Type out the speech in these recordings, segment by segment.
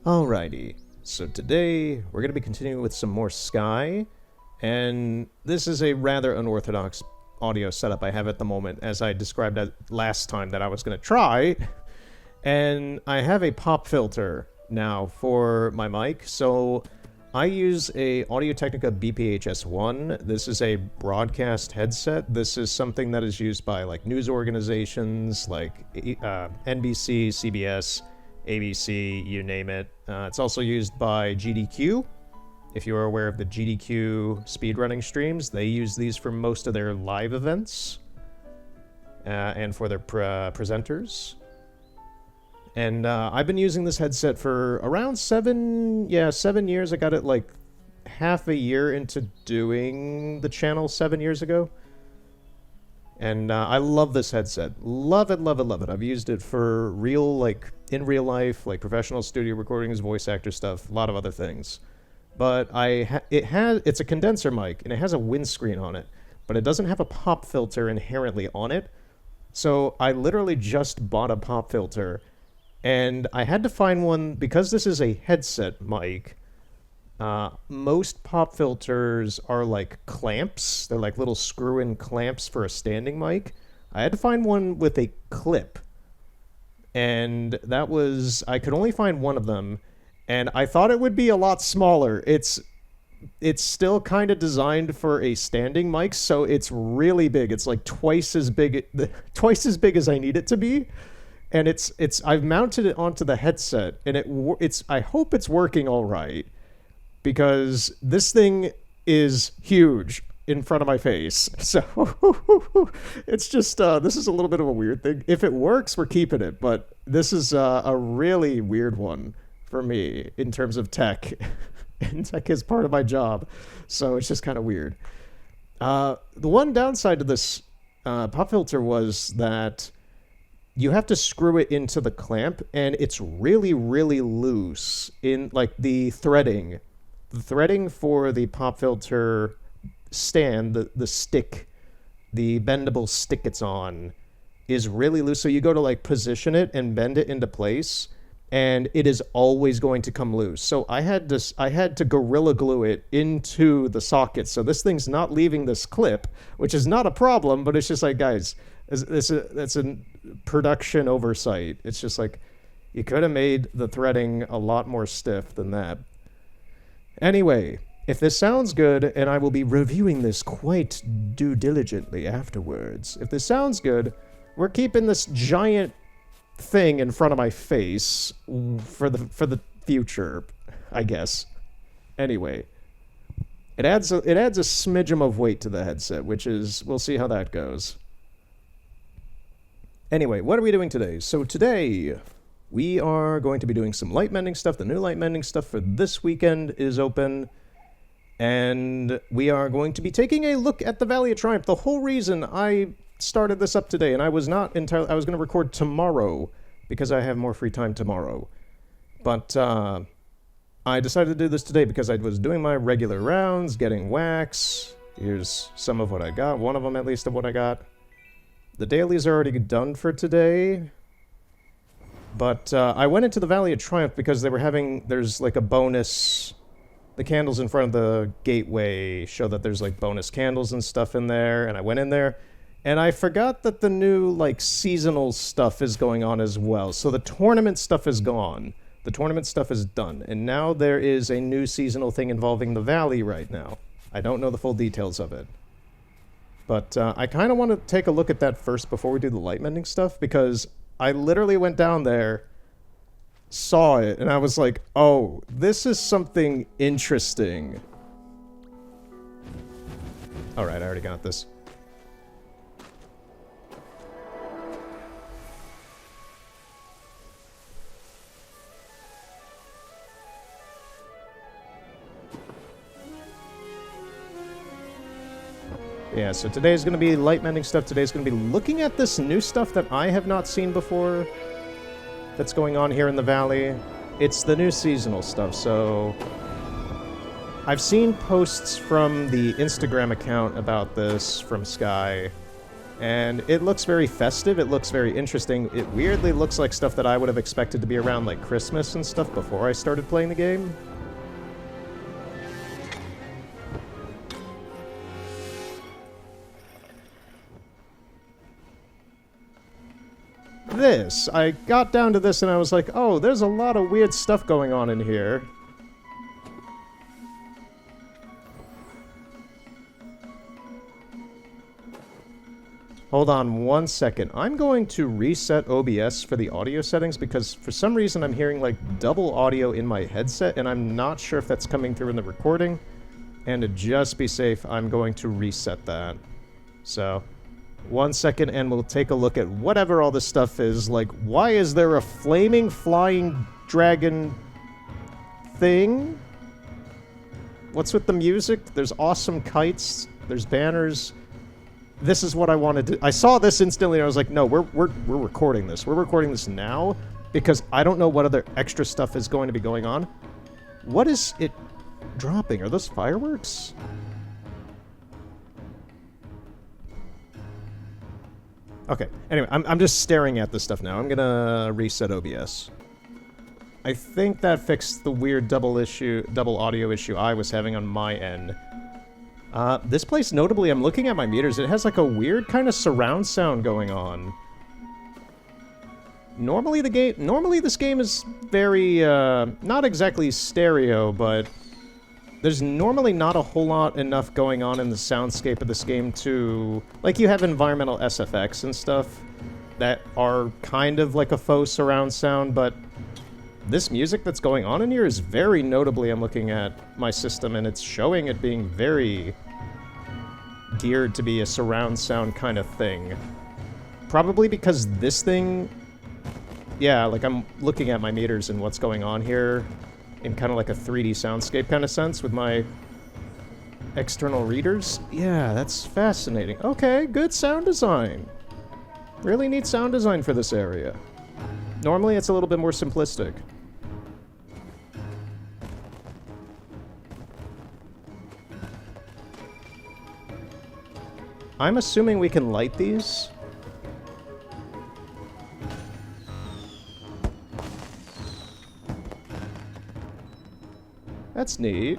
Alrighty, so today we're going to be continuing with some more Sky, and this is a rather unorthodox audio setup I have at the moment, as I described last time that I was going to try, and I have a pop filter now for my mic, so I use a Audio-Technica BPH-S1. This is a broadcast headset. This is something that is used by like news organizations like NBC, CBS, ABC, you name it. It's also used by GDQ. If you are aware of the GDQ speedrunning streams, they use these for most of their live events and for their presenters. And I've been using this headset for around 7 years. I got it like half a year into doing the channel 7 years ago. And I love this headset. Love it, love it, love it. I've used it for real, like, in real life, like professional studio recordings, voice actor stuff, a lot of other things. But it's a condenser mic, and it has a windscreen on it. But it doesn't have a pop filter inherently on it. So I literally just bought a pop filter. And I had to find one, because this is a headset mic. Most pop filters are like clamps. They're like little screw-in clamps for a standing mic. I had to find one with a clip. And I could only find one of them. And I thought it would be a lot smaller. It's still kind of designed for a standing mic, so it's really big. It's like twice as big as I need it to be. And I've mounted it onto the headset, and I hope it's working all right, because this thing is huge in front of my face. So it's just this is a little bit of a weird thing. If it works, we're keeping it, but this is a really weird one for me in terms of tech. And tech is part of my job, so it's just kind of weird. The one downside to this pop filter was that you have to screw it into the clamp, and it's really, really loose in like the threading. The threading for the pop filter stand, the stick, the bendable stick it's on, is really loose. So you go to like position it and bend it into place, and it is always going to come loose. So I had to Gorilla Glue it into the socket. So this thing's not leaving this clip, which is not a problem, but it's just like, guys, that's a production oversight. It's just like, you could have made the threading a lot more stiff than that. Anyway, if this sounds good, and I will be reviewing this quite diligently afterwards. If this sounds good, we're keeping this giant thing in front of my face for the future, I guess. Anyway, it adds a smidgen of weight to the headset, which is, we'll see how that goes. Anyway, what are we doing today? So today, we are going to be doing some light mending stuff. The new light mending stuff for this weekend is open. And we are going to be taking a look at the Valley of Triumph. The whole reason I started this up today, and I was going to record tomorrow, because I have more free time tomorrow. But I decided to do this today because I was doing my regular rounds, getting wax. Here's some of what I got, one of them at least of what I got. The dailies are already done for today, but I went into the Valley of Triumph because there's like a bonus, the candles in front of the gateway show that there's like bonus candles and stuff in there, and I went in there, and I forgot that the new like seasonal stuff is going on as well, so the tournament stuff is gone. The tournament stuff is done, and now there is a new seasonal thing involving the Valley right now. I don't know the full details of it. But I kind of want to take a look at that first before we do the light mending stuff, because I literally went down there, saw it, and I was like, oh, this is something interesting. Alright, I already got this. Yeah, so today's going to be light mending stuff. Today's going to be looking at this new stuff that I have not seen before that's going on here in the valley. It's the new seasonal stuff, so I've seen posts from the Instagram account about this from Sky, And it looks very festive, it looks very interesting. It weirdly looks like stuff that I would have expected to be around like Christmas and stuff before I started playing the game. I got down to this and I was like, oh, there's a lot of weird stuff going on in here. Hold on one second. I'm going to reset OBS for the audio settings because for some reason I'm hearing like double audio in my headset and I'm not sure if that's coming through in the recording. And to just be safe, I'm going to reset that. So, 1 second and we'll take a look at whatever all this stuff is. Like, why is there a flaming flying dragon thing? What's with the music? There's awesome kites. There's banners. This is what I wanted to... I saw this instantly and I was like, no, we're recording this. We're recording this now because I don't know what other extra stuff is going to be going on. What is it dropping? Are those fireworks? Okay, anyway, I'm just staring at this stuff now. I'm gonna reset OBS. I think that fixed the weird double audio issue I was having on my end. This place, notably, I'm looking at my meters, it has like a weird kind of surround sound going on. Normally this game is very, not exactly stereo, but there's normally not a whole lot enough going on in the soundscape of this game to... Like, you have environmental SFX and stuff that are kind of like a faux surround sound, but this music that's going on in here is very notably... I'm looking at my system, and it's showing it being very geared to be a surround sound kind of thing. Probably because this thing... Yeah, like, I'm looking at my meters and what's going on here in kind of like a 3D soundscape kind of sense with my external readers. Yeah, that's fascinating. Okay, good sound design. Really neat sound design for this area. Normally it's a little bit more simplistic. I'm assuming we can light these. That's neat.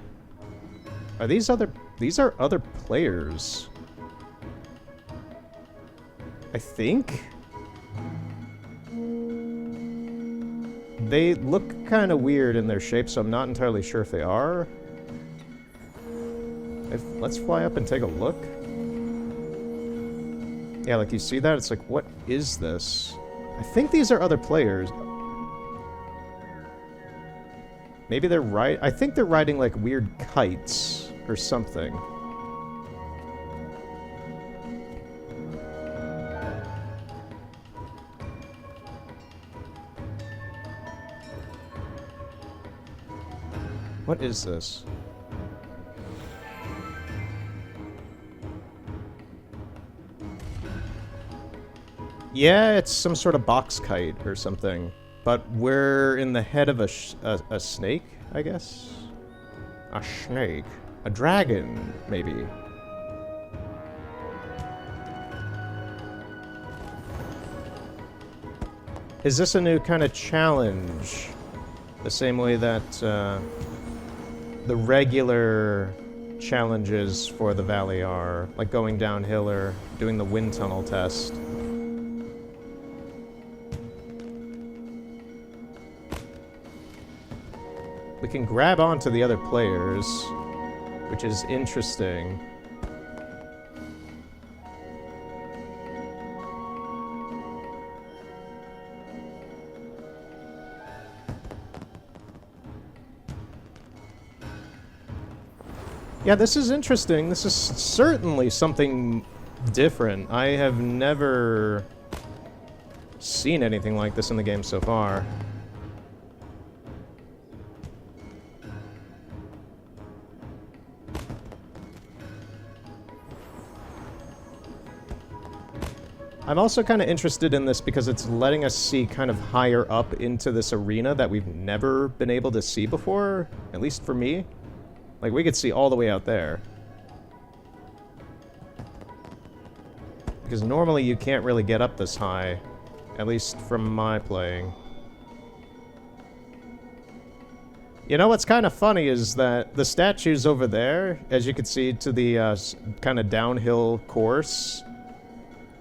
Are these other... These are other players. I think? They look kind of weird in their shape, so I'm not entirely sure if they are. Let's fly up and take a look. Yeah, like, you see that? It's like, what is this? I think these are other players. Maybe they're I think they're riding, like, weird kites or something. What is this? Yeah, it's some sort of box kite or something. But we're in the head of a snake, I guess? A snake. A dragon, maybe. Is this a new kind of challenge? The same way that the regular challenges for the valley are, like going downhill or doing the wind tunnel test. We can grab onto the other players, which is interesting. Yeah, this is interesting. This is certainly something different. I have never seen anything like this in the game so far. I'm also kind of interested in this because it's letting us see kind of higher up into this arena that we've never been able to see before, at least for me. Like, we could see all the way out there. Because normally you can't really get up this high. At least from my playing. You know what's kind of funny is that the statues over there, as you can see to the kind of downhill course,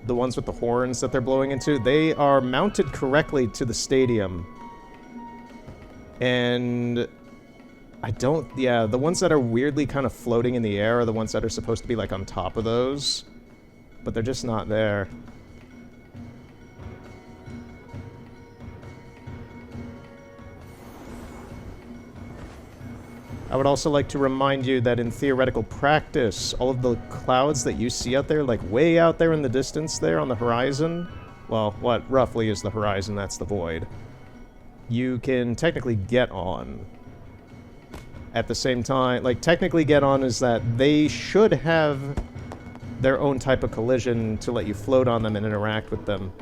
the ones with the horns that they're blowing into, they are mounted correctly to the stadium. And I don't, yeah, the ones that are weirdly kind of floating in the air are the ones that are supposed to be like on top of those, but they're just not there. I would also like to remind you that in theoretical practice, all of the clouds that you see out there, like way out there in the distance there on the horizon, well, what roughly is the horizon, that's the void, you can technically get on. At the same time, like, technically get on is that they should have their own type of collision to let you float on them and interact with them.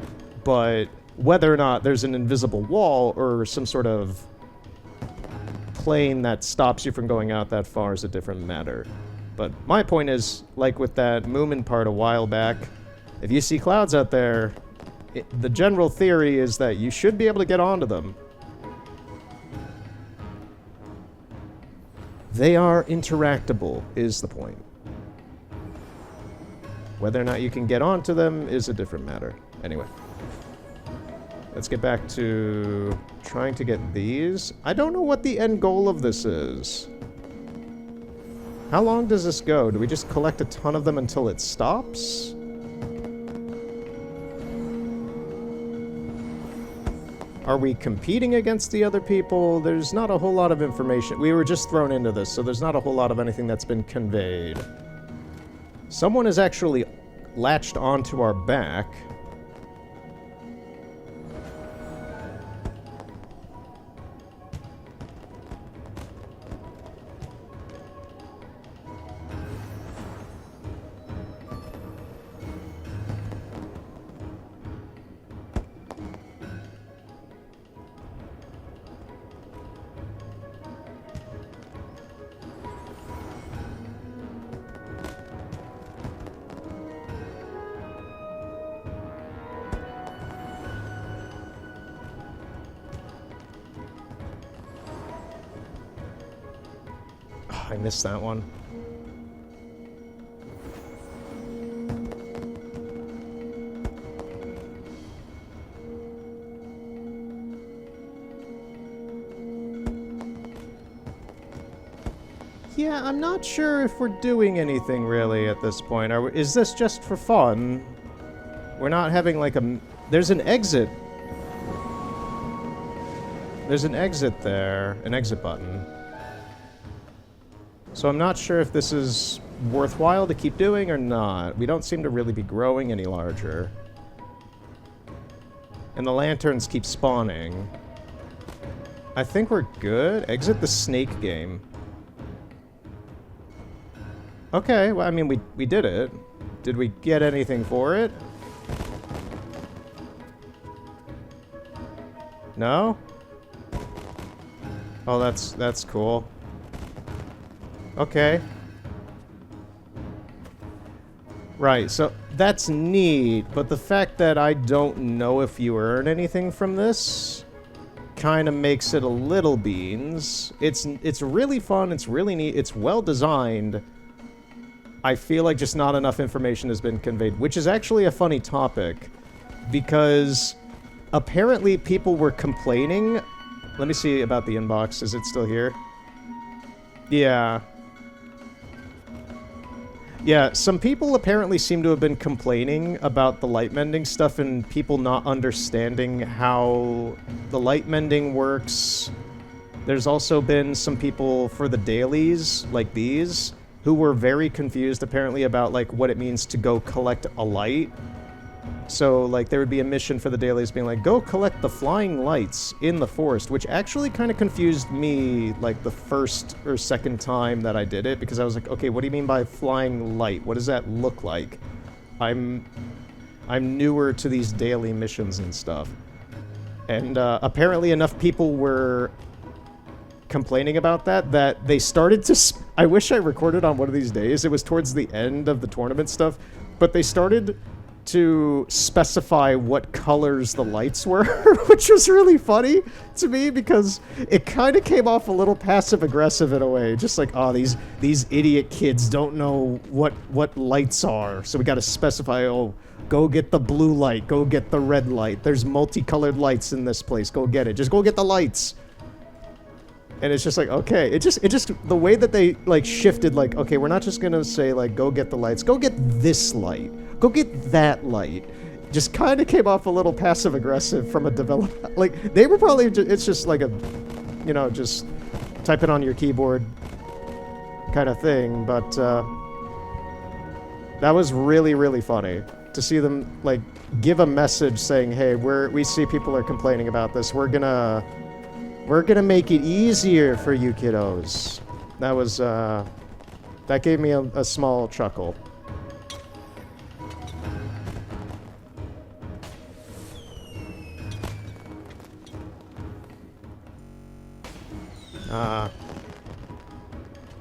But whether or not there's an invisible wall or some sort of plane that stops you from going out that far is a different matter. But my point is, like with that Moomin part a while back, if you see clouds out there, the general theory is that you should be able to get onto them. They are interactable, is the point. Whether or not you can get onto them is a different matter. Anyway. Let's get back to trying to get these. I don't know what the end goal of this is. How long does this go? Do we just collect a ton of them until it stops? Are we competing against the other people? There's not a whole lot of information. We were just thrown into this, so there's not a whole lot of anything that's been conveyed. Someone is actually latched onto our back. I missed that one. Yeah, I'm not sure if we're doing anything really at this point. Is this just for fun? We're not having like a... There's an exit. There's an exit there. An exit button. So I'm not sure if this is worthwhile to keep doing or not. We don't seem to really be growing any larger. And the lanterns keep spawning. I think we're good. Exit the snake game. Okay, well, I mean, we did it. Did we get anything for it? No? Oh, that's cool. Okay. Right, so that's neat, but the fact that I don't know if you earn anything from this kind of makes it a little beans. It's really fun, it's really neat, it's well designed. I feel like just not enough information has been conveyed, which is actually a funny topic, because apparently people were complaining. Let me see about the inbox. Is it still here? Yeah. Yeah, some people apparently seem to have been complaining about the light mending stuff and people not understanding how the light mending works. There's also been some people for the dailies, like these, who were very confused apparently about like what it means to go collect a light. So like there would be a mission for the dailies being like, go collect the flying lights in the forest, which actually kind of confused me like the first or second time that I did it, because I was like, okay, what do you mean by flying light? What does that look like? I'm newer to these daily missions and stuff. And apparently enough people were complaining about that they started to... I wish I recorded on one of these days. It was towards the end of the tournament stuff, but they started to specify what colors the lights were, which was really funny to me because it kind of came off a little passive-aggressive in a way. Just like, oh, these idiot kids don't know what lights are, so we got to specify, oh, go get the blue light, go get the red light. There's multicolored lights in this place, go get it. Just go get the lights. And it's just like, okay, it just, the way that they, like, shifted, like, okay, we're not just gonna say, like, go get the lights, go get this light, go get that light. Just kind of came off a little passive-aggressive from a developer. Like, they were probably, it's just like a, you know, just type it on your keyboard kind of thing, but, that was really, really funny to see them, like, give a message saying, hey, we see people are complaining about this, we're gonna make it easier for you kiddos. That was, that gave me a small chuckle.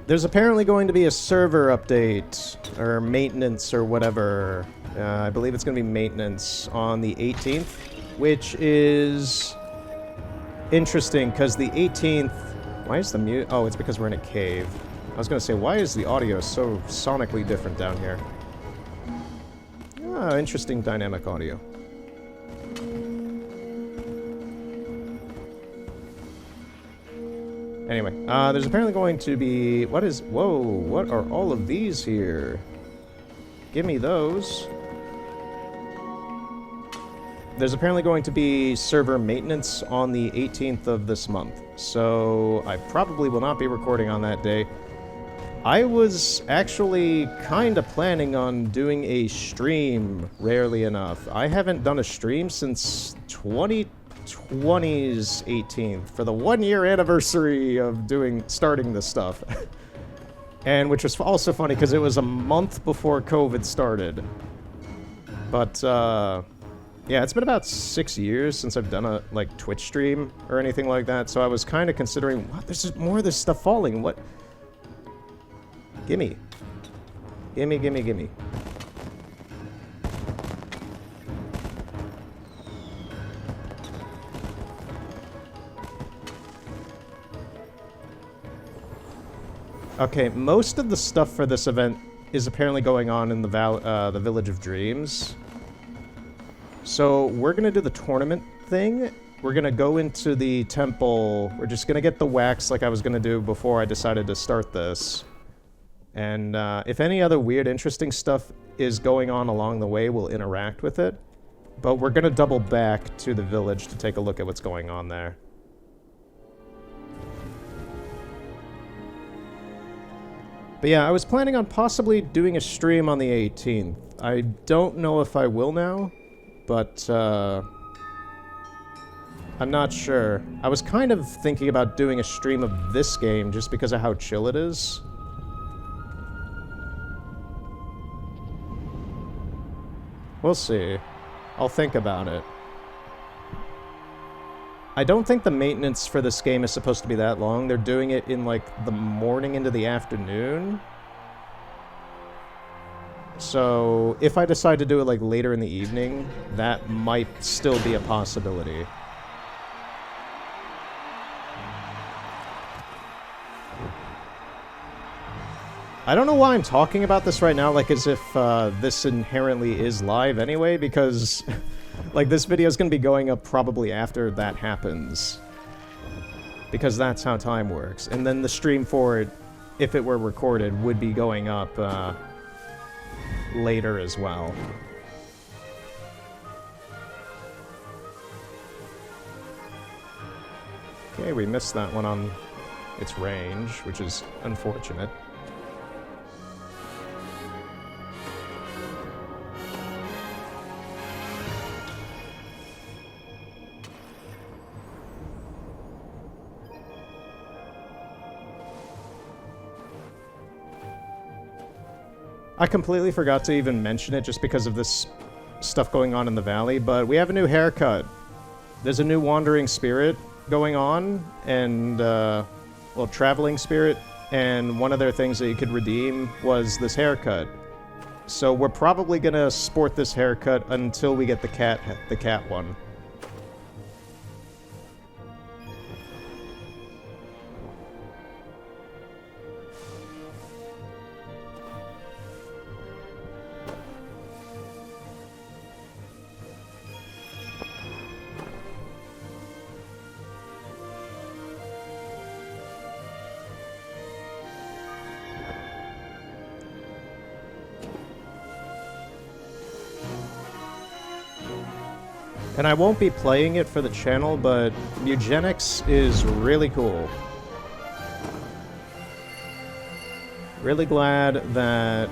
There's apparently going to be a server update, or maintenance, or whatever. I believe it's going to be maintenance on the 18th, which is interesting, because the 18th... Why is the mute? Oh, it's because we're in a cave. I was going to say, why is the audio so sonically different down here? Ah, interesting dynamic audio. Anyway, there's apparently going to be... Whoa, what are all of these here? Give me those. There's apparently going to be server maintenance on the 18th of this month, so I probably will not be recording on that day. I was actually kind of planning on doing a stream, rarely enough. I haven't done a stream since 2020's 18th, for the 1-year anniversary of starting this stuff. And which was also funny, because it was a month before COVID started. But, yeah, it's been about 6 years since I've done a, like, Twitch stream or anything like that, so I was kind of considering, what, there's more of this stuff falling, what? Gimme. Gimme, gimme, gimme. Okay, most of the stuff for this event is apparently going on in the Village of Dreams. So we're gonna do the tournament thing. We're gonna go into the temple. We're just gonna get the wax like I was gonna do before I decided to start this. And if any other weird, interesting stuff is going on along the way, we'll interact with it. But we're gonna double back to the village to take a look at what's going on there. But yeah, I was planning on possibly doing a stream on the 18th. I don't know if I will now, but I'm not sure. I was kind of thinking about doing a stream of this game just because of how chill it is. We'll see. I'll think about it. I don't think the maintenance for this game is supposed to be that long. They're doing it in, like, the morning into the afternoon. So, if I decide to do it, like, later in the evening, that might still be a possibility. I don't know why I'm talking about this right now, like, as if this inherently is live anyway, because... like, this video is going to be going up probably after that happens. Because that's how time works. And then the stream for it, if it were recorded, would be going up later as well. Okay, we missed that one on its range, which is unfortunate. I completely forgot to even mention it just because of this stuff going on in the valley, but we have a new haircut. There's a new wandering spirit going on, and, well, traveling spirit, and one of their things that you could redeem was this haircut. So we're probably gonna sport this haircut until we get the cat one. And I won't be playing it for the channel, but Mugenics is really cool. Really glad that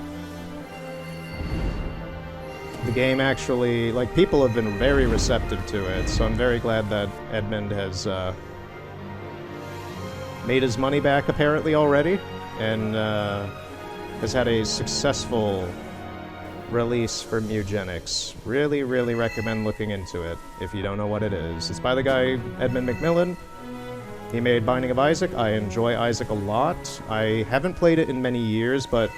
the game actually, like, people have been very receptive to it, so I'm very glad that Edmund has made his money back apparently already, and has had a successful release for Mugenics. Really, really recommend looking into it if you don't know what it is. It's by the guy Edmund McMillen. He made Binding of Isaac. I enjoy Isaac a lot. I haven't played it in many years, but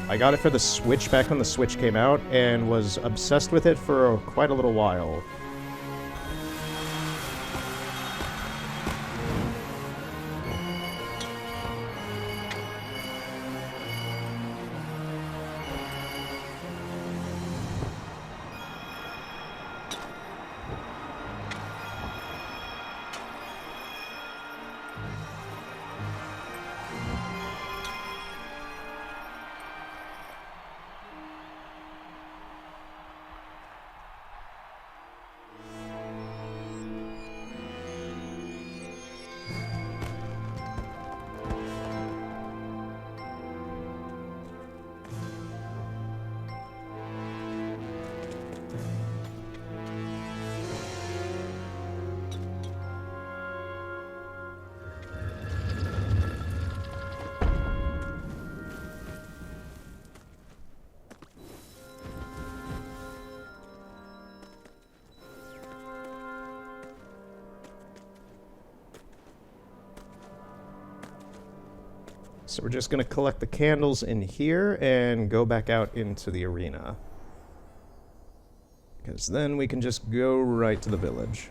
I got it for the Switch back when the Switch came out and was obsessed with it for quite a little while. So we're just going to collect the candles in here and go back out into the arena. Because then we can just go right to the village.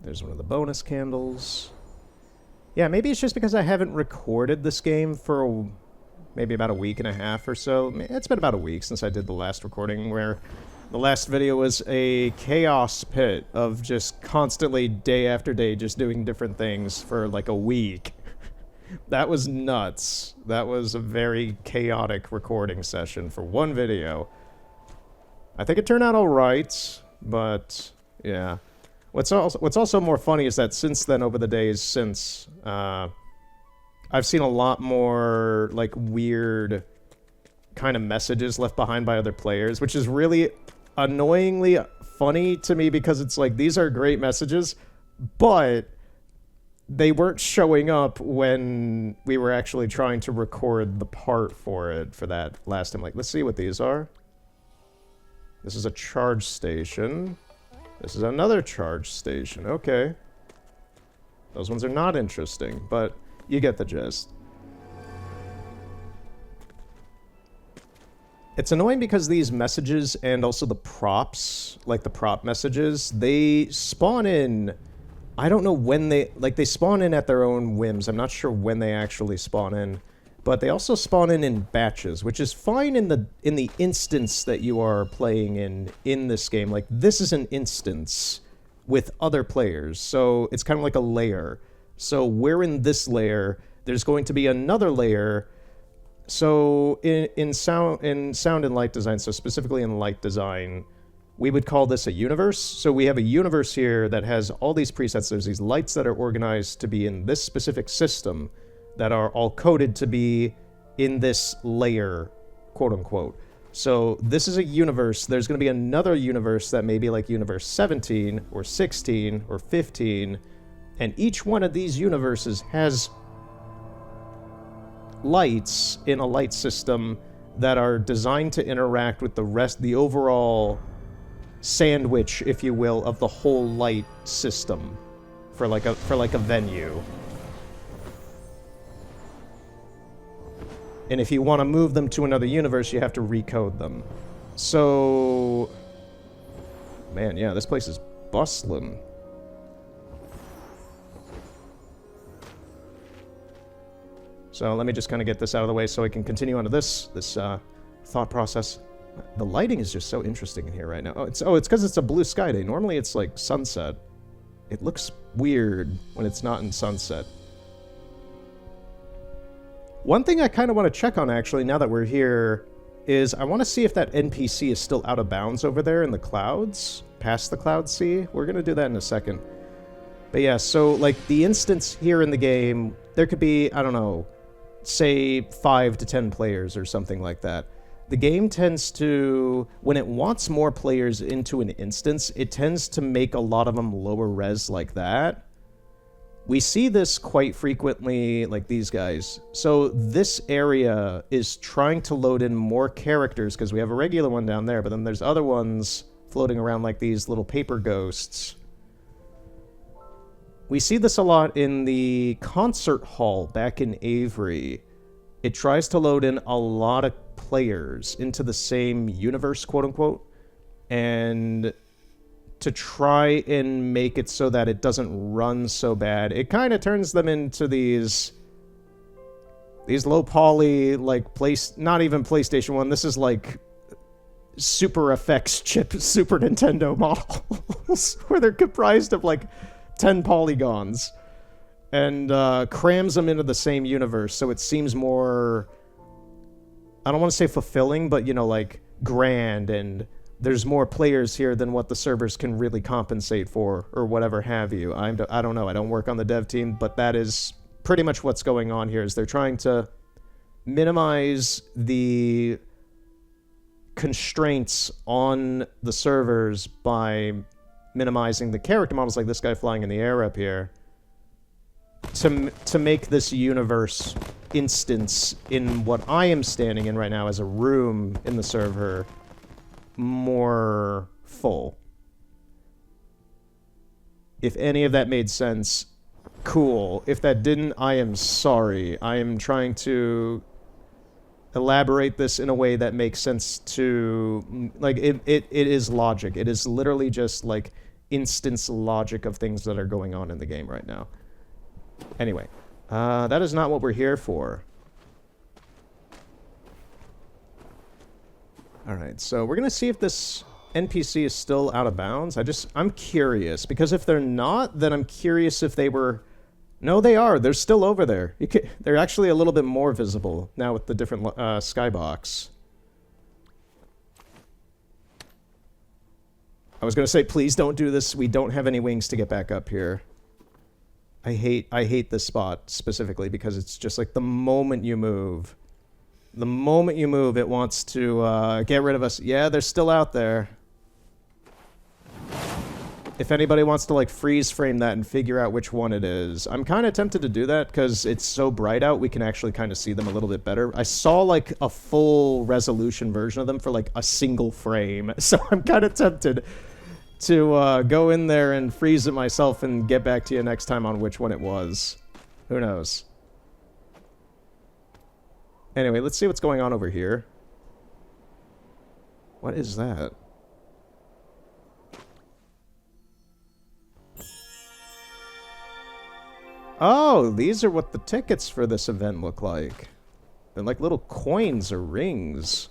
There's one of the bonus candles. Yeah, maybe it's just because I haven't recorded this game for maybe about a week and a half or so. It's been about a week since I did the last recording, where the last video was a chaos pit of just constantly, day after day, just doing different things for like a week. That was nuts. That was a very chaotic recording session for one video. I think it turned out alright, but yeah. What's also more funny is that since then, over the days since, I've seen a lot more, like, weird kind of messages left behind by other players, which is really annoyingly funny to me because it's like, these are great messages, but they weren't showing up when we were actually trying to record the part for it for that last time. Like, let's see what these are. This is a charge station. This is another charge station. Okay. Those ones are not interesting, but you get the gist. It's annoying because these messages and also the props, like the prop messages, they spawn in... I don't know when they... Like, they spawn in at their own whims. I'm not sure when they actually spawn in. But they also spawn in batches, which is fine in the instance that you are playing in this game. Like, this is an instance with other players, so it's kind of like a layer. So we're in this layer. There's going to be another layer. So in sound and light design, so specifically in light design, we would call this a universe. So we have a universe here that has all these presets. There's these lights that are organized to be in this specific system that are all coded to be in this layer, quote unquote. So this is a universe. There's going to be another universe that may be like universe 17 or 16 or 15. And each one of these universes has lights in a light system that are designed to interact with the overall sandwich, if you will, of the whole light system for like a venue. And if you want to move them to another universe, you have to recode them. So, man, yeah, this place is bustling. So let me just kind of get this out of the way so I can continue on to this thought process. The lighting is just so interesting in here right now. Oh, it's because it's a blue sky day. Normally it's like sunset. It looks weird when it's not in sunset. One thing I kind of want to check on, actually, now that we're here, is I want to see if that NPC is still out of bounds over there in the clouds, past the cloud sea. We're going to do that in a second. But yeah, so, like, the instance here in the game, there could be, I don't know, say 5 to 10 players or something like that. The game tends to, when it wants more players into an instance, it tends to make a lot of them lower res like that. We see this quite frequently, like these guys. So this area is trying to load in more characters, because we have a regular one down there, but then there's other ones floating around like these little paper ghosts. We see this a lot in the concert hall back in Avery. It tries to load in a lot of players into the same universe, quote-unquote, and to try and make it so that it doesn't run so bad, it kind of turns them into these low poly, like, not even PlayStation 1, this is like Super FX chip Super Nintendo models, where they're comprised of like 10 polygons, and crams them into the same universe, so it seems more, I don't want to say fulfilling, but, you know, like, grand, and there's more players here than what the servers can really compensate for, or whatever have you. I don't know, I don't work on the dev team, but that is pretty much what's going on here, is they're trying to minimize the constraints on the servers by minimizing the character models, like this guy flying in the air up here, to make this universe instance in what I am standing in right now as a room in the server more full. If any of that made sense, cool. If that didn't, I am sorry. I am trying to elaborate this in a way that makes sense to, like, it is logic. It is literally just, like, instance logic of things that are going on in the game right now. Anyway, that is not what we're here for. Alright, so we're gonna see if this NPC is still out of bounds. I'm curious, because if they're not, then I'm curious if they were... No, they are. They're still over there. They're actually a little bit more visible now with the different skybox. I was gonna say, please don't do this. We don't have any wings to get back up here. I hate this spot specifically because it's just like the moment you move, it wants to get rid of us. Yeah, they're still out there. If anybody wants to, like, freeze frame that and figure out which one it is. I'm kind of tempted to do that because it's so bright out, we can actually kind of see them a little bit better. I saw, like, a full resolution version of them for, like, a single frame. So I'm kind of tempted to go in there and freeze it myself and get back to you next time on which one it was. Who knows? Anyway, let's see what's going on over here. What is that? Oh, these are what the tickets for this event look like. They're like little coins or rings.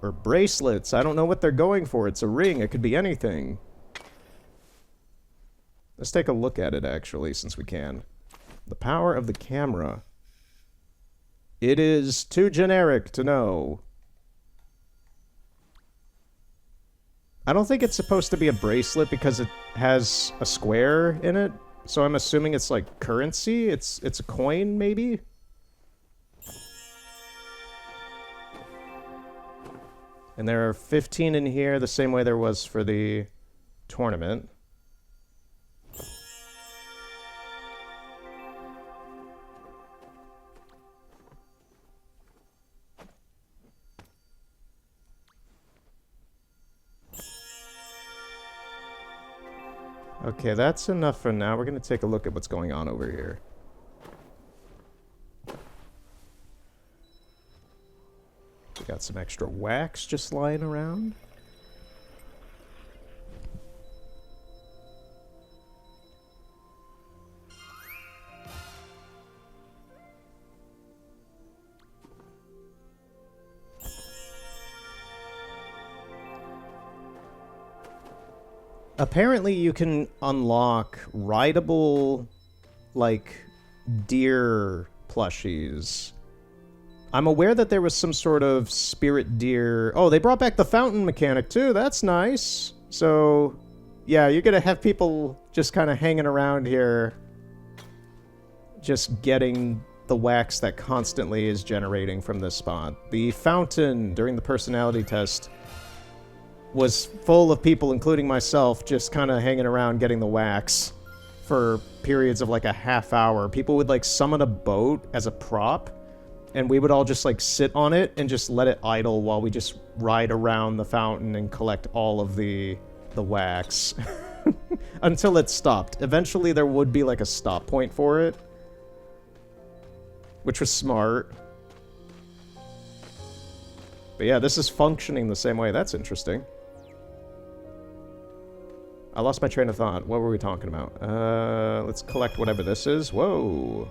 Or bracelets. I don't know what they're going for. It's a ring. It could be anything. Let's take a look at it, actually, since we can. The power of the camera. It is too generic to know. I don't think it's supposed to be a bracelet because it has a square in it. So I'm assuming it's like currency. It's a coin, maybe? And there are 15 in here, the same way there was for the tournament. Okay, that's enough for now. We're going to take a look at what's going on over here. We got some extra wax just lying around. Apparently you can unlock rideable, like, deer plushies. I'm aware that there was some sort of spirit deer... Oh, they brought back the fountain mechanic, too. That's nice. So, yeah, you're gonna have people just kind of hanging around here, just getting the wax that constantly is generating from this spot. The fountain, during the personality test, was full of people, including myself, just kind of hanging around getting the wax for periods of like a half hour. People would like summon a boat as a prop, and we would all just like sit on it and just let it idle while we just ride around the fountain and collect all of the wax until it stopped. Eventually there would be like a stop point for it, which was smart. But yeah, this is functioning the same way. That's interesting. I lost my train of thought. What were we talking about? Let's collect whatever this is. Whoa.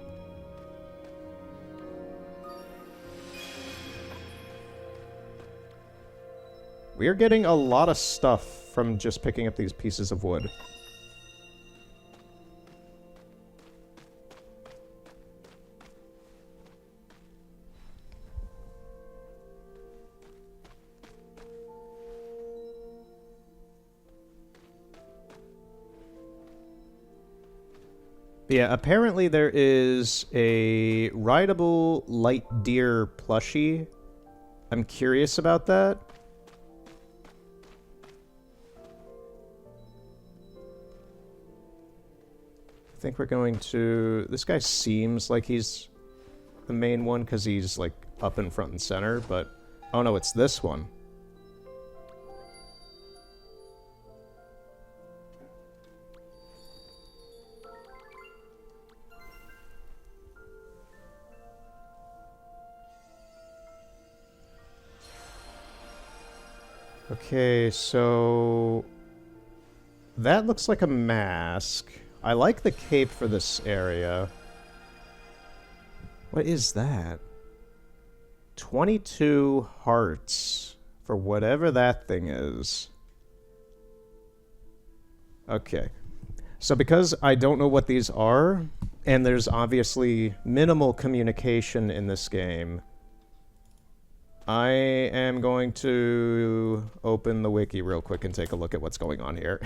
We are getting a lot of stuff from just picking up these pieces of wood. Yeah, apparently there is a rideable light deer plushie. I'm curious about that. I think we're going to... This guy seems like he's the main one because he's like up in front and center, but... Oh no, it's this one. Okay, so that looks like a mask. I like the cape for this area. What is that? 22 hearts for whatever that thing is. Okay. So because I don't know what these are, and there's obviously minimal communication in this game, I am going to open the wiki real quick and take a look at what's going on here.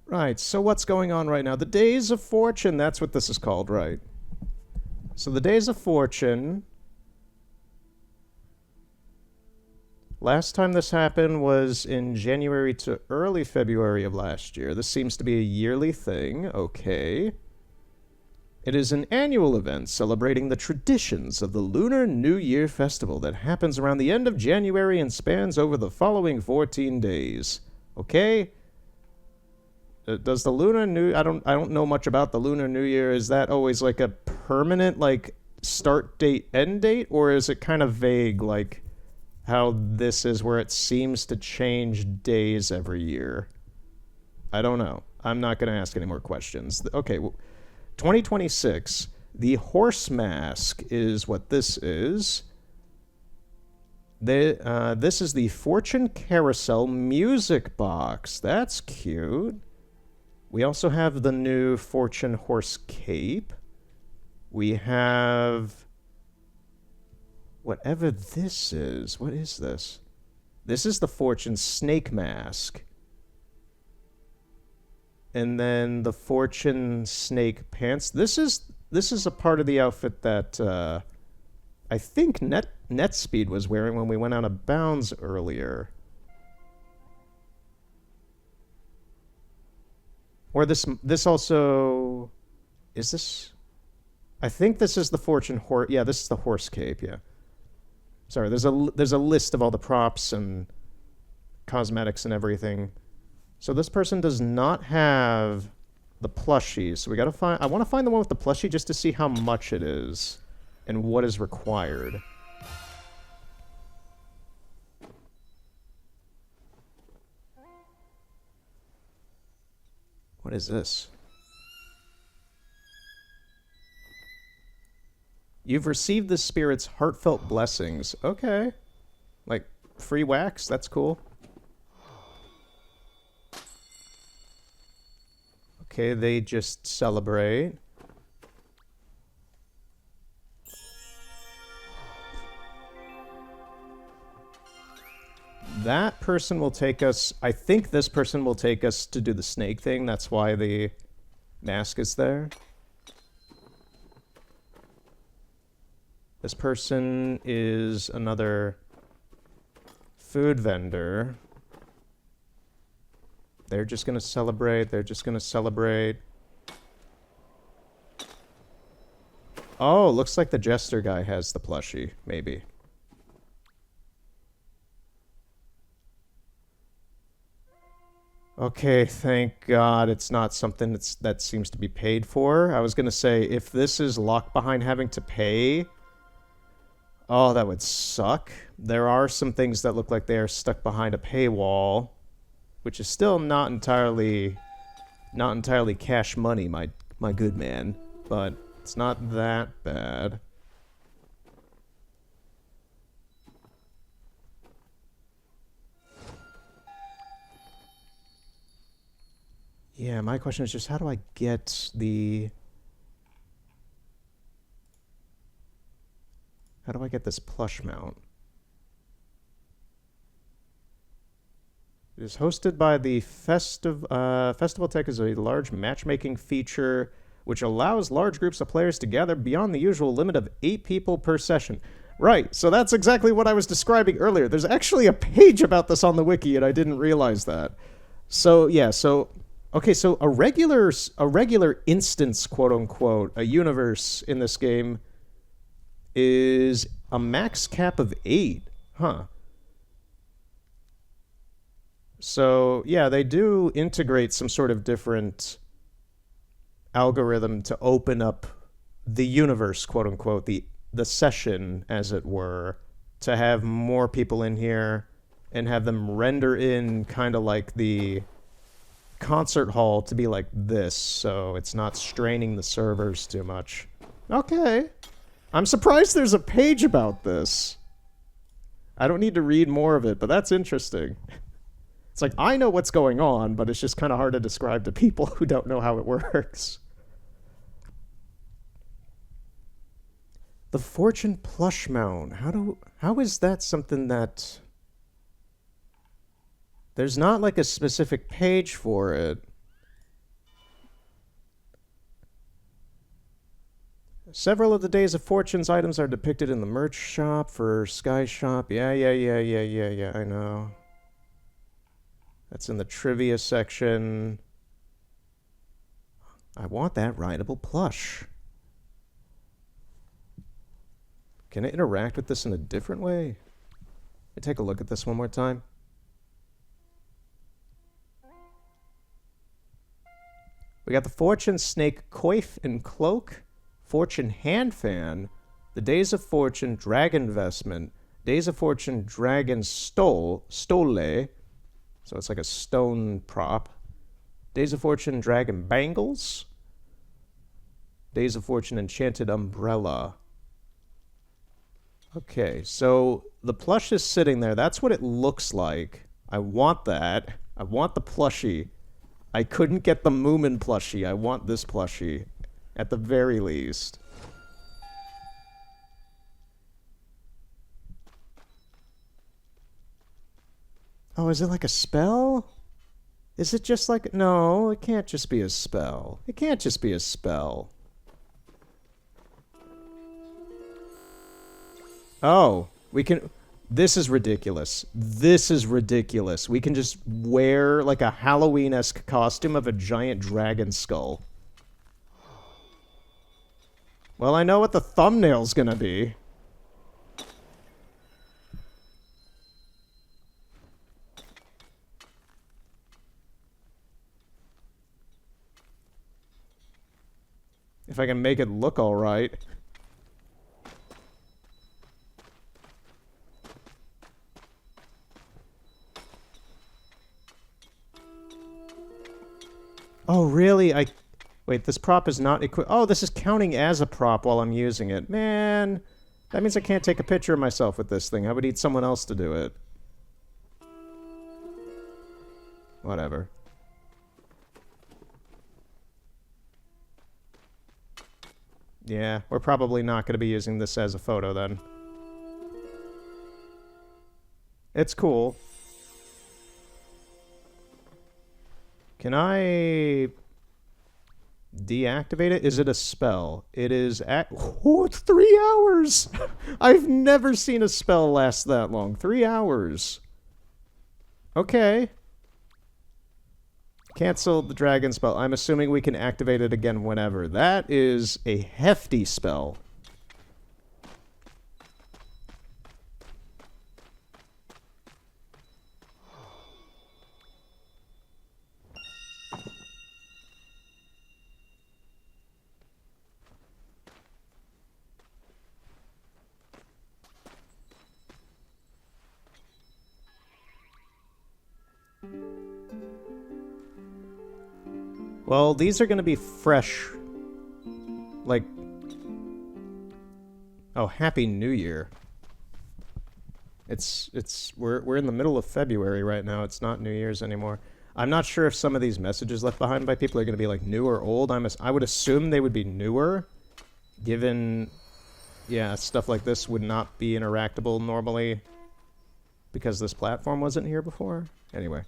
Right, so what's going on right now? The Days of Fortune, that's what this is called, right? So the Days of Fortune... Last time this happened was in January to early February of last year. This seems to be a yearly thing. Okay. It is an annual event celebrating the traditions of the Lunar New Year Festival that happens around the end of January and spans over the following 14 days. Okay? Does the Lunar New... I don't know much about the Lunar New Year. Is that always like a permanent, like, start date, end date? Or is it kind of vague, like... how this is where it seems to change days every year? I don't know. I'm not going to ask any more questions. Okay, 2026. The horse mask is what this is. This is the Fortune Carousel music box. That's cute. We also have the new Fortune Horse Cape. We have whatever this is. What is this? This is the Fortune Snake Mask. And then the Fortune Snake Pants. This is a part of the outfit that I think NetSpeed was wearing when we went out of bounds earlier. Or this also... Is this... I think this is the Fortune Horse... Yeah, this is the Horse Cape, yeah. Sorry, there's a list of all the props and cosmetics and everything. So this person does not have the plushie. So we gotta find... I want to find the one with the plushie just to see how much it is and what is required. What is this? You've received the spirit's heartfelt blessings. Okay. Like, free wax? That's cool. Okay, they just celebrate. That person will take us... I think this person will take us to do the snake thing. That's why the mask is there. This person is another food vendor. They're just gonna celebrate. They're just gonna celebrate. Oh, looks like the jester guy has the plushie, maybe. Okay, thank God it's not something that seems to be paid for. I was gonna say, if this is locked behind having to pay... Oh, that would suck. There are some things that look like they are stuck behind a paywall, which is still not entirely cash money, my good man, but it's not that bad. Yeah, my question is just how do I get the... How do I get this plush mount? It is hosted by the Festival Tech is a large matchmaking feature which allows large groups of players to gather beyond the usual limit of 8 people per session. Right, so that's exactly what I was describing earlier. There's actually a page about this on the wiki and I didn't realize that. So, yeah, so... Okay, so a regular instance, quote-unquote, a universe in this game is a max cap of 8. Huh. So, yeah, they do integrate some sort of different algorithm to open up the universe, quote-unquote, the session, as it were, to have more people in here and have them render in kind of like the concert hall to be like this, so it's not straining the servers too much. Okay. I'm surprised there's a page about this. I don't need to read more of it, but that's interesting. It's like, I know what's going on, but it's just kind of hard to describe to people who don't know how it works. The Fortune plush mount. How is that something that... There's not like a specific page for it. Several of the Days of Fortune's items are depicted in the merch shop for Sky Shop. Yeah, I know. That's in the trivia section. I want that rideable plush. Can I interact with this in a different way? Let me take a look at this one more time. We got the Fortune Snake Coif and Cloak, Fortune Hand Fan, the Days of Fortune Dragon Vestment, Days of Fortune Dragon Stole, so it's like a stone prop, Days of Fortune Dragon Bangles, Days of Fortune Enchanted Umbrella. Okay, so the plush is sitting there. That's what it looks like. I want that. I want the plushie. I couldn't get the Moomin plushie. I want this plushie. At the very least. Oh, is it like a spell? Is it just like... No, it can't just be a spell. It can't just be a spell. Oh, we can... This is ridiculous. This is ridiculous. We can just wear like a Halloween-esque costume of a giant dragon skull. Well, I know what the thumbnail's gonna be. If I can make it look alright. Oh, really? Wait, this prop is not equipped. Oh, this is counting as a prop while I'm using it. Man, that means I can't take a picture of myself with this thing. I would need someone else to do it. Whatever. Yeah, we're probably not going to be using this as a photo then. It's cool. Can I deactivate it? Is it a spell? It is oh, it's 3 hours! I've never seen a spell last that long. 3 hours. Okay. Cancel the dragon spell. I'm assuming we can activate it again whenever. That is a hefty spell. Well, these are going to be fresh. Like... Oh, Happy New Year. We're in the middle of February right now. It's not New Year's anymore. I'm not sure if some of these messages left behind by people are going to be like new or old. I would assume they would be newer, given, yeah, stuff like this would not be interactable normally because this platform wasn't here before. Anyway.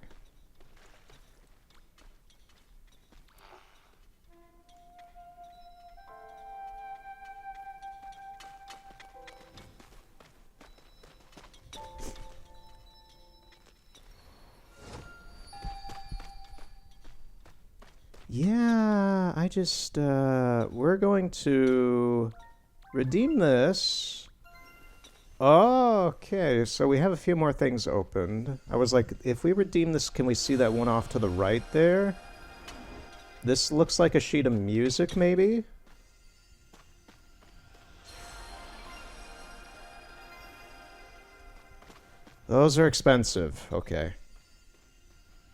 Yeah, I just, we're going to redeem this. Okay, so we have a few more things opened. I was like, if we redeem this, can we see that one off to the right there? This looks like a sheet of music, maybe? Those are expensive. Okay.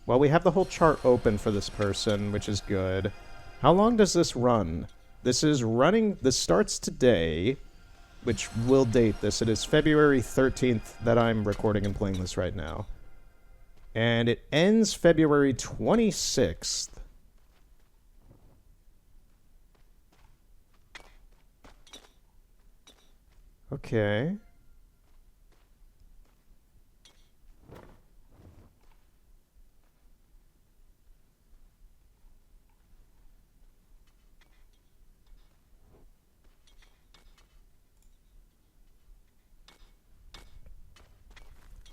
Well, we have the whole chart open for this person, which is good. How long does this run? This is running... This starts today, which will date this. It is February 13th that I'm recording and playing this right now. And it ends February 26th. Okay.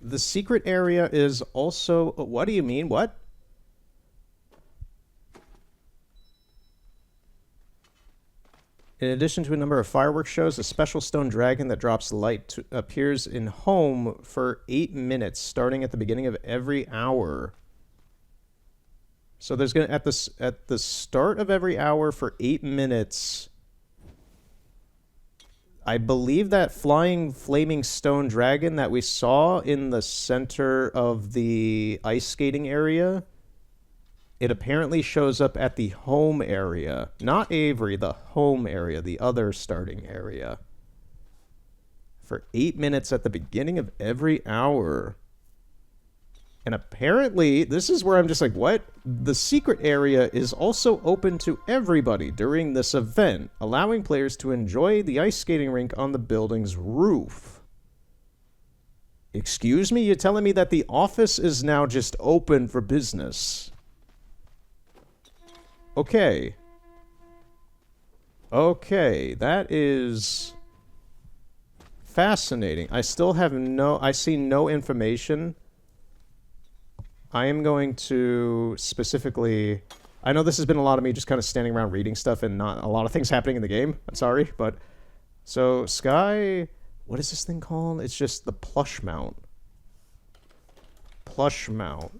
The secret area is also... What do you mean? What? In addition to a number of fireworks shows, a special stone dragon that drops light appears in home for 8 minutes, starting at the beginning of every hour. So there's gonna at the start of every hour for 8 minutes. I believe that flying flaming stone dragon that we saw in the center of the ice skating area, it apparently shows up at the home area. Not Avery, the home area, the other starting area. for 8 minutes at the beginning of every hour. And apparently, this is where I'm just like, what? The secret area is also open to everybody during this event, allowing players to enjoy the ice skating rink on the building's roof. Excuse me? You're telling me that the office is now just open for business? Okay. Okay, that is fascinating. I still have I see no information. I am going to specifically... I know this has been a lot of me just kind of standing around reading stuff and not a lot of things happening in the game. I'm sorry, but... So, Sky... What is this thing called? It's just the plush mount. Plush mount.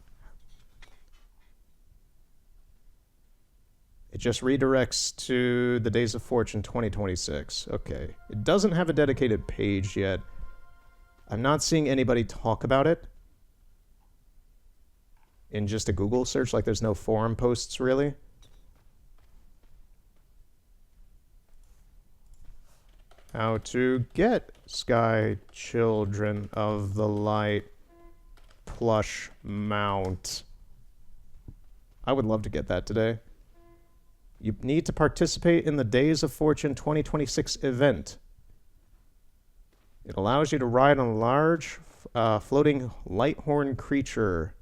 It just redirects to the Days of Fortune 2026. Okay. It doesn't have a dedicated page yet. I'm not seeing anybody talk about it. In just a Google search, like there's no forum posts really. How to get Sky Children of the Light plush mount. I would love to get that today. You need to participate in the Days of Fortune 2026 event. It allows you to ride on a large floating lighthorn creature.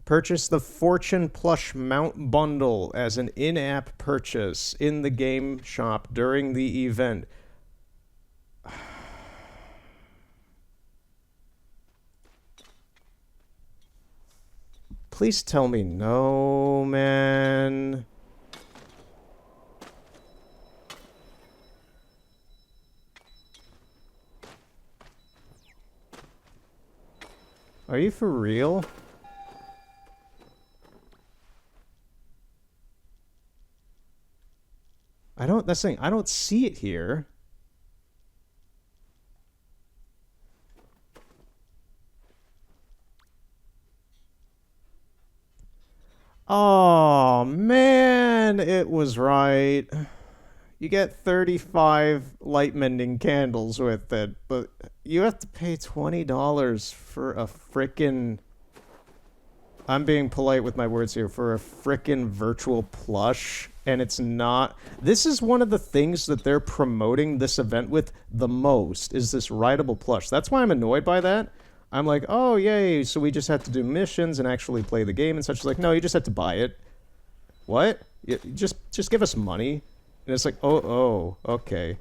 Purchase the Fortune Plush Mount Bundle as an in-app purchase in the game shop during the event. Please tell me no, man. Are you for real? That's the thing, I don't see it here. Oh, man, it was right. You get 35 light mending candles with it, but you have to pay $20 for a frickin'... I'm being polite with my words here, for a frickin' virtual plush, and it's not... This is one of the things that they're promoting this event with the most, is this rideable plush. That's why I'm annoyed by that. I'm like, oh, yay, so we just have to do missions and actually play the game and such. It's like, no, you just have to buy it. What? Just give us money. And it's like, oh, okay.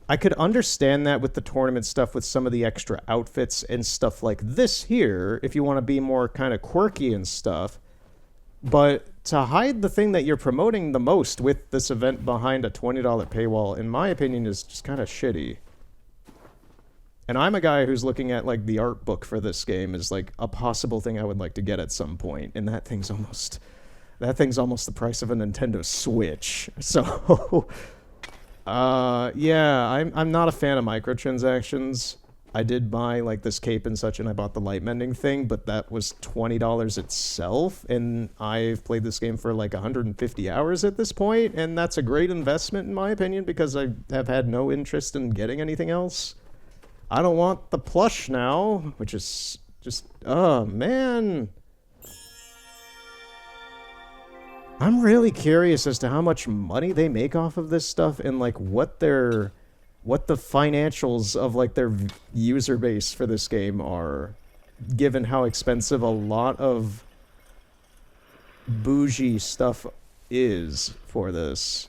I could understand that with the tournament stuff, with some of the extra outfits and stuff like this here, if you want to be more kind of quirky and stuff. But to hide the thing that you're promoting the most with this event behind a $20 paywall, in my opinion, is just kind of shitty. And I'm a guy who's looking at, like, the art book for this game as, like, a possible thing I would like to get at some point. And that thing's almost the price of a Nintendo Switch. So... yeah, I'm not a fan of microtransactions. I did buy, like, this cape and such, and I bought the light mending thing, but that was $20 itself, and I've played this game for, like, 150 hours at this point, and that's a great investment, in my opinion, because I have had no interest in getting anything else. I don't want the plush now, which is just... Oh, man... I'm really curious as to how much money they make off of this stuff and, like, what the financials of, like, their user base for this game are, given how expensive a lot of bougie stuff is for this.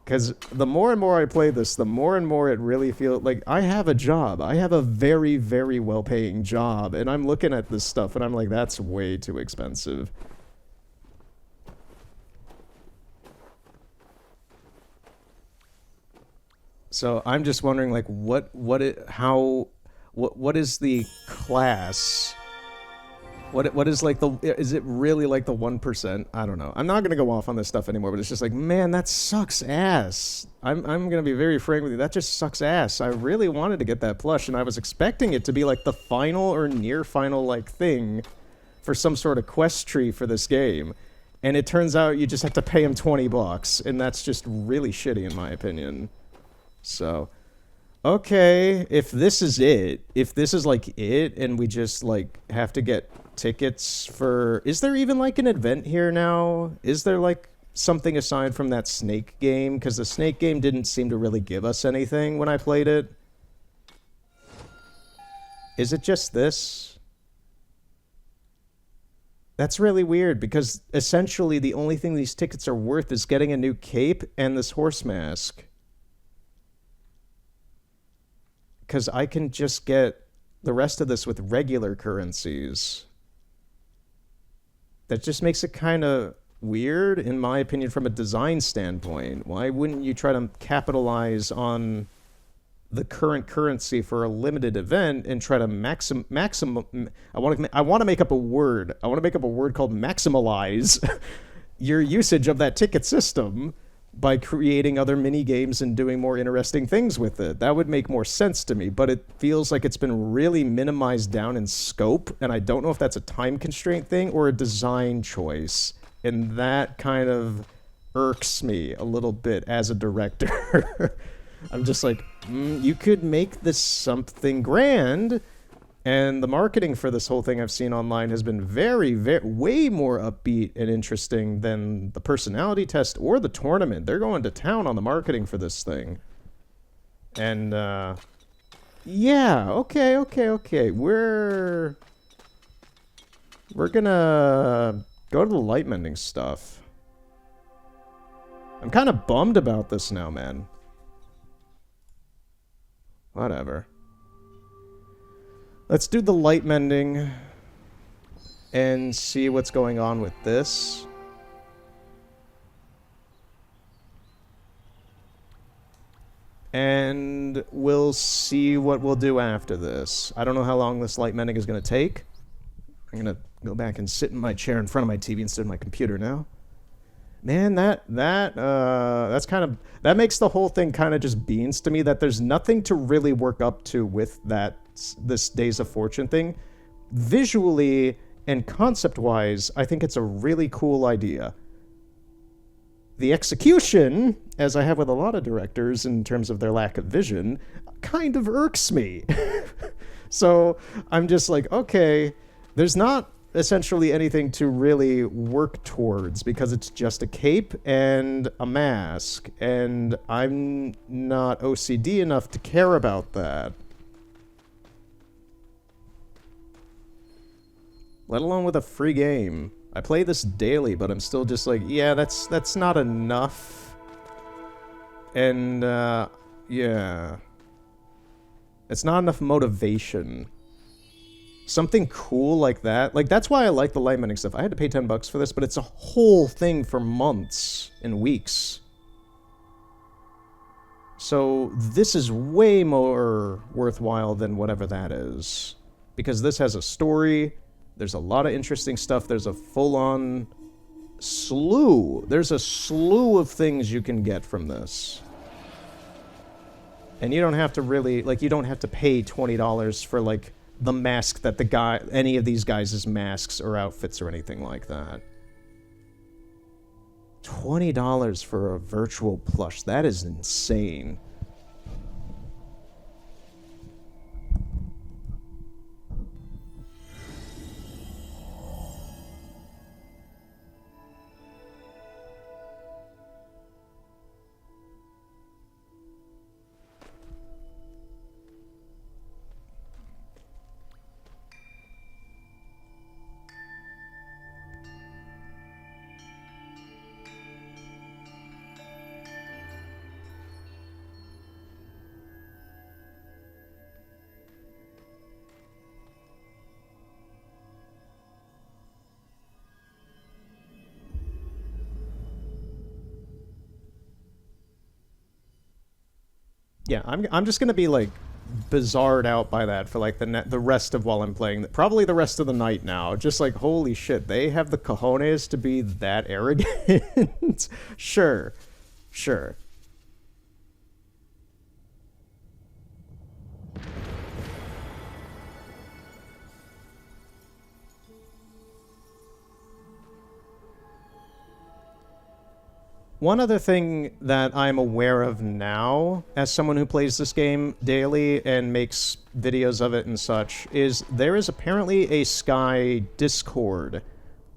Because the more and more I play this, the more and more it really feels like I have a job. I have a very, very well-paying job, and I'm looking at this stuff and I'm like, that's way too expensive. So I'm just wondering, like, what is the class? What is, like, is it really like the 1%? I don't know. I'm not gonna go off on this stuff anymore, but it's just like, man, that sucks ass. I'm gonna be very frank with you. That just sucks ass. I really wanted to get that plush, and I was expecting it to be like the final or near final, like, thing for some sort of quest tree for this game. And it turns out you just have to pay him $20, and that's just really shitty in my opinion. So, okay, if this is it, if this is like it, and we just like have to get tickets for... Is there even like an event here now? Is there like something aside from that Snake game? Because the Snake game didn't seem to really give us anything when I played it. Is it just this? That's really weird, because essentially the only thing these tickets are worth is getting a new cape and this horse mask. Because I can just get the rest of this with regular currencies. That just makes it kind of weird, in my opinion, from a design standpoint. Why wouldn't you try to capitalize on the current currency for a limited event and try to I want to make up a word. I want to make up a word called maximalize your usage of that ticket system by creating other mini games and doing more interesting things with it. That would make more sense to me, but it feels like it's been really minimized down in scope, and I don't know if that's a time constraint thing or a design choice, and that kind of irks me a little bit as a director. I'm just like, you could make this something grand, and the marketing for this whole thing I've seen online has been way more upbeat and interesting than the personality test or the tournament. They're going to town on the marketing for this thing. And, yeah, okay. We're gonna go to the light mending stuff. I'm kind of bummed about this now, man. Whatever. Let's do the light mending and see what's going on with this. And we'll see what we'll do after this. I don't know how long this light mending is going to take. I'm going to go back and sit in my chair in front of my TV instead of my computer now. Man, that's kind of... That makes the whole thing kind of just beans to me, that there's nothing to really work up to with this Days of Fortune thing. Visually and concept-wise, I think it's a really cool idea. The execution, as I have with a lot of directors in terms of their lack of vision, kind of irks me. So I'm just like, okay, there's not essentially anything to really work towards, because it's just a cape and a mask, and I'm not OCD enough to care about that. Let alone with a free game. I play this daily, but I'm still just like, yeah, that's not enough. And, yeah. It's not enough motivation. Something cool like that. Like, that's why I like the light mending stuff. I had to pay $10 for this, but it's a whole thing for months and weeks. So this is way more worthwhile than whatever that is. Because this has a story, there's a lot of interesting stuff, there's a full-on slew. There's a slew of things you can get from this. And you don't have to really, like, you don't have to pay $20 for, like, the mask that any of these guys' masks or outfits or anything like that. $20 for a virtual plush, that is insane. Yeah, I'm just gonna be like bizarred out by that for like the rest of while I'm playing, probably the rest of the night now. Just like, holy shit, they have the cojones to be that arrogant. Sure. One other thing that I'm aware of now, as someone who plays this game daily and makes videos of it and such, is there is apparently a Sky Discord.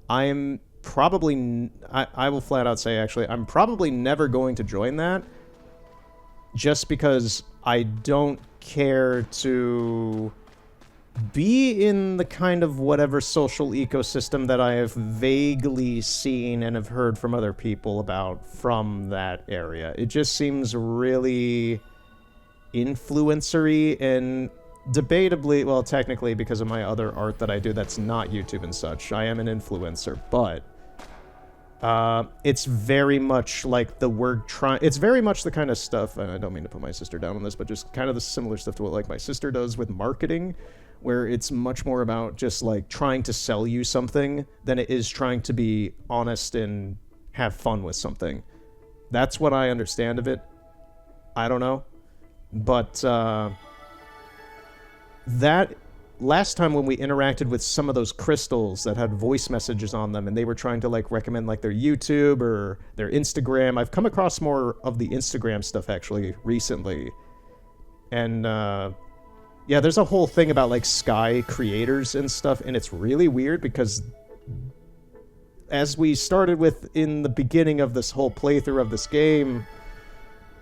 I'm probably... I will flat out say, actually, I'm probably never going to join that, just because I don't care to be in the kind of whatever social ecosystem that I have vaguely seen and have heard from other people about from that area. It just seems really influencery and debatably, well, technically because of my other art that I do that's not YouTube and such, I am an influencer, but it's very much like it's very much the kind of stuff, and I don't mean to put my sister down on this, but just kind of the similar stuff to what like my sister does with marketing, where it's much more about just like trying to sell you something than it is trying to be honest and have fun with something. That's what I understand of it. I don't know. But that last time when we interacted with some of those crystals that had voice messages on them and they were trying to like recommend like their YouTube or their Instagram, I've come across more of the Instagram stuff actually recently. And yeah, there's a whole thing about like Sky creators and stuff, and it's really weird because as we started with in the beginning of this whole playthrough of this game,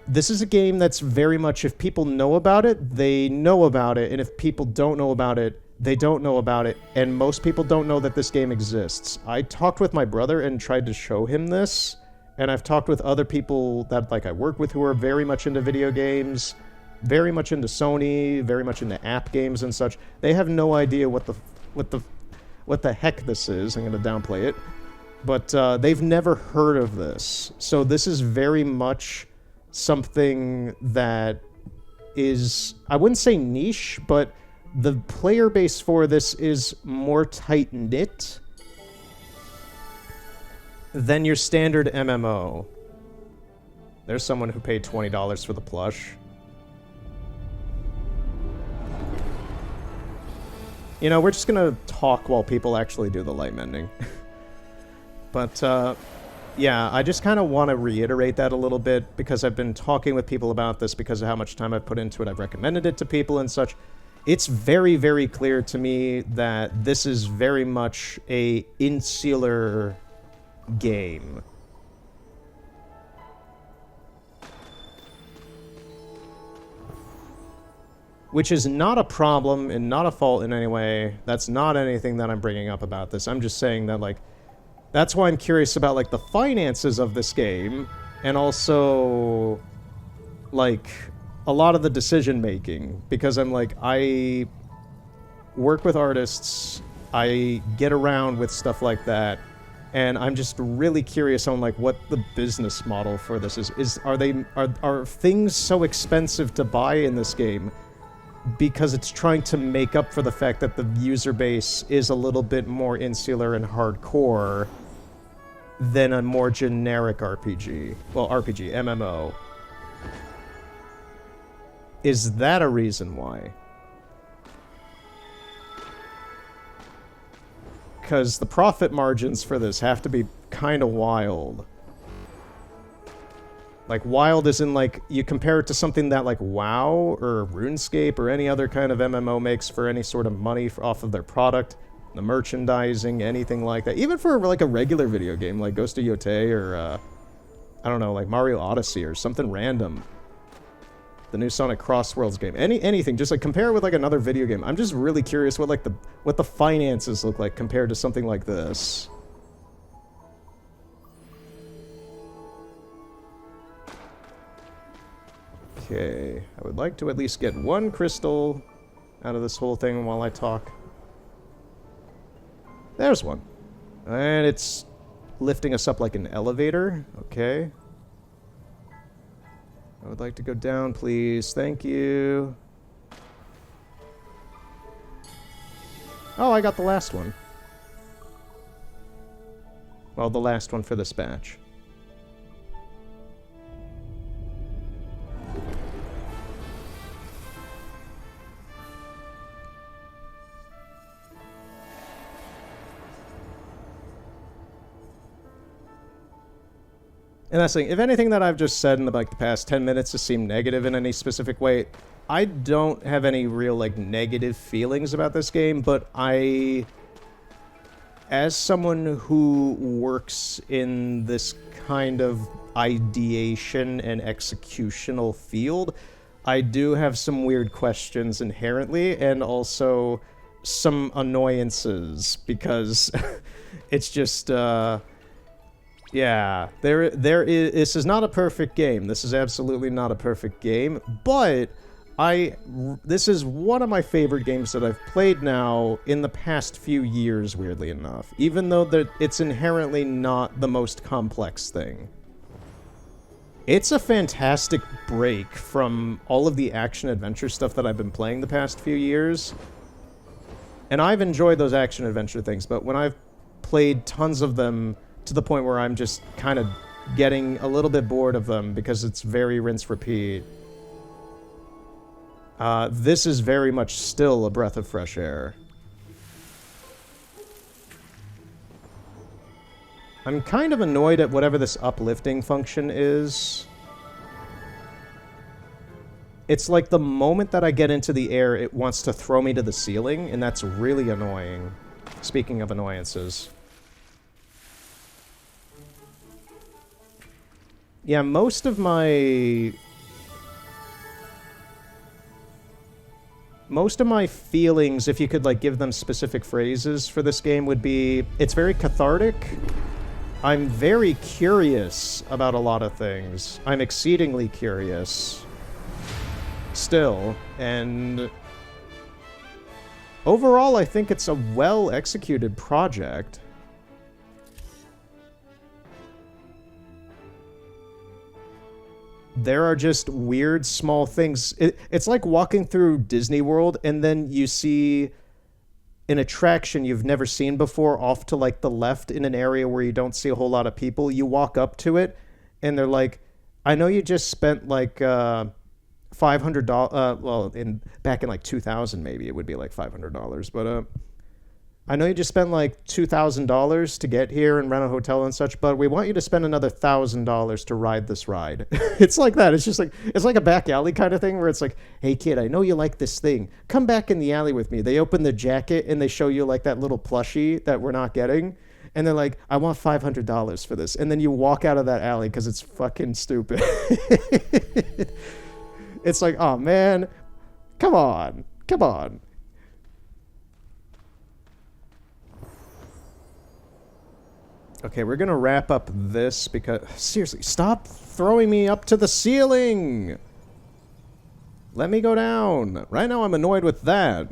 this is a game that's very much, if people know about it, they know about it, and if people don't know about it, they don't know about it, and most people don't know that this game exists. I talked with my brother and tried to show him this, and I've talked with other people that like I work with who are very much into video games, very much into Sony, very much into app games and such. They have no idea what the heck this is. I'm going to downplay it. But they've never heard of this. So this is very much something that is, I wouldn't say niche, but the player base for this is more tight-knit than your standard MMO. There's someone who paid $20 for the plush. You know, we're just gonna talk while people actually do the light mending. But, yeah, I just kind of want to reiterate that a little bit because I've been talking with people about this because of how much time I've put into it. I've recommended it to people and such. It's very, very clear to me that this is very much a insular game. Which is not a problem and not a fault in any way. That's not anything that I'm bringing up about this. I'm just saying that, like, that's why I'm curious about, like, the finances of this game, and also, like, a lot of the decision-making. Because I'm like, I work with artists, I get around with stuff like that, and I'm just really curious on, like, what the business model for this is. Are things so expensive to buy in this game because it's trying to make up for the fact that the user base is a little bit more insular and hardcore than a more generic RPG. Well, RPG, MMO. Is that a reason why? Because the profit margins for this have to be kind of wild. Like, wild as in, like, you compare it to something that, like, WoW or RuneScape or any other kind of MMO makes for any sort of money off of their product, the merchandising, anything like that. Even for, like, a regular video game, like Ghost of Yotei or, I don't know, like Mario Odyssey or something random. The new Sonic Crossworlds game. Anything. Just, like, compare it with, like, another video game. I'm just really curious what, like, what the finances look like compared to something like this. Okay, I would like to at least get one crystal out of this whole thing while I talk. There's one. And it's lifting us up like an elevator. Okay. I would like to go down, please. Thank you. Oh, I got the last one. Well, the last one for this batch. And that's the thing. If anything that I've just said in the past 10 minutes has seemed negative in any specific way, I don't have any real like negative feelings about this game, but as someone who works in this kind of ideation and executional field, I do have some weird questions inherently, and also some annoyances, because it's just, yeah, this is not a perfect game. This is absolutely not a perfect game, but this is one of my favorite games that I've played now in the past few years, weirdly enough, even though it's inherently not the most complex thing. It's a fantastic break from all of the action-adventure stuff that I've been playing the past few years. And I've enjoyed those action-adventure things, but when I've played tons of them to the point where I'm just kind of getting a little bit bored of them because it's very rinse-repeat, this is very much still a breath of fresh air. I'm kind of annoyed at whatever this uplifting function is. It's like the moment that I get into the air, it wants to throw me to the ceiling, and that's really annoying. Speaking of annoyances. Yeah, most of my feelings, if you could like give them specific phrases for this game, would be, it's very cathartic. I'm very curious about a lot of things. I'm exceedingly curious. Still. And overall, I think it's a well-executed project. There are just weird small things. It's like walking through Disney World and then you see an attraction you've never seen before off to like the left in an area where you don't see a whole lot of people. You walk up to it and they're like, I know you just spent like $500, well, back in like 2000 maybe it would be like $500, but I know you just spent like $2,000 to get here and rent a hotel and such, but we want you to spend another $1,000 to ride this ride. It's like that. It's just like, it's like a back alley kind of thing where it's like, hey kid, I know you like this thing. Come back in the alley with me. They open the jacket and they show you like that little plushie that we're not getting. And they're like, I want $500 for this. And then you walk out of that alley because it's fucking stupid. It's like, oh man, come on, come on. Okay, we're gonna wrap up this because, seriously, stop throwing me up to the ceiling! Let me go down. Right now I'm annoyed with that.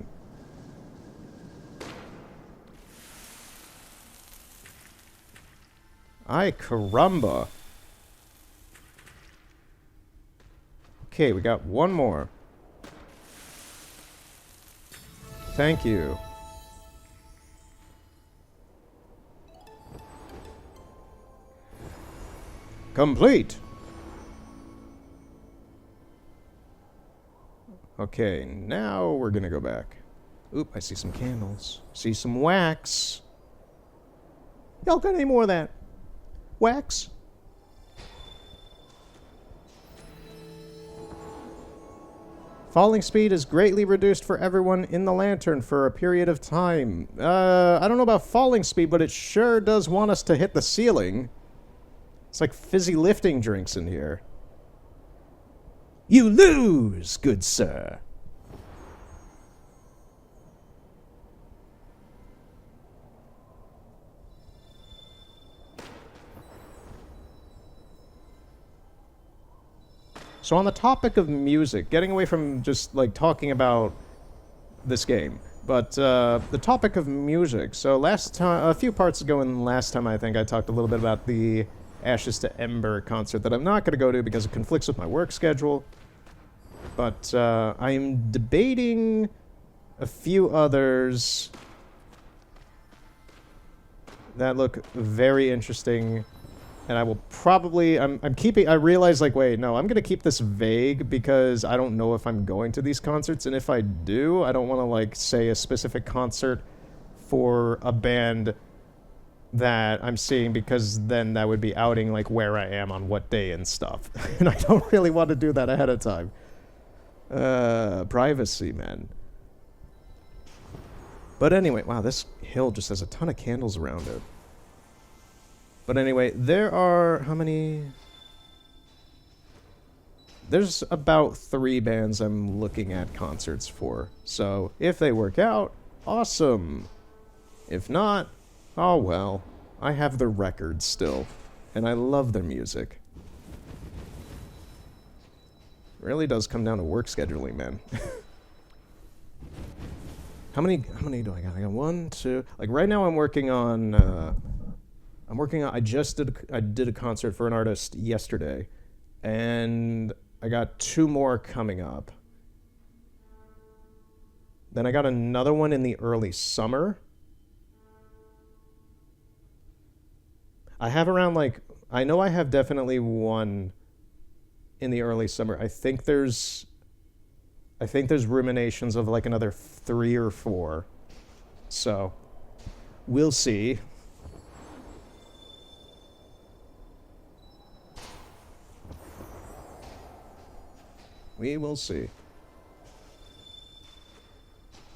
Ay caramba. Okay, we got one more. Thank you. Complete! Okay, now we're gonna go back. Oop, I see some candles. See some wax. Y'all got any more of that? Wax? Falling speed is greatly reduced for everyone in the lantern for a period of time. I don't know about falling speed, but it sure does want us to hit the ceiling. It's like fizzy lifting drinks in here. You lose, good sir. So on the topic of music, getting away from just like talking about this game, but the topic of music. So last time, a few parts ago and last time I think I talked a little bit about the Ashes to Ember concert that I'm not going to go to because it conflicts with my work schedule. But I'm debating a few others that look very interesting. And I will probably, I realize like, wait, no, I'm going to keep this vague because I don't know if I'm going to these concerts. And if I do, I don't want to like say a specific concert for a band that I'm seeing, because then that would be outing like where I am on what day and stuff. And I don't really want to do that ahead of time. Privacy, man. But anyway, wow, this hill just has a ton of candles around it. But anyway, there are, how many? There's about 3 bands I'm looking at concerts for. So if they work out, awesome. If not, oh well. I have their records still, and I love their music. It really does come down to work scheduling, man. How many do I got? I got 1, 2. Like right now I'm working on I did a concert for an artist yesterday, and I got 2 more coming up. Then I got another one in the early summer. I have around I know I have definitely one in the early summer. I think there's ruminations of like another 3 or 4. So, we'll see. We will see.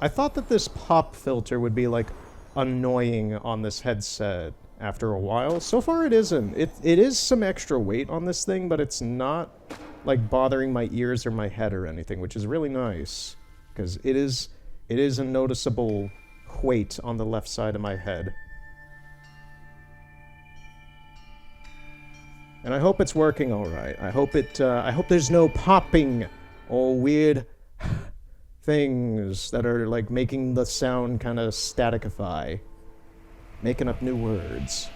I thought that this pop filter would be like annoying on this headset after a while. So far it isn't. It is some extra weight on this thing, but it's not like bothering my ears or my head or anything, which is really nice, because it is a noticeable weight on the left side of my head. And I hope it's working all right. I hope there's no popping or weird things that are like making the sound kind of staticify, making up new words.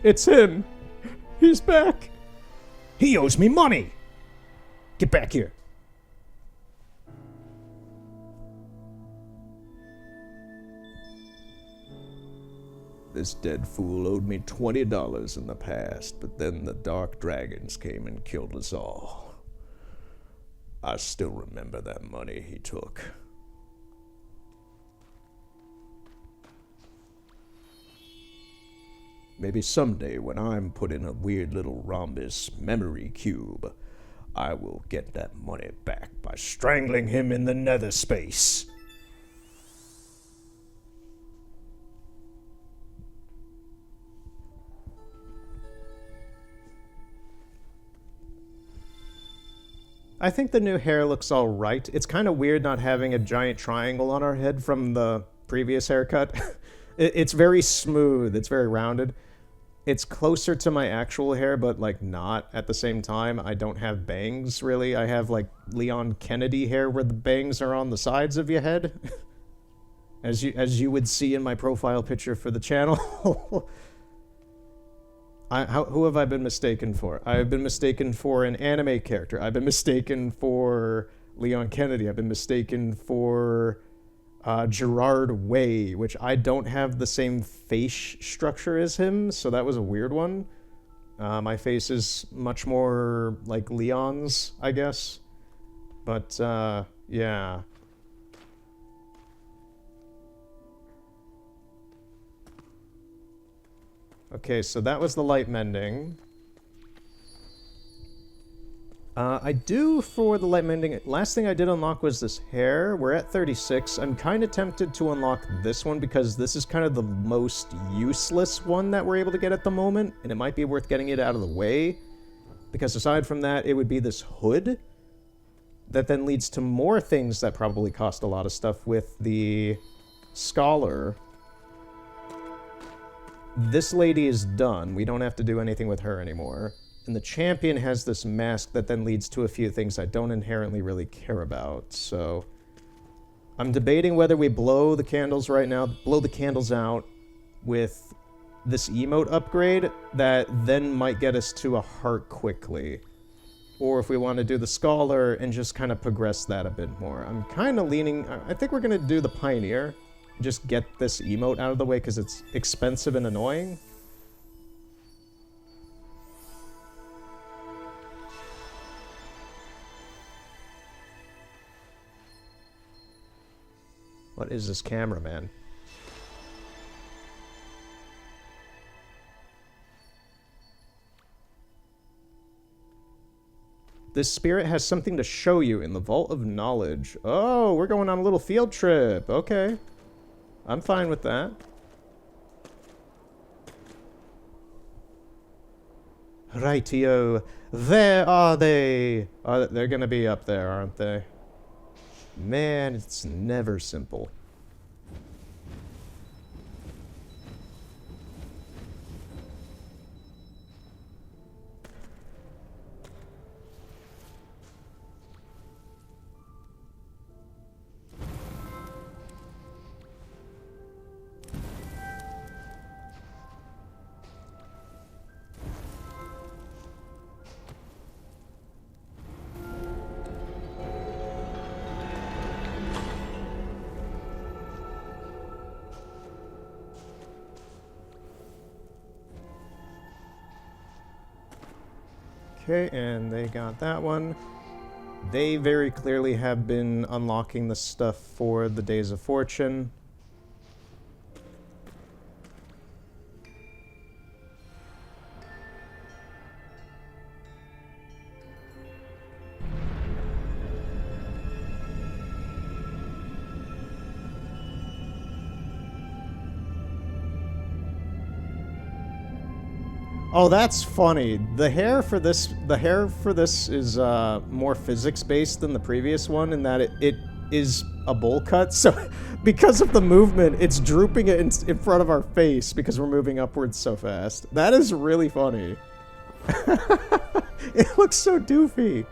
It's him. He's back. He owes me money. Get back here. This dead fool owed me $20 in the past, but then the Dark Dragons came and killed us all. I still remember that money he took. Maybe someday when I'm put in a weird little rhombus memory cube, I will get that money back by strangling him in the nether space. I think the new hair looks all right. It's kind of weird not having a giant triangle on our head from the previous haircut. It's very smooth. It's very rounded. It's closer to my actual hair, but like not at the same time. I don't have bangs, really. I have like Leon Kennedy hair where the bangs are on the sides of your head. As you would see in my profile picture for the channel. Who have I been mistaken for? I've been mistaken for an anime character. I've been mistaken for Leon Kennedy. I've been mistaken for Gerard Way, which I don't have the same face structure as him, so that was a weird one. My face is much more like Leon's, I guess. But, yeah. Okay, so that was the light mending. I do for the light mending. Last thing I did unlock was this hair. We're at 36. I'm kind of tempted to unlock this one because this is kind of the most useless one that we're able to get at the moment, and it might be worth getting it out of the way. Because aside from that, it would be this hood that then leads to more things that probably cost a lot of stuff with the Scholar. This lady is done. We don't have to do anything with her anymore. And the champion has this mask that then leads to a few things I don't inherently really care about. So I'm debating whether we blow the candles right now, blow the candles out with this emote upgrade that then might get us to a heart quickly. Or if we want to do the Scholar and just kind of progress that a bit more. I'm kind of leaning, I think we're going to do the Pioneer just get this emote out of the way because it's expensive and annoying. What is this camera, man? This spirit has something to show you in the Vault of Knowledge. Oh, we're going on a little field trip. Okay. I'm fine with that. Rightio. There are they. They're gonna be up there, aren't they? Man, it's never simple. Okay, and they got that one. They very clearly have been unlocking the stuff for the Days of Fortune. Oh, that's funny. The hair for this is more physics-based than the previous one in that it is a bowl cut. So because of the movement, it's drooping it in front of our face because we're moving upwards so fast. That is really funny. It looks so doofy.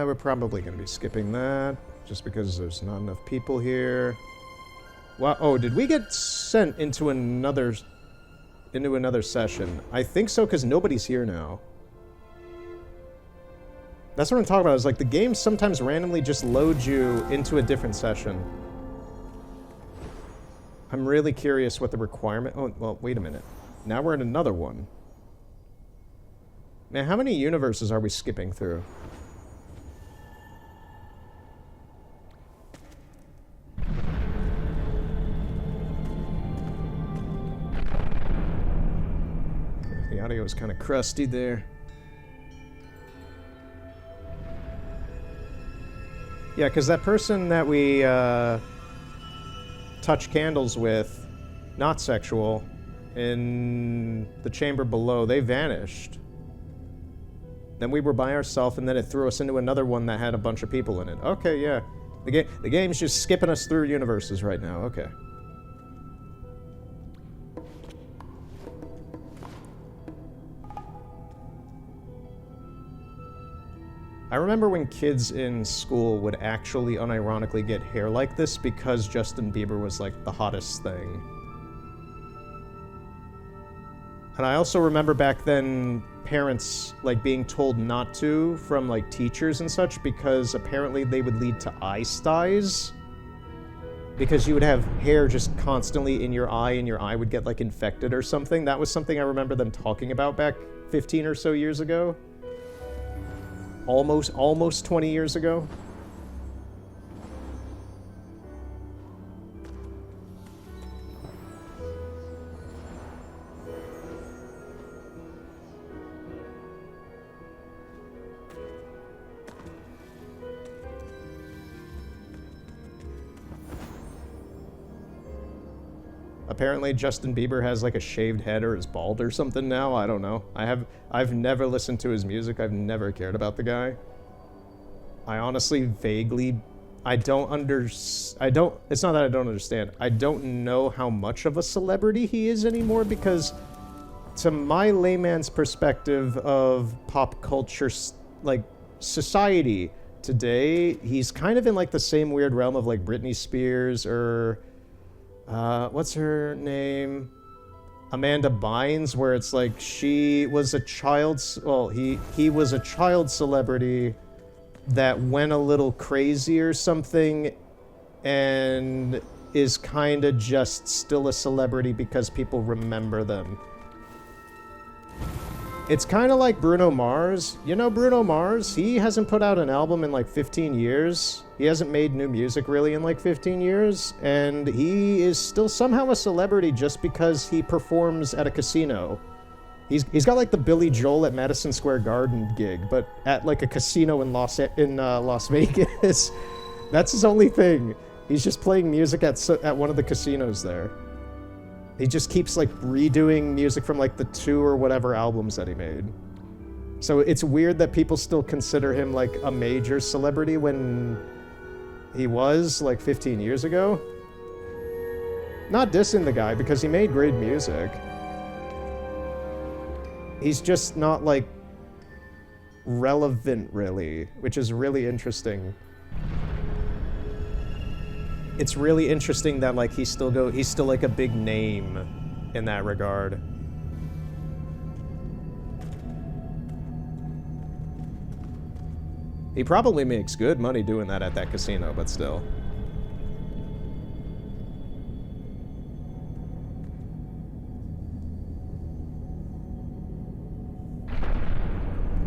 We're probably going to be skipping that, just because there's not enough people here. Wow, oh, did we get sent into another session? I think so, because nobody's here now. That's what I'm talking about, is like the game sometimes randomly just loads you into a different session. I'm really curious what the requirement... Oh, well, wait a minute. Now we're in another one. Man, how many universes are we skipping through? The audio is kind of crusty there. Yeah, because that person that we touch candles with, not sexual, in the chamber below, they vanished. Then we were by ourselves, and then it threw us into another one that had a bunch of people in it. Okay, yeah. The game's just skipping us through universes right now. Okay. I remember when kids in school would actually unironically get hair like this because Justin Bieber was like the hottest thing. And I also remember back then parents like being told not to from like teachers and such because apparently they would lead to eye styes. Because you would have hair just constantly in your eye and your eye would get like infected or something. That was something I remember them talking about back 15 or so years ago. Almost 20 years ago. Apparently Justin Bieber has like a shaved head or is bald or something now. I don't know. I've never listened to his music. I've never cared about the guy. I honestly vaguely it's not that I don't understand. I don't know how much of a celebrity he is anymore because to my layman's perspective of pop culture like society today, he's kind of in like the same weird realm of like Britney Spears or what's her name? Amanda Bynes, where it's like she was a child, well, he was a child celebrity that went a little crazy or something and is kind of just still a celebrity because people remember them. It's kind of like Bruno Mars. You know Bruno Mars? He hasn't put out an album in like 15 years. He hasn't made new music really in like 15 years. And he is still somehow a celebrity just because he performs at a casino. He's got like the Billy Joel at Madison Square Garden gig, but at like a casino in Las Vegas. That's his only thing. He's just playing music at one of the casinos there. He just keeps like redoing music from like the 2 or whatever albums that he made. So it's weird that people still consider him like a major celebrity when he was like 15 years ago. Not dissing the guy because he made great music. He's just not like relevant really, which is really interesting. It's really interesting that like he's still like a big name in that regard. He probably makes good money doing that at that casino, but still.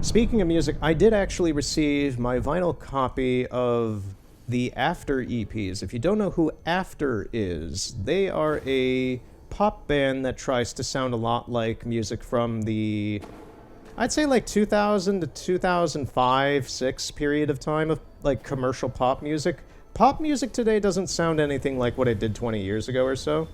Speaking of music, I did actually receive my vinyl copy of the After EPs. If you don't know who After is, they are a pop band that tries to sound a lot like music from the, I'd say like 2000 to 2005, 6 period of time of like commercial pop music. Pop music today doesn't sound anything like what it did 20 years ago or so.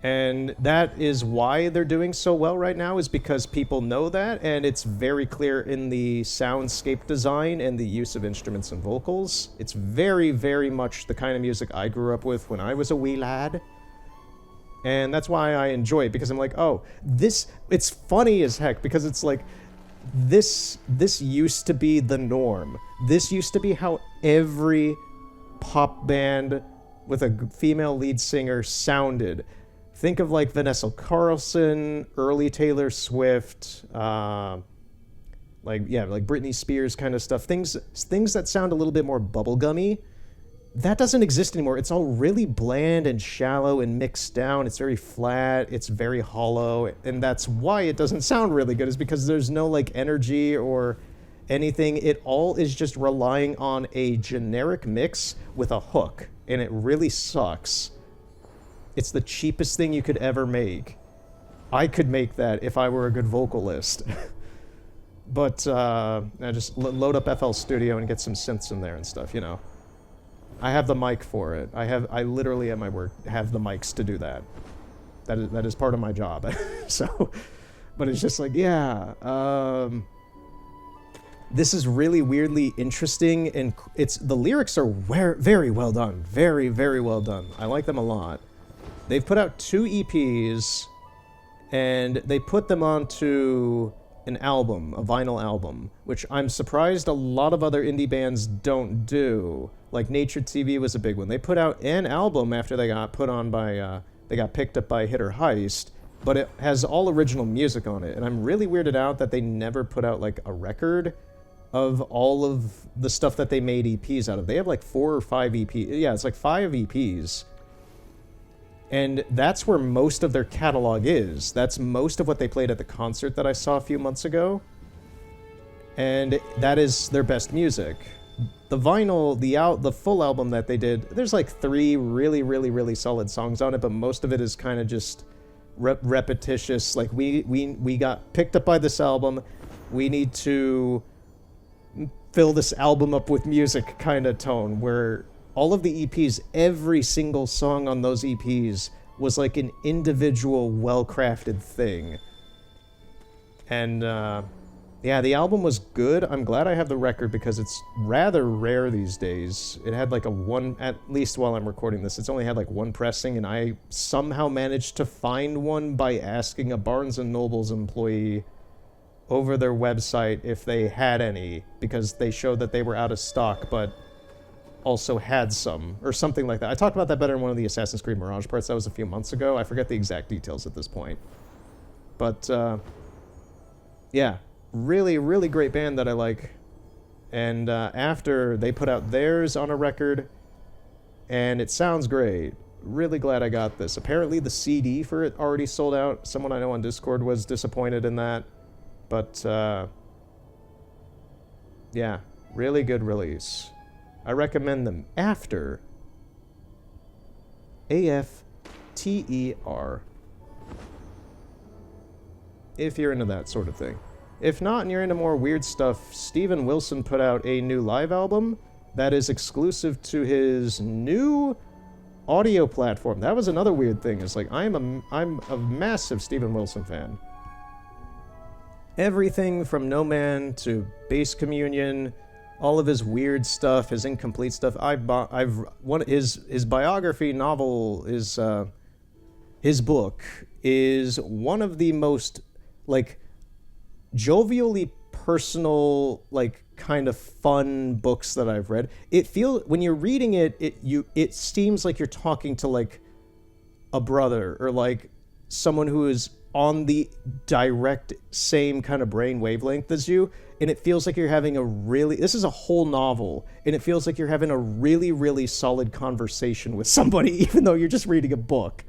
And that is why they're doing so well right now, is because people know that, and it's very clear in the soundscape design and the use of instruments and vocals. It's very, very much the kind of music I grew up with when I was a wee lad. And that's why I enjoy it, because I'm like, oh, it's funny as heck, because it's like, this used to be the norm. This used to be how every pop band with a female lead singer sounded. Think of like Vanessa Carlson, early Taylor Swift, like Britney Spears kind of stuff. Things that sound a little bit more bubblegummy. That doesn't exist anymore. It's all really bland and shallow and mixed down. It's very flat. It's very hollow, and that's why it doesn't sound really good. Is because there's no like energy or anything. It all is just relying on a generic mix with a hook, and it really sucks. It's the cheapest thing you could ever make. I could make that if I were a good vocalist. But I just load up FL Studio and get some synths in there and stuff, you know. I have the mic for it. I literally at my work have the mics to do that. That is part of my job. So, but it's just like, yeah. This is really weirdly interesting, and the lyrics are very well done. Very, very well done. I like them a lot. They've put out 2 EPs, and they put them onto an album, a vinyl album, which I'm surprised a lot of other indie bands don't do. Like Nature TV was a big one. They put out an album after they got put on by, they got picked up by Hit or Heist, but it has all original music on it, and I'm really weirded out that they never put out like a record of all of the stuff that they made EPs out of. They have like 4 or 5 EPs. Yeah, it's like 5 EPs. And that's where most of their catalog is. That's most of what they played at the concert that I saw a few months ago. And that is their best music. The vinyl, the full album that they did, there's like 3 really, really, really solid songs on it, but most of it is kind of just repetitious. Like, we got picked up by this album, we need to fill this album up with music kind of tone, where all of the EPs, every single song on those EPs was like an individual, well-crafted thing. And, yeah, the album was good. I'm glad I have the record because it's rather rare these days. It had like at least while I'm recording this, it's only had like 1 pressing, and I somehow managed to find one by asking a Barnes & Noble's employee over their website if they had any, because they showed that they were out of stock, but also had some, or something like that. I talked about that better in one of the Assassin's Creed Mirage parts. That was a few months ago. I forget the exact details at this point. But, yeah, really, really great band that I like. And after they put out theirs on a record, and it sounds great. Really glad I got this. Apparently the CD for it already sold out. Someone I know on Discord was disappointed in that. But, yeah, really good release. I recommend them. After AFTER. If you're into that sort of thing. If not and you're into more weird stuff, Steven Wilson put out a new live album that is exclusive to his new audio platform. That was another weird thing. It's like I'm a massive Steven Wilson fan. Everything from No Man to Base Communion, all of his weird stuff, his incomplete stuff. His biography novel is his book is one of the most like jovially personal, like kind of fun books that I've read. When you're reading it, it seems like you're talking to like a brother or like someone who is on the direct same kind of brain wavelength as you, and it feels like you're having this is a whole novel, and it feels like you're having a really, really solid conversation with somebody, even though you're just reading a book.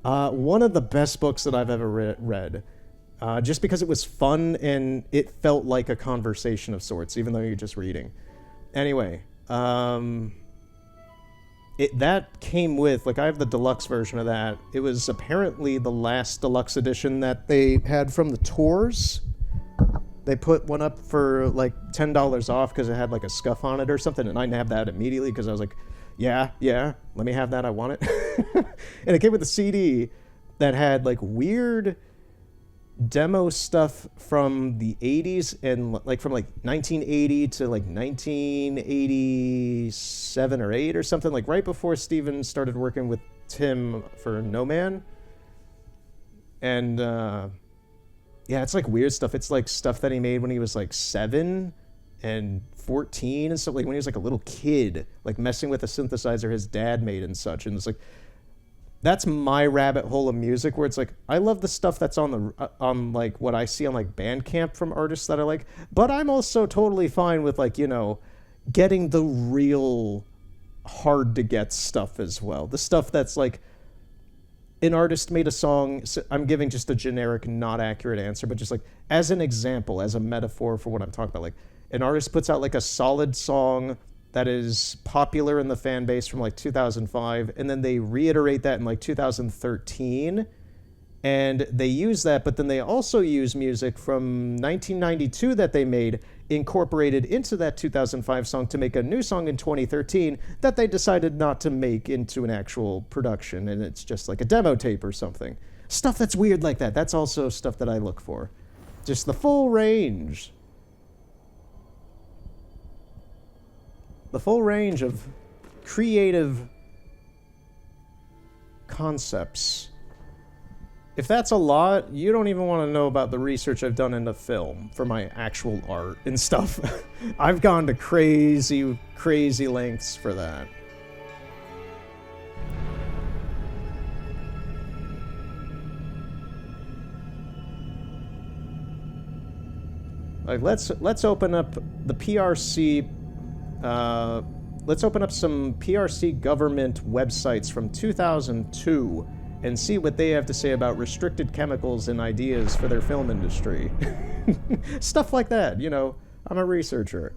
One of the best books that I've ever read. Just because it was fun and it felt like a conversation of sorts, even though you're just reading. Anyway, that came with, like, I have the deluxe version of that. It was apparently the last deluxe edition that they had from the tours. They put one up for, like, $10 off because it had, like, a scuff on it or something, and I nabbed that immediately because I was like, yeah, let me have that, I want it. And it came with a CD that had, like, weird demo stuff from the 80s and like from like 1980 to like 1987 or 8 or something, like right before Steven started working with Tim for No Man. And yeah, it's like weird stuff. It's like stuff that he made when he was like 7 and 14 and stuff, like when he was like a little kid, like messing with a synthesizer his dad made and such. And it's like, that's my rabbit hole of music, where it's like, I love the stuff that's on like what I see on like Bandcamp from artists that I like, but I'm also totally fine with like, you know, getting the real hard to get stuff as well. The stuff that's like, an artist made a song, so I'm giving just a generic, not accurate answer, but just like as an example, as a metaphor for what I'm talking about, like an artist puts out like a solid song that is popular in the fan base from like 2005, and then they reiterate that in like 2013, and they use that, but then they also use music from 1992 that they made, incorporated into that 2005 song to make a new song in 2013 that they decided not to make into an actual production, and it's just like a demo tape or something. Stuff that's weird like that. That's also stuff that I look for. Just the full range. The full range of creative concepts. If that's a lot, you don't even want to know about the research I've done into film for my actual art and stuff. I've gone to crazy, crazy lengths for that. Like, let's open up the PRC. Let's open up some PRC government websites from 2002 and see what they have to say about restricted chemicals and ideas for their film industry. Stuff like that, you know. I'm a researcher.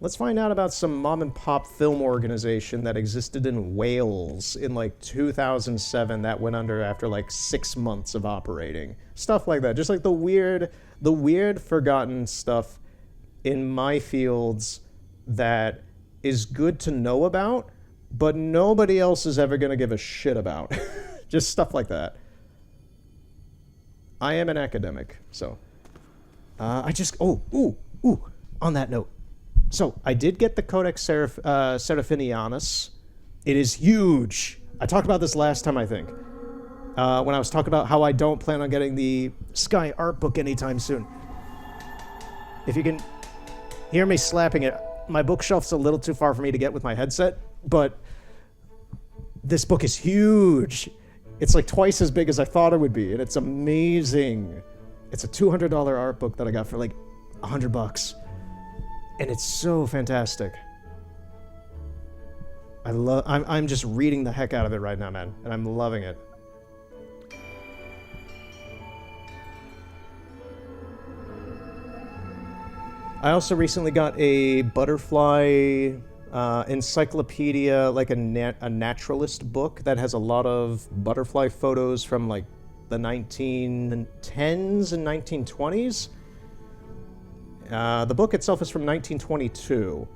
Let's find out about some mom-and-pop film organization that existed in Wales in like 2007 that went under after like 6 months of operating. Stuff like that. Just like the weird forgotten stuff in my fields that is good to know about, but nobody else is ever going to give a shit about. Just stuff like that. I am an academic, so on that note. So, I did get the Codex Seraphinianus. It is huge. I talked about this last time, I think. when I was talking about how I don't plan on getting the Sky art book anytime soon. If you can hear me slapping it, my bookshelf's a little too far for me to get with my headset, but this book is huge. It's like twice as big as I thought it would be, and it's amazing. It's a $200 art book that I got for like $100, and it's so fantastic. I'm just reading the heck out of it right now, man, and I'm loving it. I also recently got a butterfly encyclopedia, like a naturalist book that has a lot of butterfly photos from like the 1910s and 1920s. The book itself is from 1922.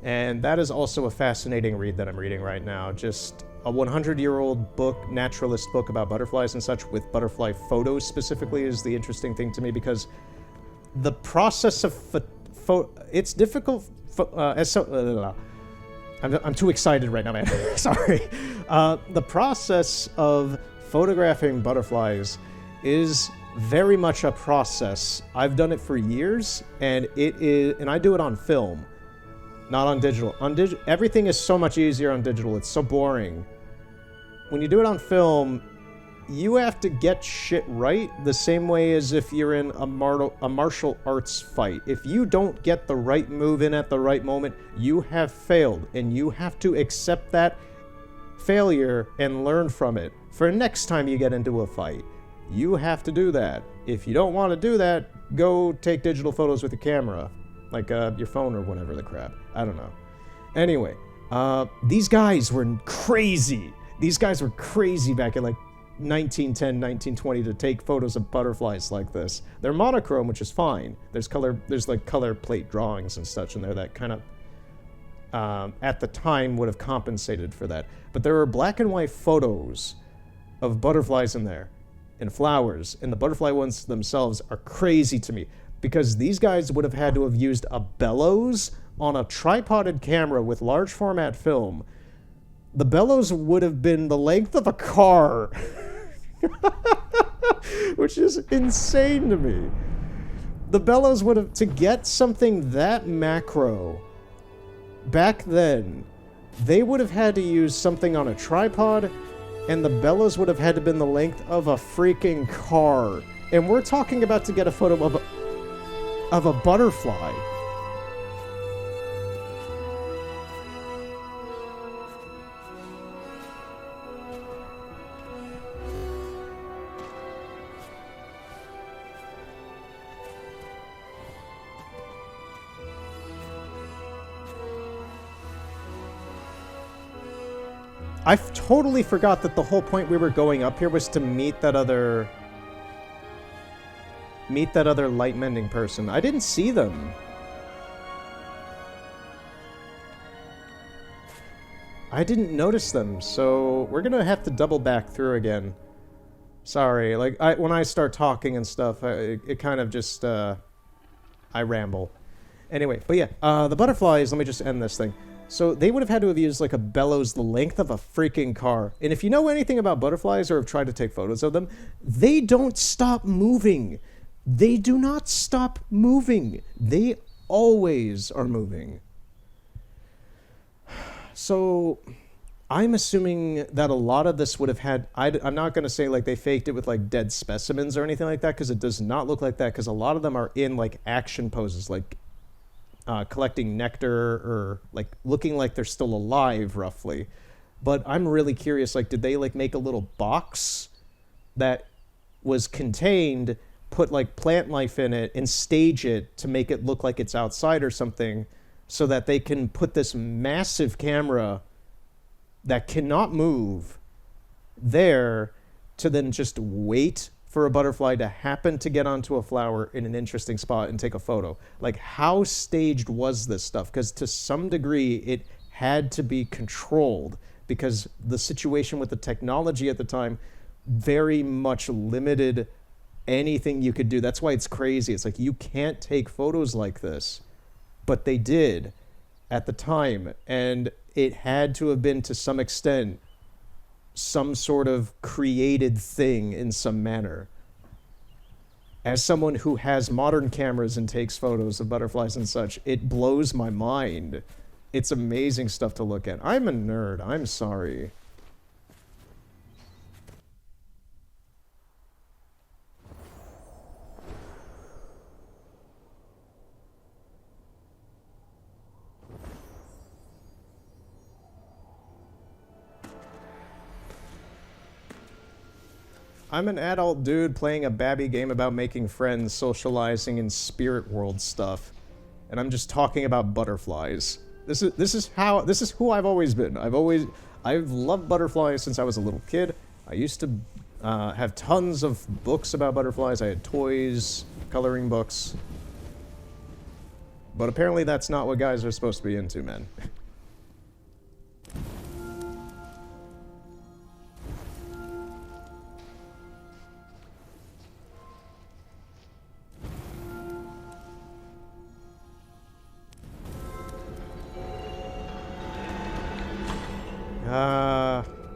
And that is also a fascinating read that I'm reading right now. Just a 100-year-old book, naturalist book about butterflies and such, with butterfly photos specifically, is the interesting thing to me, because the process of it's difficult. I'm too excited right now, man. Sorry. The process of photographing butterflies is very much a process. I've done it for years, and I do it on film, not on digital. Everything is so much easier on digital. It's so boring. When you do it on film, you have to get shit right the same way as if you're in a martial arts fight. If you don't get the right move in at the right moment, you have failed, and you have to accept that failure and learn from it for next time you get into a fight. You have to do that. If you don't want to do that, go take digital photos with your camera, like your phone or whatever the crap. I don't know. Anyway, these guys were crazy. These guys were crazy back in like 1910, 1920 to take photos of butterflies like this. They're monochrome, which is fine. There's like color plate drawings and such in there that kind of, at the time, would have compensated for that. But there are black and white photos of butterflies in there, and flowers, and the butterfly ones themselves are crazy to me, because these guys would have had to have used a bellows on a tripoded camera with large format film. The bellows would have been the length of a car. Which is insane to me. The bellows would have, to get something that macro, back then, they would have had to use something on a tripod, and the bellows would have had to been the length of a freaking car. And we're talking about to get a photo of a butterfly. I totally forgot that the whole point we were going up here was to meet that other light mending person. I didn't see them. I didn't notice them, so we're gonna have to double back through again. Sorry, like when I start talking and stuff, it kind of just I ramble. Anyway, but yeah, the butterflies. Let me just end this thing. So they would have had to have used like a bellows the length of a freaking car. And if you know anything about butterflies or have tried to take photos of them, they don't stop moving. They do not stop moving. They always are moving. So I'm assuming that a lot of this would have had, I'm not going to say like they faked it with like dead specimens or anything like that, because it does not look like that, because a lot of them are in like action poses, like collecting nectar, or like looking like they're still alive roughly. But I'm really curious, like, did they like make a little box that was contained, put like plant life in it and stage it to make it look like it's outside or something, so that they can put this massive camera that cannot move there to then just wait for a butterfly to happen to get onto a flower in an interesting spot and take a photo? Like, how staged was this stuff? Because to some degree it had to be controlled, because the situation with the technology at the time very much limited anything you could do. That's why it's crazy. It's like, you can't take photos like this, but they did at the time, and it had to have been to some extent some sort of created thing in some manner. As someone who has modern cameras and takes photos of butterflies and such, it blows my mind. It's amazing stuff to look at. I'm a nerd. I'm sorry. I'm an adult dude playing a babby game about making friends, socializing, and spirit world stuff. And I'm just talking about butterflies. This is who I've always been. I've loved butterflies since I was a little kid. I used to have tons of books about butterflies. I had toys, coloring books. But apparently that's not what guys are supposed to be into, man.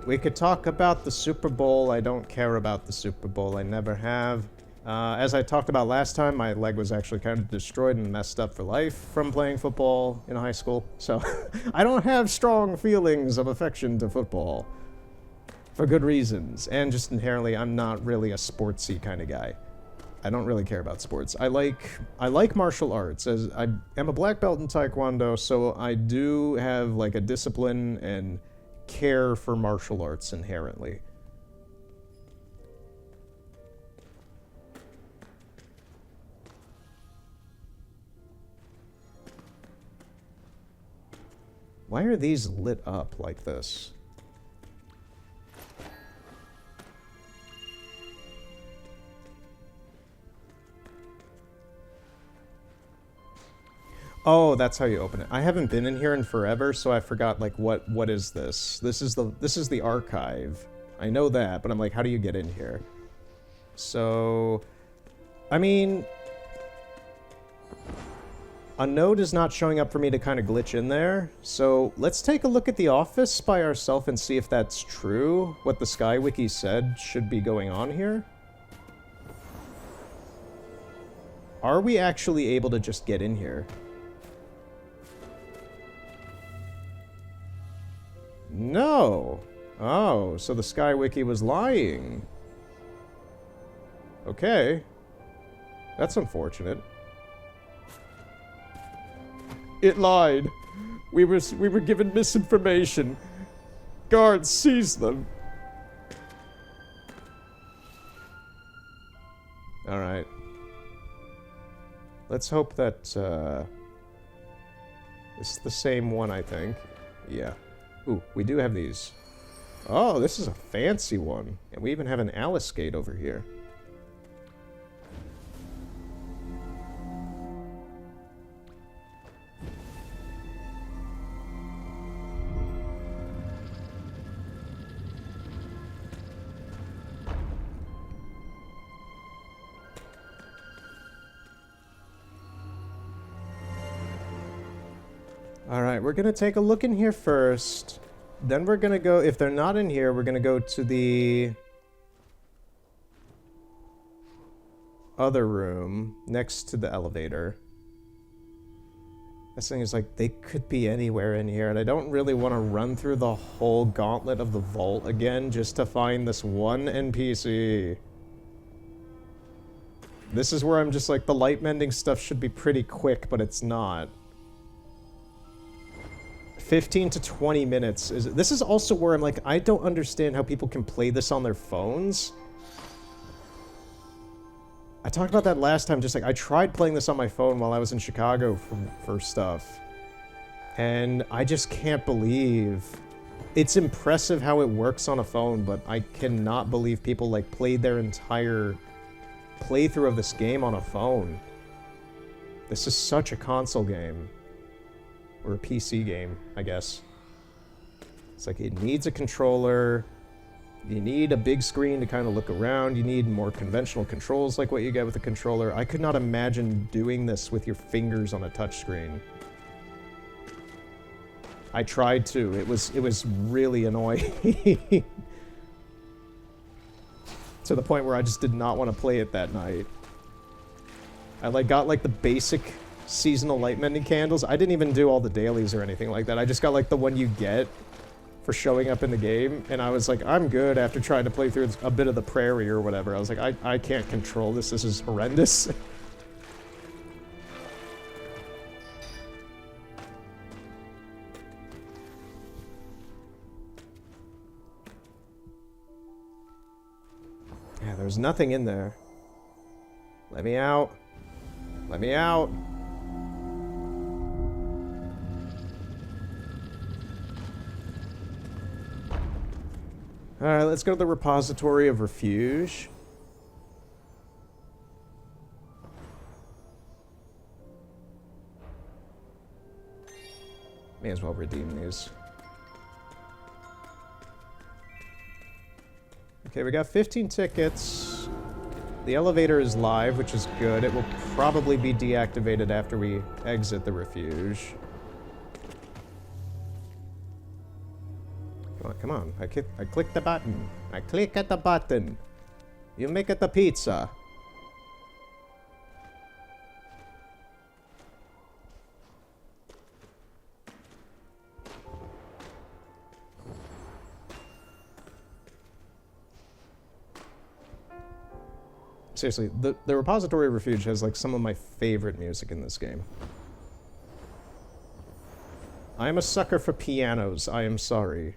We could talk about the Super Bowl. I don't care about the Super Bowl. I never have. As I talked about last time, my leg was actually kind of destroyed and messed up for life from playing football in high school. So I don't have strong feelings of affection to football. For good reasons. And just inherently, I'm not really a sportsy kind of guy. I don't really care about sports. I like martial arts, as I am a black belt in Taekwondo, so I do have like a discipline and care for martial arts inherently. Why are these lit up like this? Oh, that's how you open it. I haven't been in here in forever, so I forgot, like, what is this? This is the archive. I know that, but I'm like, how do you get in here? So, I mean, a node is not showing up for me to kind of glitch in there. So let's take a look at the office by ourselves and see if that's true. What the SkyWiki said should be going on here. Are we actually able to just get in here? No. Oh, so the SkyWiki was lying. Okay. That's unfortunate. It lied. We were given misinformation. Guards, seize them. Alright. Let's hope that, it's the same one, I think. Yeah. Ooh, we do have these. Oh, this is a fancy one. And we even have an Alice gate over here. Alright, we're gonna take a look in here first. Then we're gonna go, if they're not in here, we're gonna go to the other room next to the elevator. This thing is like, they could be anywhere in here, and I don't really want to run through the whole gauntlet of the vault again just to find this one NPC. This is where I'm just like, the light mending stuff should be pretty quick, but it's not. 15 to 20 minutes. This is also where I'm like, I don't understand how people can play this on their phones. I talked about that last time, just like, I tried playing this on my phone while I was in Chicago for stuff. And I just can't believe... It's impressive how it works on a phone, but I cannot believe people, like, played their entire playthrough of this game on a phone. This is such a console game. Or a PC game, I guess. It's like, it needs a controller. You need a big screen to kind of look around. You need more conventional controls like what you get with a controller. I could not imagine doing this with your fingers on a touchscreen. I tried to. It was really annoying. to the point where I just did not want to play it that night. I like got like the basic seasonal light mending candles. I didn't even do all the dailies or anything like that. I just got like the one you get for showing up in the game, and I was like, I'm good after trying to play through a bit of the prairie or whatever. I was like, I can't control this. This is horrendous. Yeah, there's nothing in there. Let me out. Let me out. Alright, let's go to the repository of refuge. May as well redeem these. Okay, we got 15 tickets. The elevator is live, which is good. It will probably be deactivated after we exit the refuge. Come on, come on. I click the button. I click at the button. You make it the pizza. Seriously, the Repository of Refuge has like some of my favorite music in this game. I am a sucker for pianos, I am sorry.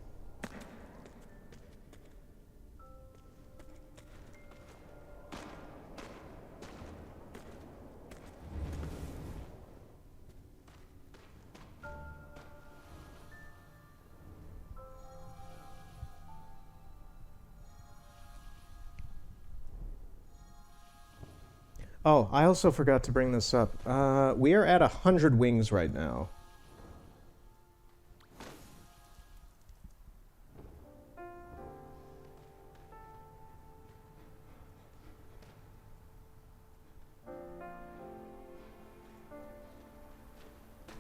Oh, I also forgot to bring this up. We are at 100 wings right now.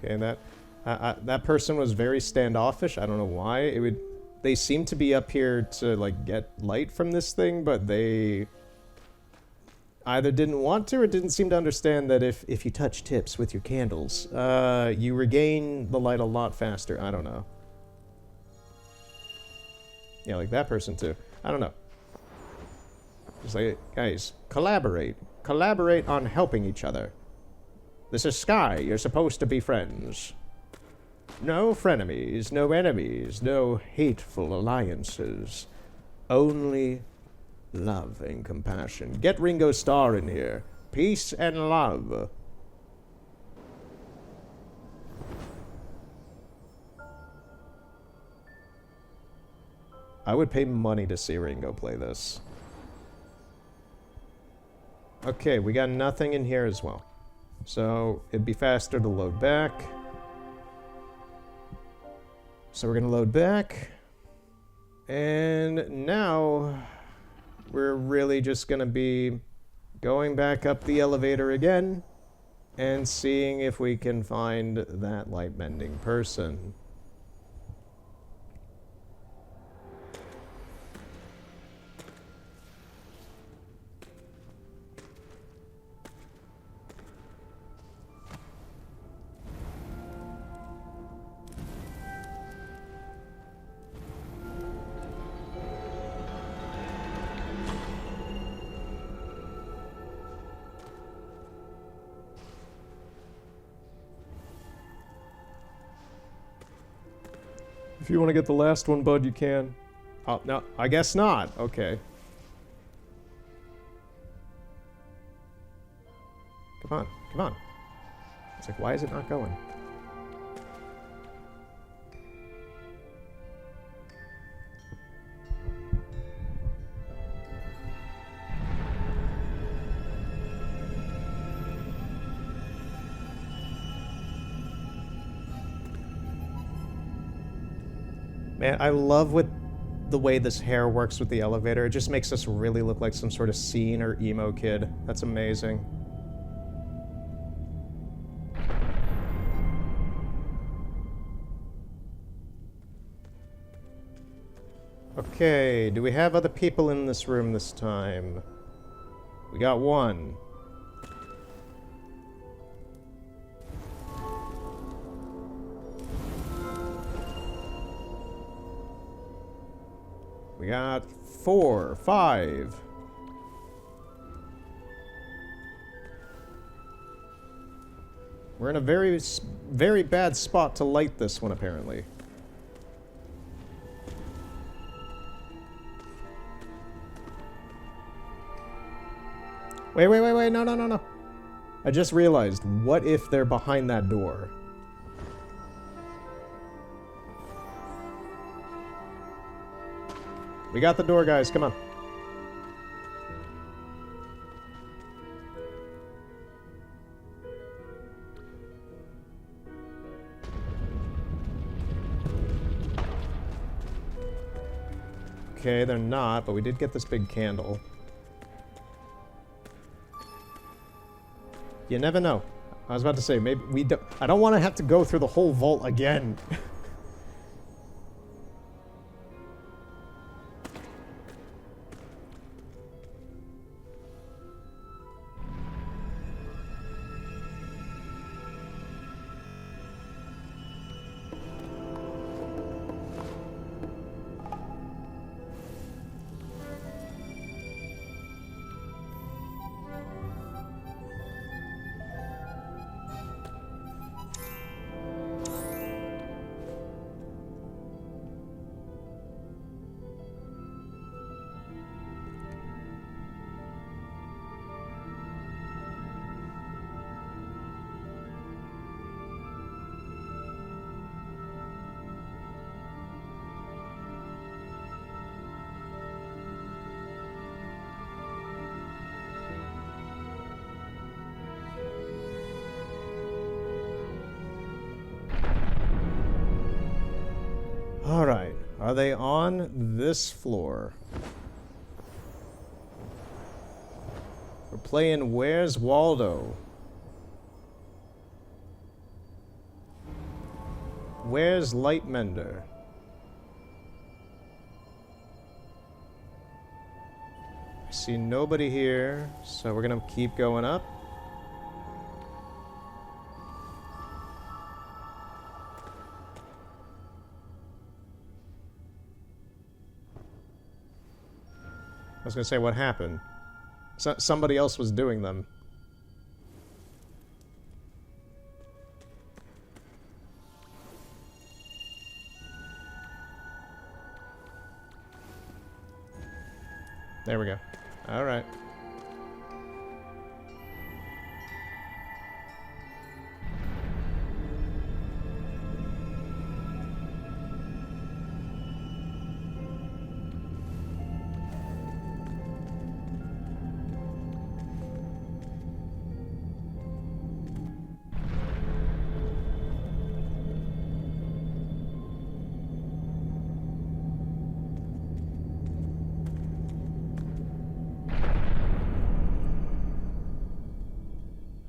Okay, that person was very standoffish. I don't know why. They seem to be up here to like get light from this thing, but they either didn't want to or didn't seem to understand that if you touch tips with your candles, you regain the light a lot faster. I don't know. Yeah, like that person too. I don't know. Just like, guys, collaborate. Collaborate on helping each other. This is Sky. You're supposed to be friends. No frenemies, no enemies, no hateful alliances. Only love and compassion. Get Ringo Starr in here. Peace and love. I would pay money to see Ringo play this. Okay, we got nothing in here as well. So it'd be faster to load back. So we're gonna load back. And now we're really just gonna be going back up the elevator again and seeing if we can find that light mending person. If you want to get the last one, bud, you can. Oh, no, I guess not. Okay. Come on, come on. It's like, why is it not going? Man, I love the way this hair works with the elevator. It just makes us really look like some sort of scene or emo kid. That's amazing. Okay, do we have other people in this room this time? We got one. We got 4, 5. We're in a very bad spot to light this one, apparently. Wait, no. I just realized, what if they're behind that door? We got the door, guys, come on. Okay, they're not, but we did get this big candle. You never know. I was about to say, maybe we don't... I don't want to have to go through the whole vault again. Alright, are they on this floor? We're playing Where's Waldo? Where's Lightmender? I see nobody here, so we're gonna keep going up. I was gonna say, what happened? Somebody else was doing them. There we go. Alright.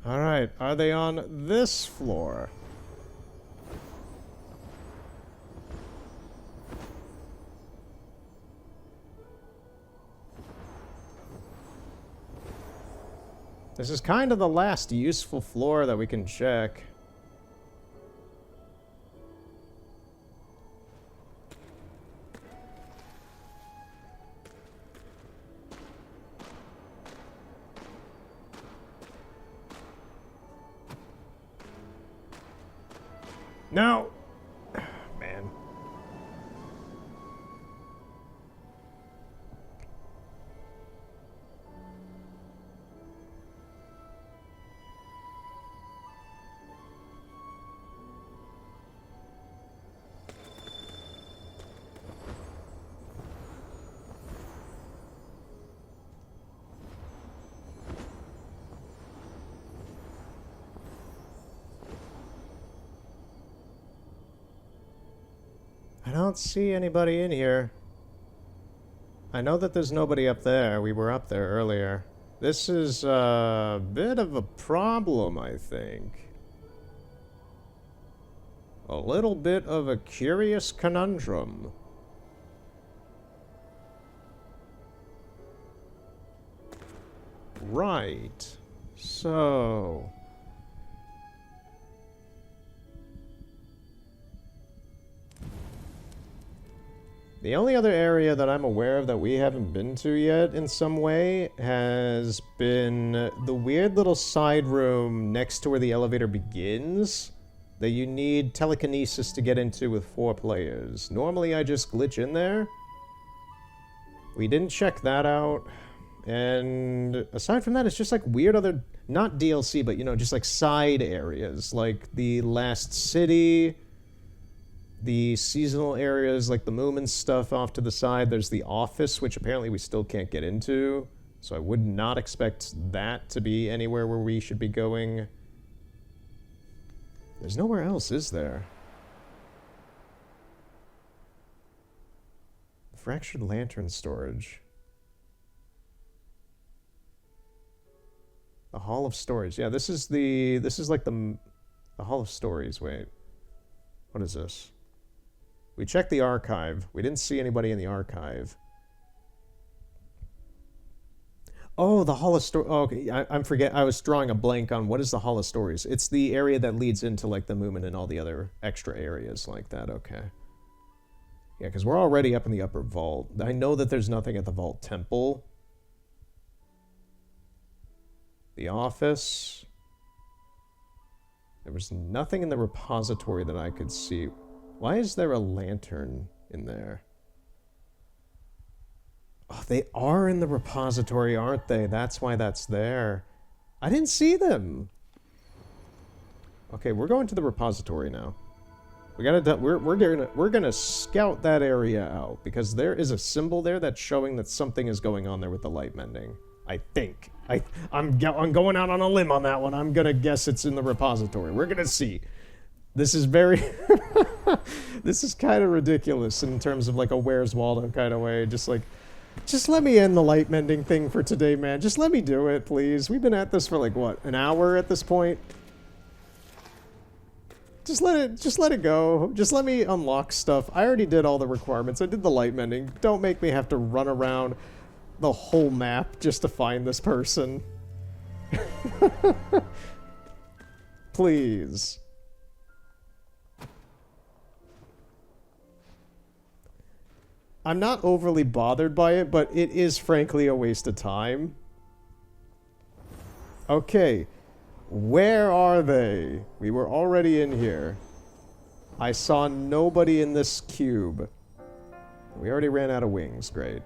Alright, are they on this floor? This is kind of the last useful floor that we can check. No! Man. I don't see anybody in here. I know that there's nobody up there. We were up there earlier. This is a bit of a problem, I think. A little bit of a curious conundrum. Right. So... the only other area that I'm aware of that we haven't been to yet in some way has been the weird little side room next to where the elevator begins that you need telekinesis to get into with 4 players. Normally I just glitch in there. We didn't check that out. And aside from that, it's just like weird other, not DLC, but you know, just like side areas. Like the Last City... the seasonal areas, like the Moomin stuff off to the side. There's the office, which apparently we still can't get into. So I would not expect that to be anywhere where we should be going. There's nowhere else, is there? Fractured lantern storage. The Hall of Stories. Yeah, this is like the Hall of Stories. Wait. What is this? We checked the archive. We didn't see anybody in the archive. Oh, the Hall of Stories. Oh, okay, I was drawing a blank on what is the Hall of Stories. It's the area that leads into like the Moomin and all the other extra areas like that. Okay. Yeah, because we're already up in the upper vault. I know that there's nothing at the Vault Temple. The office. There was nothing in the repository that I could see. Why is there a lantern in there? Oh, they are in the repository, aren't they? That's why that's there. I didn't see them. Okay, we're going to the repository now. We're gonna scout that area out because there is a symbol there that's showing that something is going on there with the light mending. I think. I'm going out on a limb on that one. I'm gonna guess it's in the repository. We're gonna see. This is very... this is kind of ridiculous in terms of like a Where's Waldo kind of way. Just like, just let me end the light mending thing for today, man. Just let me do it, please. We've been at this for like, what, an hour at this point? Just let it go. Just let me unlock stuff. I already did all the requirements. I did the light mending. Don't make me have to run around the whole map just to find this person. Please. I'm not overly bothered by it, but it is frankly a waste of time. Okay. Where are they? We were already in here. I saw nobody in this cube. We already ran out of wings. Great.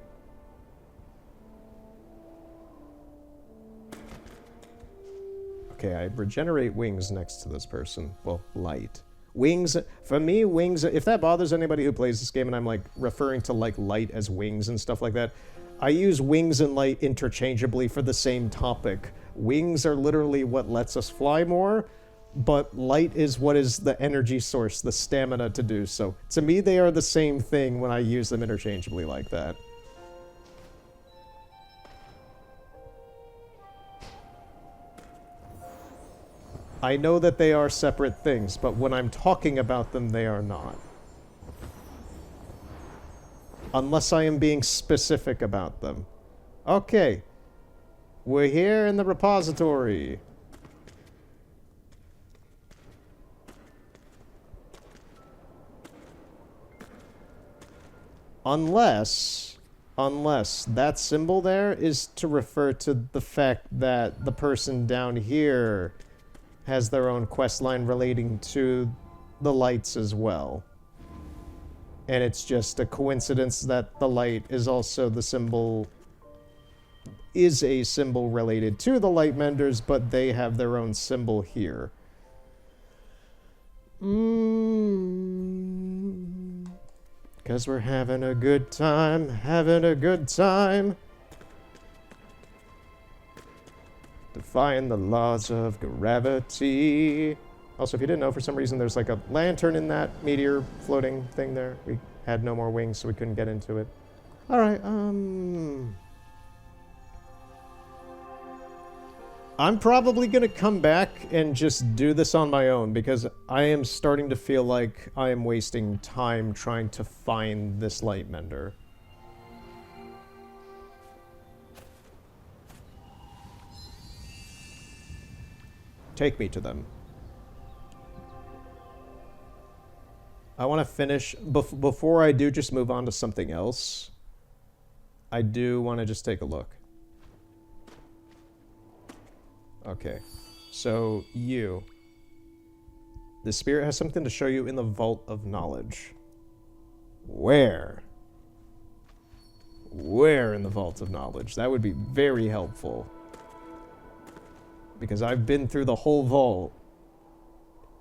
Okay, I regenerate wings next to this person. Well, light. Wings, for me, wings, if that bothers anybody who plays this game and I'm like referring to like light as wings and stuff like that, I use wings and light interchangeably for the same topic. Wings are literally what lets us fly more, but light is what is the energy source, the stamina to do so. To me, they are the same thing when I use them interchangeably like that. I know that they are separate things, but when I'm talking about them, they are not. Unless I am being specific about them. Okay. We're here in the repository. Unless that symbol there is to refer to the fact that the person down here has their own quest line relating to the lights as well. And it's just a coincidence that the light is also the symbol, is a symbol related to the light menders, but they have their own symbol here. Because we're having a good time, having a good time. Defying the laws of gravity. Also, if you didn't know, for some reason there's like a lantern in that meteor floating thing there. We had no more wings, so we couldn't get into it. Alright, I'm probably gonna come back and just do this on my own, because I am starting to feel like I am wasting time trying to find this light mender. take me to them. I want to finish, before I do just move on to something else, I do want to just take a look. Okay, so you. The spirit has something to show you in the Vault of Knowledge. Where? Where in the Vault of Knowledge? That would be very helpful. Because I've been through the whole vault,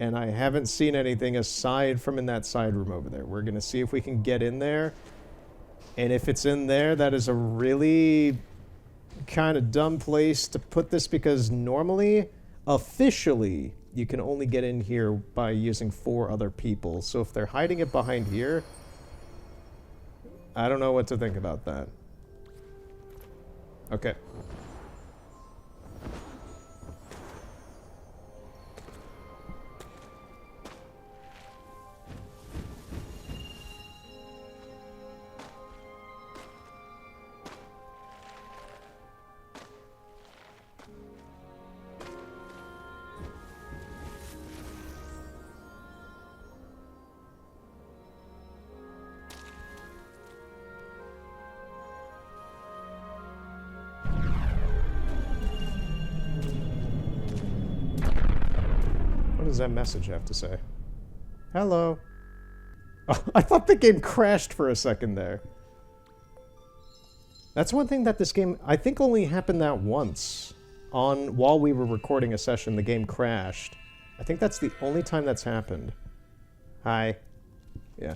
and I haven't seen anything aside from in that side room over there. We're going to see if we can get in there. And if it's in there, that is a really kind of dumb place to put this, because normally, officially, you can only get in here by using 4 other people. So if they're hiding it behind here, I don't know what to think about that. Okay. What does that message have to say? Hello. Oh, I thought the game crashed for a second there. That's one thing that this game, I think, only happened that once. While we were recording a session, the game crashed. I think that's the only time that's happened. Hi. Yeah.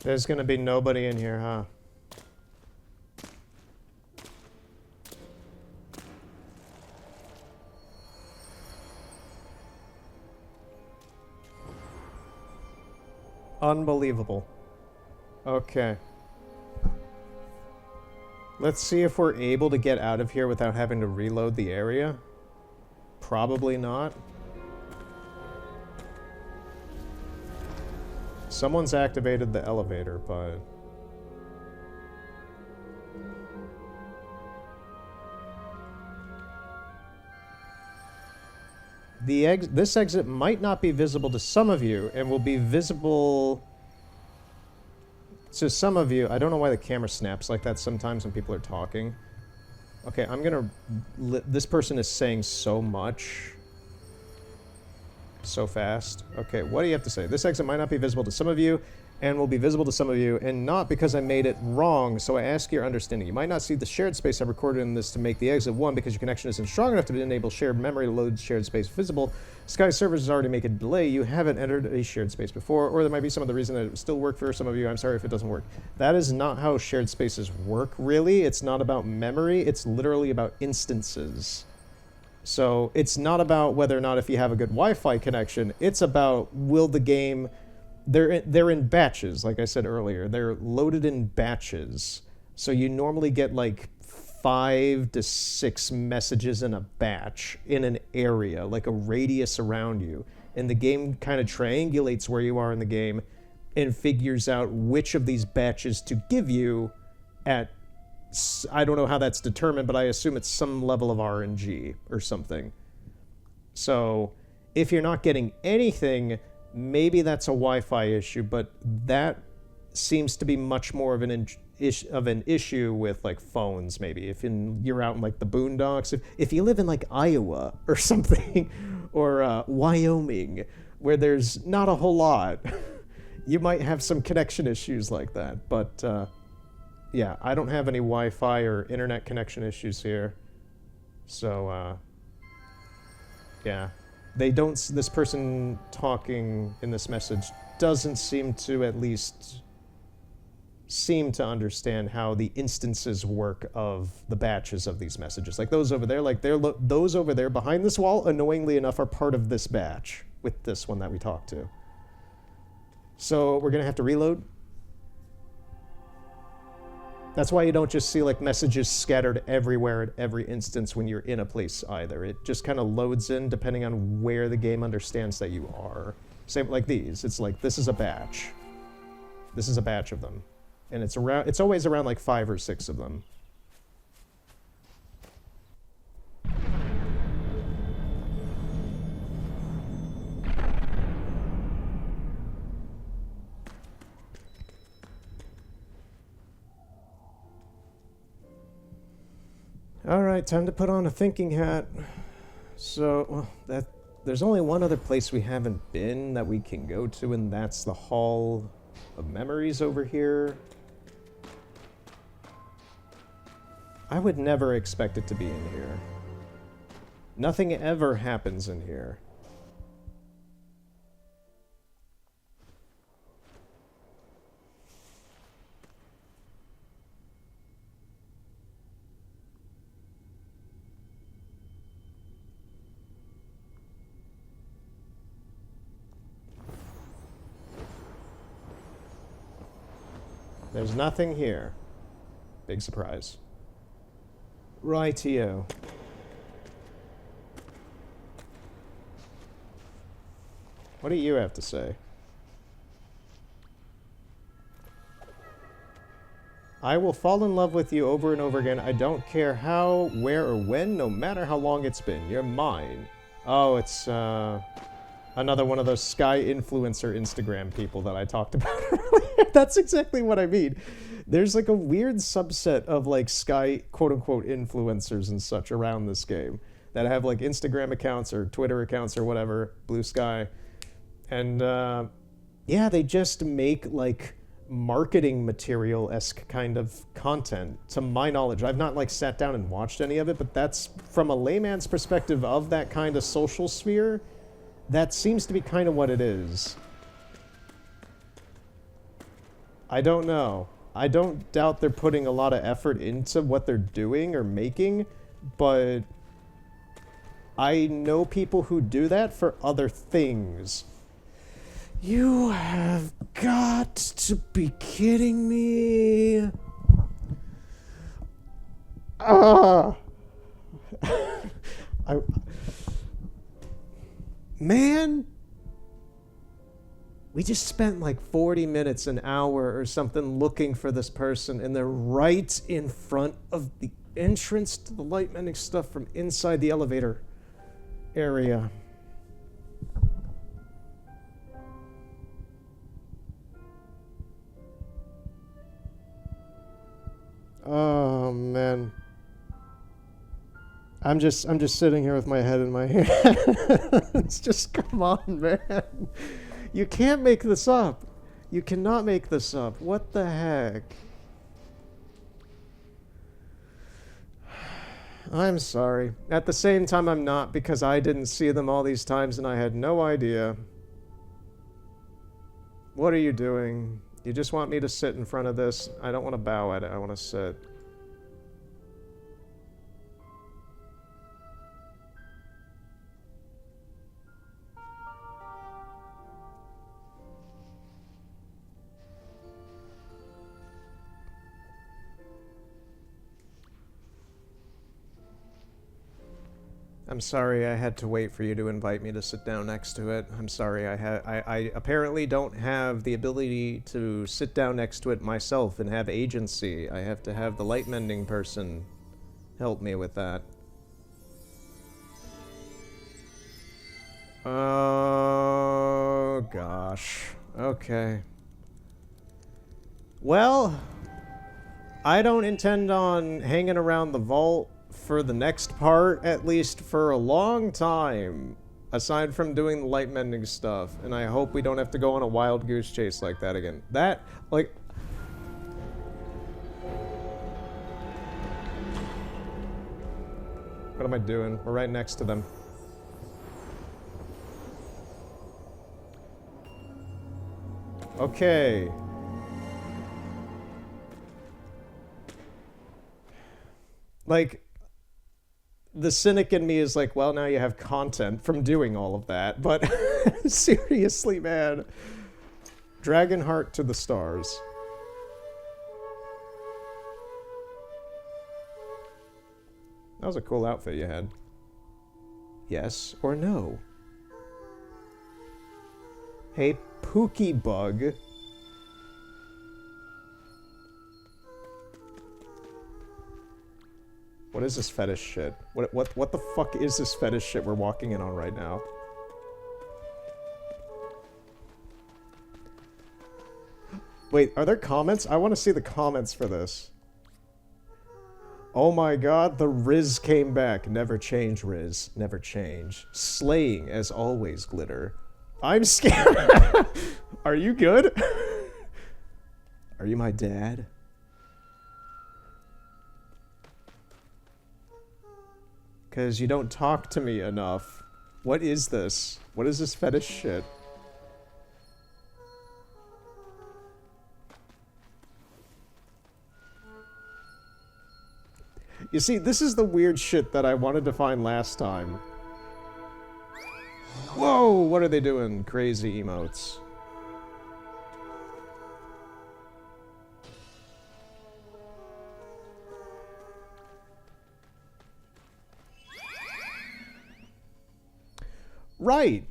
There's gonna be nobody in here, huh? Unbelievable. Okay. Let's see if we're able to get out of here without having to reload the area. Probably not. Someone's activated the elevator, but... This exit might not be visible to some of you, and will be visible to some of you. I don't know why the camera snaps like that sometimes when people are talking. Okay, I'm gonna... This person is saying so much. So fast. Okay, what do you have to say? This exit might not be visible to some of you, and will be visible to some of you, and not because I made it wrong, so I ask your understanding. You might not see the shared space I've recorded in this to make the exit 1, because your connection isn't strong enough to enable shared memory to load shared space visible. Sky servers already make a delay. You haven't entered a shared space before, or there might be some other reason that it would still work for some of you. I'm sorry if it doesn't work. That is not how shared spaces work, really. It's not about memory. It's literally about instances. So it's not about whether or not if you have a good Wi-Fi connection. It's about will the game... They're in batches, like I said earlier. They're loaded in batches. So you normally get like 5 to 6 messages in a batch in an area, like a radius around you. And the game kind of triangulates where you are in the game and figures out which of these batches to give you at... I don't know how that's determined, but I assume it's some level of RNG or something. So if you're not getting anything, maybe that's a Wi-Fi issue, but that seems to be much more of an issue with like phones, maybe. If you're out in like the boondocks, if you live in like Iowa or something, or Wyoming, where there's not a whole lot, you might have some connection issues like that. But yeah, I don't have any Wi-Fi or internet connection issues here. So, yeah. They don't... This person talking in this message doesn't seem to at least... seem to understand how the instances work of the batches of these messages. Like those over there, those over there behind this wall, annoyingly enough, are part of this batch with this one that we talked to. So we're gonna have to reload. That's why you don't just see like messages scattered everywhere at every instance when you're in a place either. It just kind of loads in depending on where the game understands that you are. Same like these. It's like, this is a batch. This is a batch of them. And it's always around like 5 or 6 of them. Alright, time to put on a thinking hat. So, well, there's only one other place we haven't been that we can go to, and that's the Hall of Memories over here. I would never expect it to be in here. Nothing ever happens in here. There's nothing here. Big surprise. Rightio. What do you have to say? I will fall in love with you over and over again. I don't care how, where, or when, no matter how long it's been. You're mine. Oh, it's another one of those Sky influencer Instagram people that I talked about earlier. That's exactly what I mean. There's like a weird subset of like Sky quote-unquote influencers and such around this game that have like Instagram accounts or Twitter accounts or whatever, Blue Sky. And yeah, they just make like marketing material-esque kind of content, to my knowledge. I've not like sat down and watched any of it, but that's from a layman's perspective of that kind of social sphere. That seems to be kind of what it is. I don't know. I don't doubt they're putting a lot of effort into what they're doing or making, but I know people who do that for other things. You have got to be kidding me. Man, we just spent like 40 minutes, an hour or something looking for this person, and they're right in front of the entrance to the light mending stuff from inside the elevator area. Oh man. I'm just sitting here with my head in my hands. It's just, come on, man. You can't make this up. You cannot make this up. What the heck? I'm sorry. At the same time, I'm not, because I didn't see them all these times and I had no idea. What are you doing? You just want me to sit in front of this? I don't want to bow at it. I want to sit. I'm sorry I had to wait for you to invite me to sit down next to it. I'm sorry I apparently don't have the ability to sit down next to it myself and have agency. I have to have the light mending person help me with that. Oh gosh. Okay. Well, I don't intend on hanging around the vault for the next part, at least for a long time, aside from doing the light mending stuff, and I hope we don't have to go on a wild goose chase like that again. That, like... What am I doing? We're right next to them. Okay. Like... The cynic in me is like, well, now you have content from doing all of that, but seriously, man. Dragonheart to the stars. That was a cool outfit you had. Yes or no? Hey, Pookie Bug. What is this fetish shit? What the fuck is this fetish shit we're walking in on right now? Wait, are there comments? I want to see the comments for this. Oh my god, the Riz came back. Never change, Riz. Never change. Slaying, as always, Glitter. I'm scared. Are you good? Are you my dad? Because you don't talk to me enough. What is this? What is this fetish shit? You see, this is the weird shit that I wanted to find last time. Whoa, what are they doing? Crazy emotes. Right.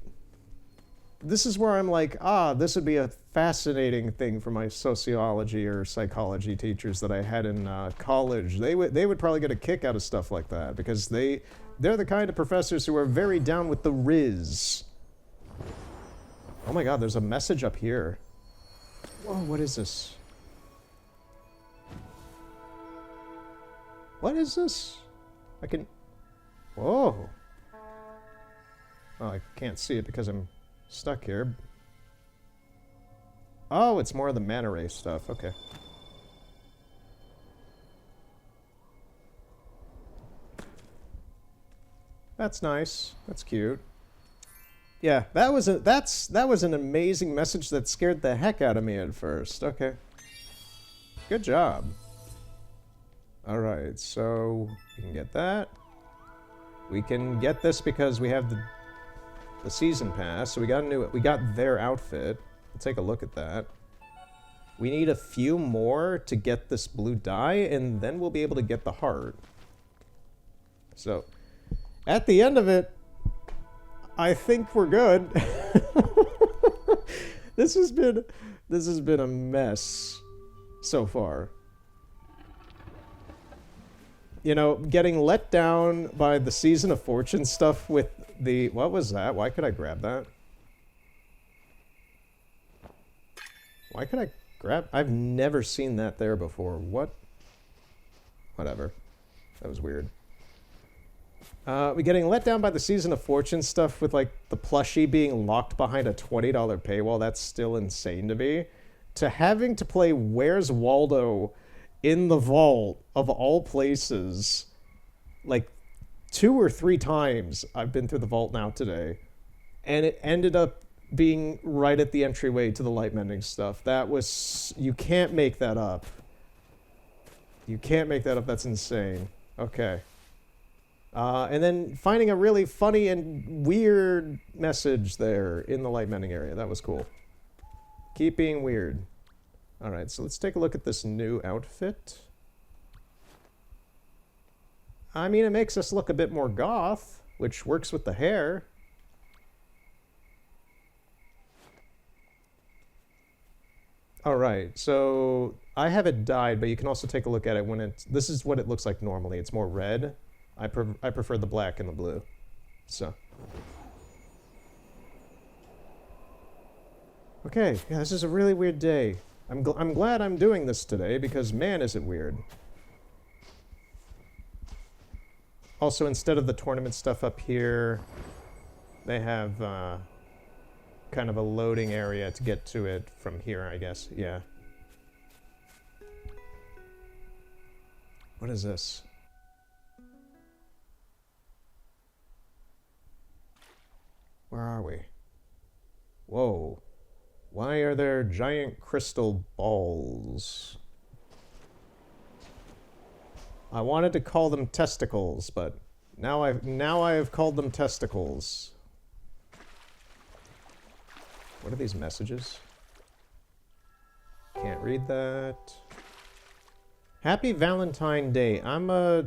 This is where I'm like, this would be a fascinating thing for my sociology or psychology teachers that I had in college. They would probably get a kick out of stuff like that because they're the kind of professors who are very down with the Riz. Oh my god, there's a message up here. Whoa, what is this? What is this? I can... Whoa. Oh, I can't see it because I'm stuck here. Oh, it's more of the manta ray stuff. Okay. That's nice. That's cute. Yeah, that was an amazing message that scared the heck out of me at first. Okay. Good job. All right, so we can get that. We can get this because we have the season pass. So we got their outfit. We'll take a look at that. We need a few more to get this blue dye, and then we'll be able to get the heart. So, at the end of it, I think we're good. This has been a mess so far. You know, getting let down by the Season of Fortune stuff with the... What was that? Why could I grab that? Why could I grab... I've never seen that there before. What? Whatever. That was weird. We're getting let down by the Season of Fortune stuff with, like, the plushie being locked behind a $20 paywall. That's still insane to me. To having to play Where's Waldo in the vault, of all places, like 2 or 3 times I've been through the vault now today. And it ended up being right at the entryway to the light mending stuff. That was... You can't make that up. You can't make that up. That's insane. Okay. And then finding a really funny and weird message there in the light mending area. That was cool. Keep being weird. Alright, so let's take a look at this new outfit. I mean, it makes us look a bit more goth, which works with the hair. Alright, so I have it dyed, but you can also take a look at it when it's... This is what it looks like normally. It's more red. I prefer the black and the blue. So. Okay, yeah, this is a really weird day. I'm glad I'm doing this today, because man, is it weird. Also, instead of the tournament stuff up here, they have kind of a loading area to get to it from here, I guess. Yeah. What is this? Where are we? Whoa. Why are there giant crystal balls? I wanted to call them testicles, but now I have called them testicles. What are these messages? Can't read that. Happy Valentine Day. I'm a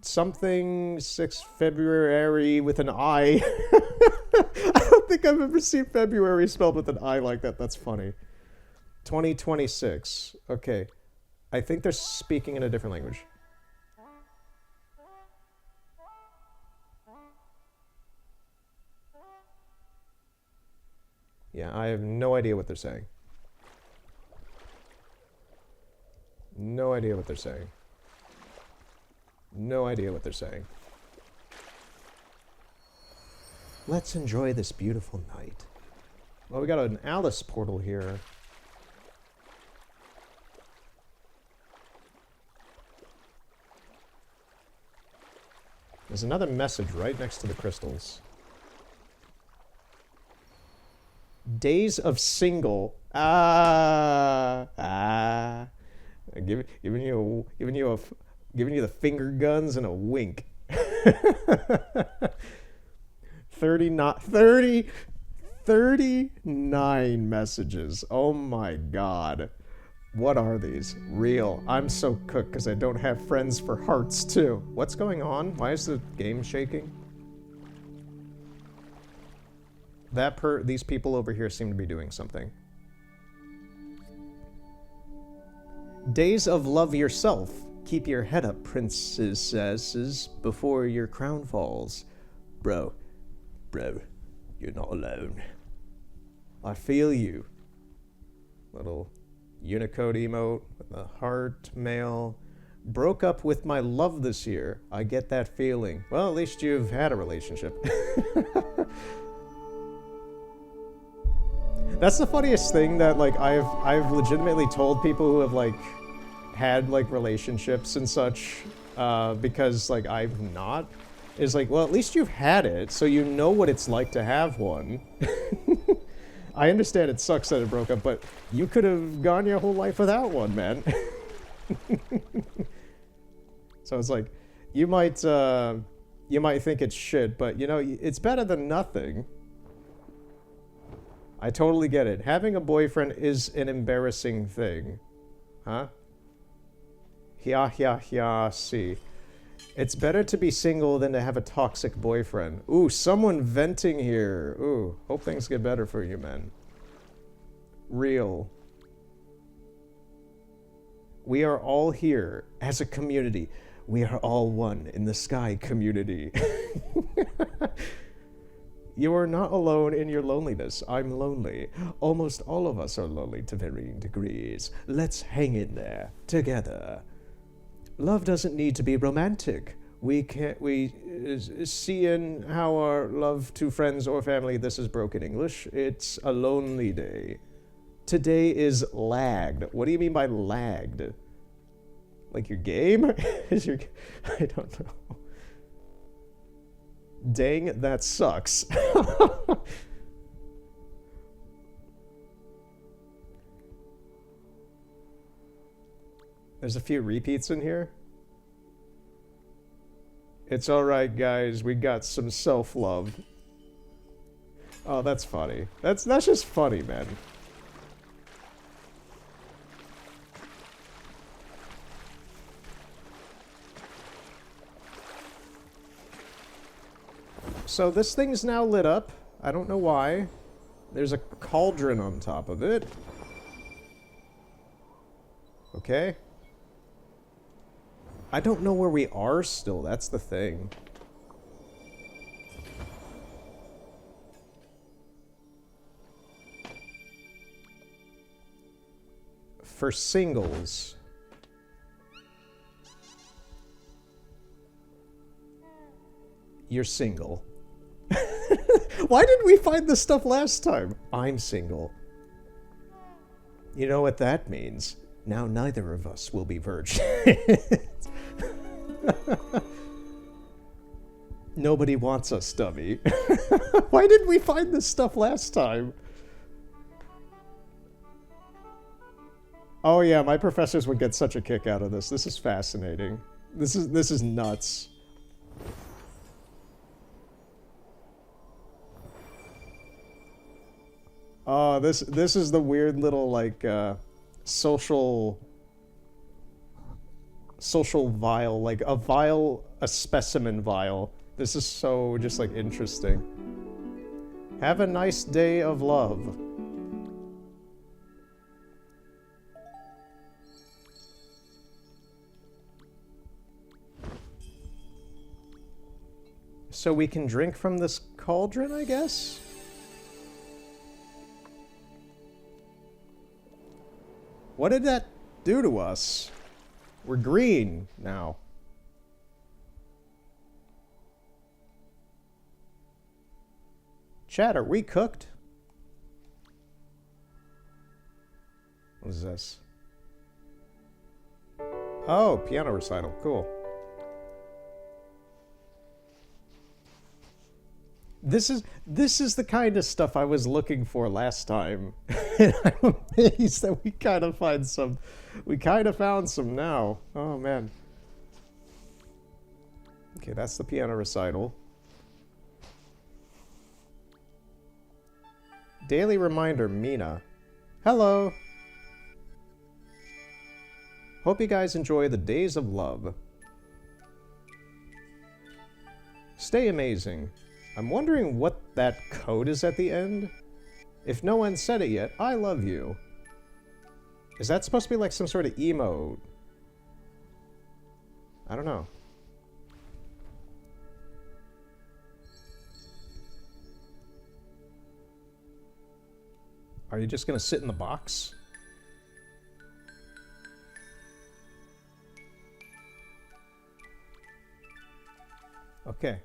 something 6 February with an I. I don't think I've ever seen February spelled with an I like that. That's funny. 2026. Okay. I think they're speaking in a different language. Yeah, I have no idea what they're saying. No idea what they're saying. No idea what they're saying. Let's enjoy this beautiful night. Well, we got an Alice portal here. There's another message right next to the crystals. Days of single. Giving you the finger guns and a wink. 39 messages. Oh my god. What are these? Real. I'm so cooked because I don't have friends for hearts too. What's going on? Why is the game shaking? These people over here seem to be doing something. Days of love yourself. Keep your head up, princesses, before your crown falls. Bro, you're not alone. I feel you. Little Unicode emote with a heart mail. Broke up with my love this year. I get that feeling. Well, at least you've had a relationship. That's the funniest thing that like I've legitimately told people who have like had like relationships and such because like I've not is like, well, at least you've had it, so you know what it's like to have one. I understand it sucks that it broke up, but you could have gone your whole life without one, man. So it's like, you might think it's shit, but you know, it's better than nothing. I totally get it. Having a boyfriend is an embarrassing thing. Huh? See. It's better to be single than to have a toxic boyfriend. Ooh, someone venting here. Ooh, hope things get better for you, man. Real. We are all here as a community. We are all one in the sky community. You are not alone in your loneliness. I'm lonely. Almost all of us are lonely to varying degrees. Let's hang in there together. Love doesn't need to be romantic. We see in how our love to friends or family, this is broken English. It's a lonely day. Today is lagged. What do you mean by lagged? Like your game? I don't know. Dang, that sucks. There's a few repeats in here. It's alright, guys. We got some self-love. Oh, that's funny. That's just funny, man. So this thing's now lit up. I don't know why. There's a cauldron on top of it. Okay. I don't know where we are still, that's the thing. For singles. You're single. Why did we find this stuff last time? I'm single. You know what that means? Now neither of us will be virgins. Nobody wants us, dummy. Why did we find this stuff last time? Oh yeah, my professors would get such a kick out of this. This is fascinating. This is nuts. Oh, this is the weird little like social social vial, like a vial, a specimen vial. This is so just like interesting. Have a nice day of love. So we can drink from this cauldron, I guess? What did that do to us? We're green now. Chat, are we cooked? What is this? Oh, piano recital. Cool. This is the kind of stuff I was looking for last time. And I'm amazed that we kind of found some now. Oh man. Okay, that's the piano recital. Daily reminder, Mina. Hello. Hope you guys enjoy the days of love. Stay amazing. I'm wondering what that code is at the end. If no one said it yet, I love you. Is that supposed to be like some sort of emote? I don't know. Are you just gonna sit in the box? Okay.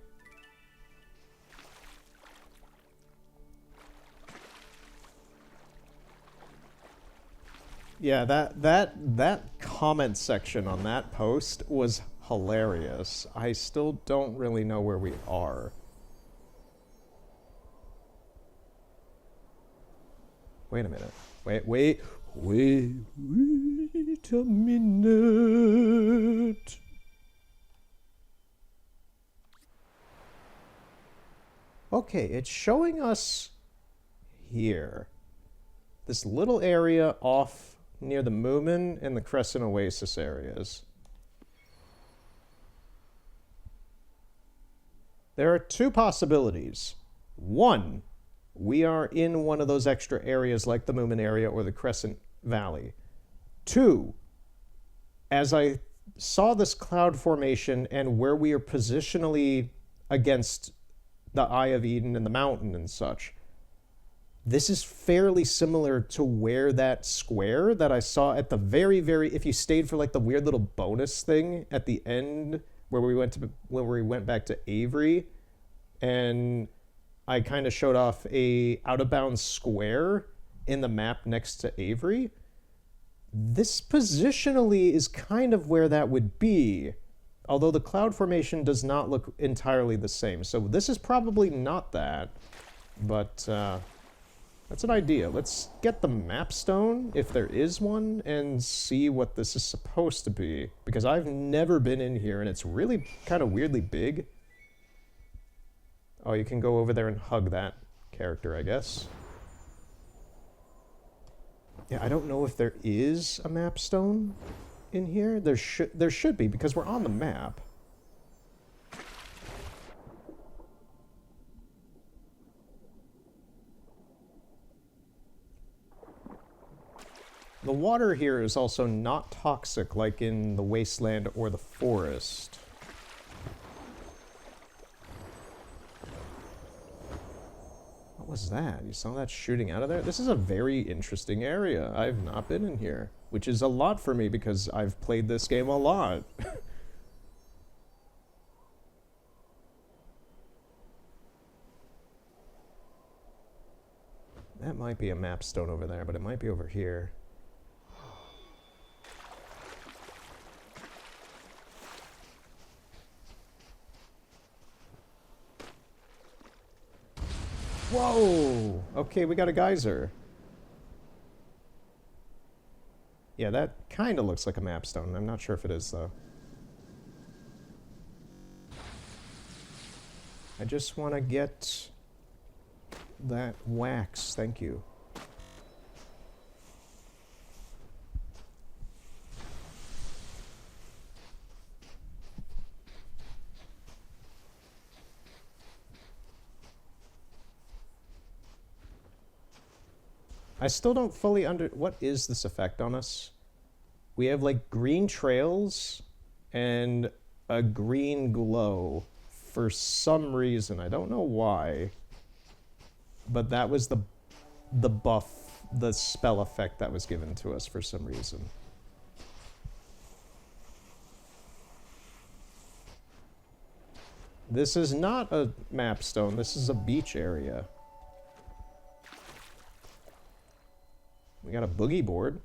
Yeah, that comment section on that post was hilarious. I still don't really know where we are. Wait a minute. Wait a minute. Okay, it's showing us here. This little area off near the Moomin and the Crescent Oasis areas. There are two possibilities. One, we are in one of those extra areas like the Moomin area or the Crescent Valley. Two, as I saw this cloud formation and where we are positionally against the Eye of Eden and the mountain and such, this is fairly similar to where that square that I saw at the very, if you stayed for like the weird little bonus thing at the end where we went back to Avery, and I kind of showed off a out of bounds square in the map next to Avery. This positionally is kind of where that would be, although the cloud formation does not look entirely the same. So this is probably not that, but that's an idea. Let's get the map stone, if there is one, and see what this is supposed to be. Because I've never been in here, and it's really kind of weirdly big. Oh, you can go over there and hug that character, I guess. Yeah, I don't know if there is a map stone in here. There should be, because we're on the map. The water here is also not toxic like in the wasteland or the forest. What was that? You saw that shooting out of there? This is a very interesting area. I've not been in here, which is a lot for me because I've played this game a lot. That might be a map stone over there, but it might be over here. Whoa! Okay, we got a geyser. Yeah, that kind of looks like a map stone. I'm not sure if it is, though. I just want to get that wax. Thank you. I still don't fully what is this effect on us? We have like green trails and a green glow for some reason. I don't know why. But that was the buff, the spell effect that was given to us for some reason. This is not a map stone, this is a beach area. We got a boogie board.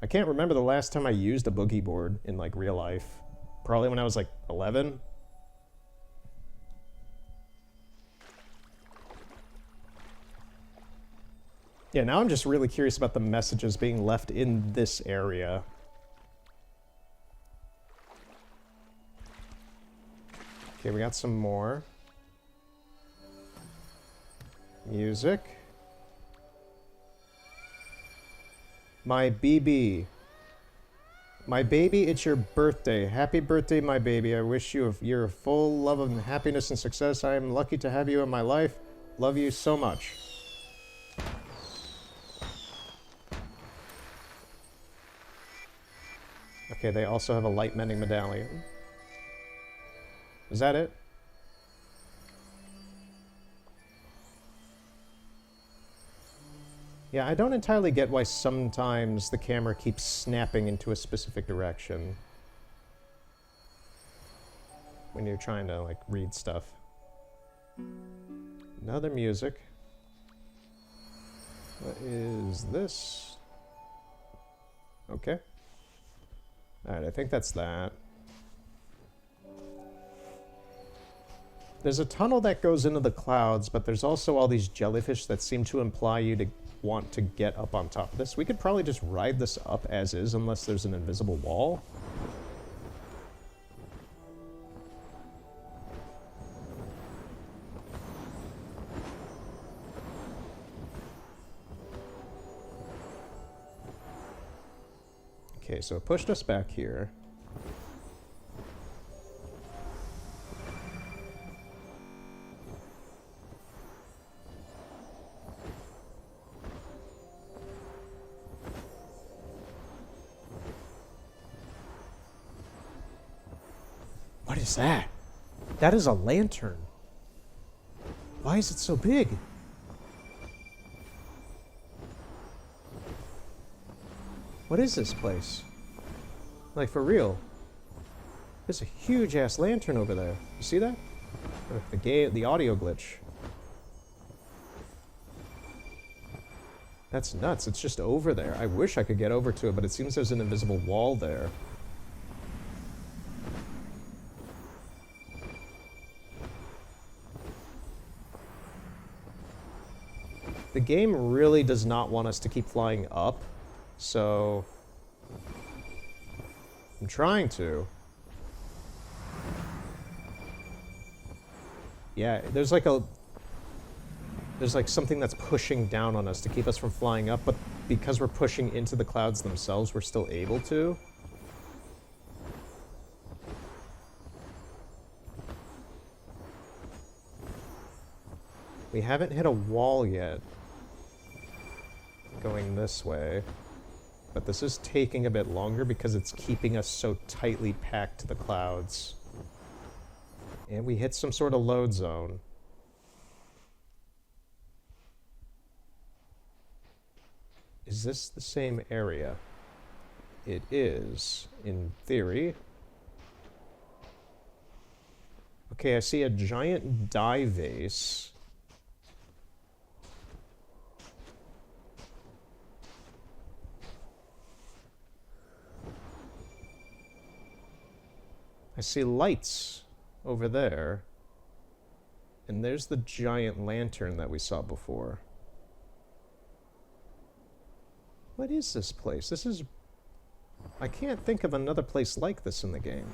I can't remember the last time I used a boogie board in like real life. Probably when I was like 11. Yeah, now I'm just really curious about the messages being left in this area. Okay, we got some more. Music. My BB. My baby, it's your birthday. Happy birthday, my baby. I wish you your full love and happiness and success. I am lucky to have you in my life. Love you so much. Okay, they also have a light mending medallion. Is that it? Yeah, I don't entirely get why sometimes the camera keeps snapping into a specific direction when you're trying to, like, read stuff. Another music. What is this? Okay. Alright, I think that's that. There's a tunnel that goes into the clouds, but there's also all these jellyfish that seem to imply you to want to get up on top of this. We could probably just ride this up as is, unless there's an invisible wall. Okay, so it pushed us back here. What is that? That is a lantern. Why is it so big? What is this place? Like, for real? There's a huge-ass lantern over there. You see that? The audio glitch. That's nuts. It's just over there. I wish I could get over to it, but it seems there's an invisible wall there. The game really does not want us to keep flying up, so I'm trying to. Yeah, there's like something that's pushing down on us to keep us from flying up, but because we're pushing into the clouds themselves, we're still able to. We haven't hit a wall yet going this way, but this is taking a bit longer because it's keeping us so tightly packed to the clouds. And we hit some sort of load zone. Is this the same area? It is, in theory. Okay, I see a giant dye vase. I see lights over there. And there's the giant lantern that we saw before. What is this place? This is... I can't think of another place like this in the game.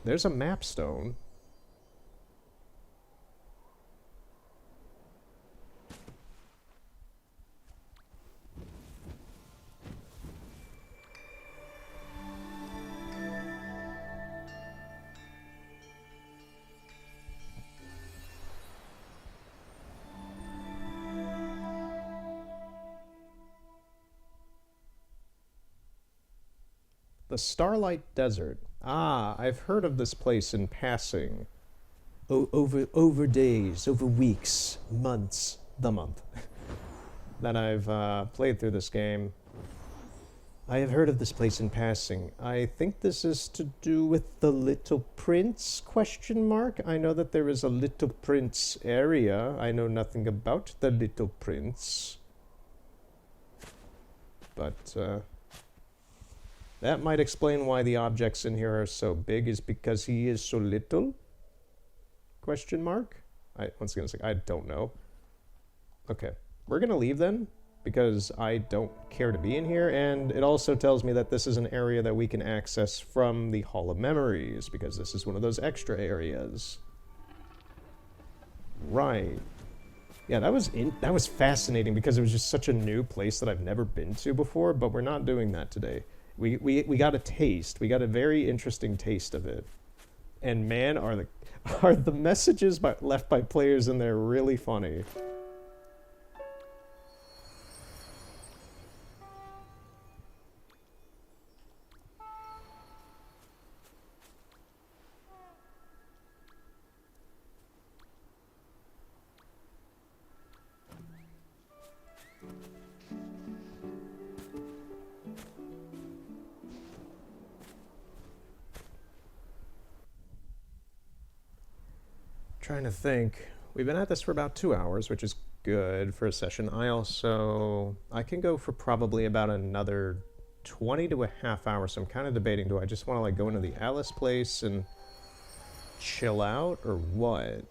There's a map stone. The Starlight Desert. Ah, I've heard of this place in passing. Over days, over weeks, months, the month that I've played through this game. I have heard of this place in passing. I think this is to do with the Little Prince, question mark? I know that there is a Little Prince area. I know nothing about the Little Prince. But, that might explain why the objects in here are so big, is because he is so little? Question mark? Once again, it's like, I don't know. Okay, we're gonna leave then, because I don't care to be in here, and it also tells me that this is an area that we can access from the Hall of Memories, because this is one of those extra areas. Right. Yeah, that was fascinating, because it was just such a new place that I've never been to before, but we're not doing that today. We got a taste. We got a very interesting taste of it. And man, are the messages left by players in there really funny. Trying to think. We've been at this for about 2 hours, which is good for a session. I can go for probably about another 20 to a half hour, so I'm kind of debating, do I just want to like go into the Alice place and chill out, or what?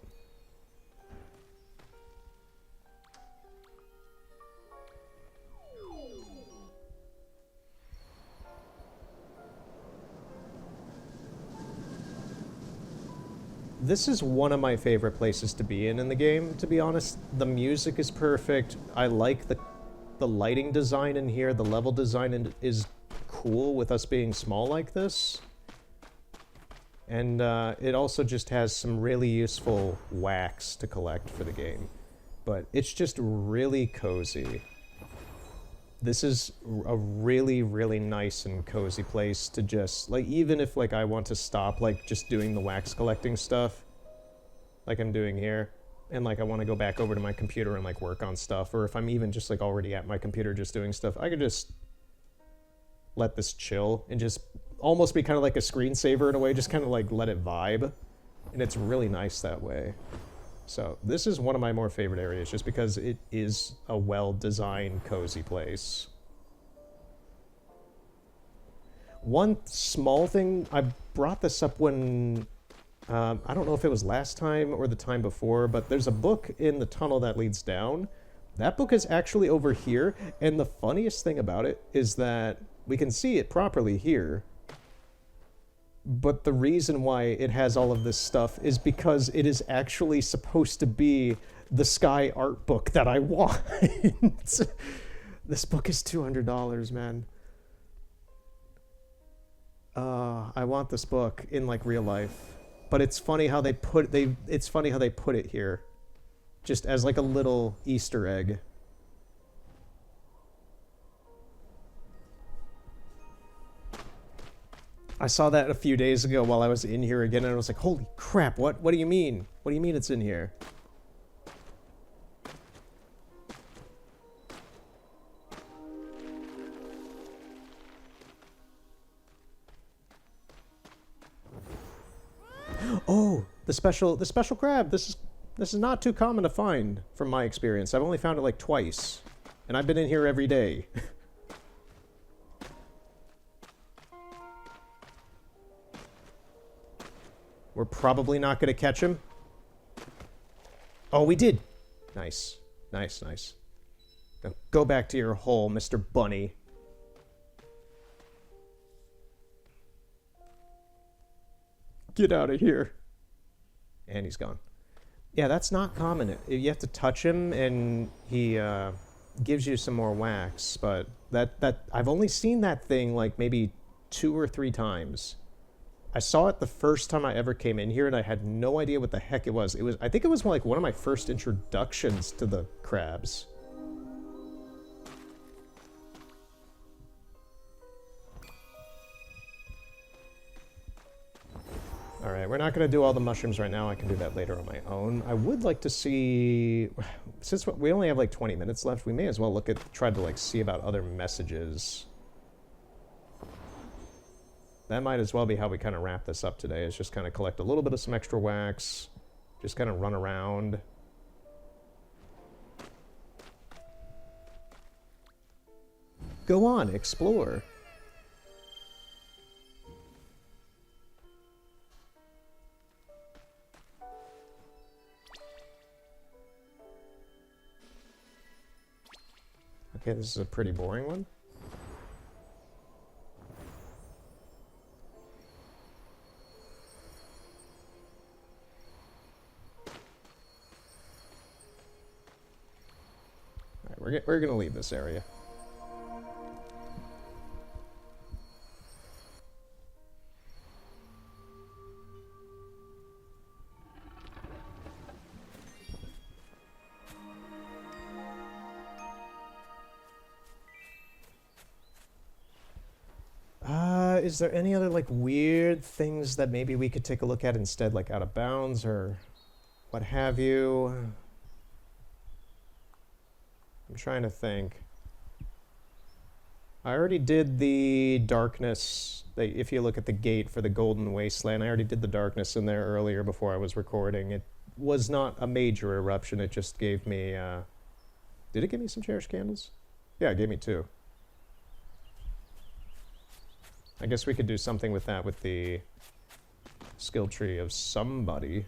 This is one of my favorite places to be in the game, to be honest. The music is perfect. I like the lighting design in here. The level design is cool with us being small like this. And it also just has some really useful wax to collect for the game. But it's just really cozy. This is a really, really nice and cozy place to just, like, even if, like, I want to stop, like, just doing the wax collecting stuff, like I'm doing here, and, like, I want to go back over to my computer and, like, work on stuff, or if I'm even just, like, already at my computer just doing stuff, I could just let this chill and just almost be kind of like a screensaver in a way, just kind of, like, let it vibe, and it's really nice that way. So this is one of my more favorite areas, just because it is a well-designed, cozy place. One small thing, I brought this up when, I don't know if it was last time or the time before, but there's a book in the tunnel that leads down. That book is actually over here, and the funniest thing about it is that we can see it properly here. But the reason why it has all of this stuff is because it is actually supposed to be the Sky art book that I want. This book is $200, man. I want this book in like real life. But it's funny how they put it here. Just as like a little Easter egg. I saw that a few days ago while I was in here again, and I was like, holy crap, what do you mean? What do you mean it's in here? Oh, the special crab. This is not too common to find from my experience. I've only found it like twice, and I've been in here every day. We're probably not going to catch him. Oh, we did. Nice. Nice, nice. Now go back to your hole, Mr. Bunny. Get out of here. And he's gone. Yeah, that's not common. You have to touch him, and he gives you some more wax. But that I've only seen that thing like maybe 2 or 3 times. I saw it the first time I ever came in here, and I had no idea what the heck it was. I think it was like one of my first introductions to the crabs. Alright, we're not going to do all the mushrooms right now. I can do that later on my own. I would like to see... Since we only have like 20 minutes left, we may as well try to like see about other messages. That might as well be how we kind of wrap this up today, is just kind of collect a little bit of some extra wax. Just kind of run around. Go on, explore. Okay, this is a pretty boring one. Alright, we're gonna leave this area. Is there any other, like, weird things that maybe we could take a look at instead, like out of bounds or what have you? I'm trying to think. I already did the darkness. If you look at the gate for the Golden Wasteland, I already did the darkness in there earlier before I was recording. It was not a major eruption. It just gave me... Did it give me some cherished candles? Yeah, it gave me 2. I guess we could do something with that with the skill tree of somebody.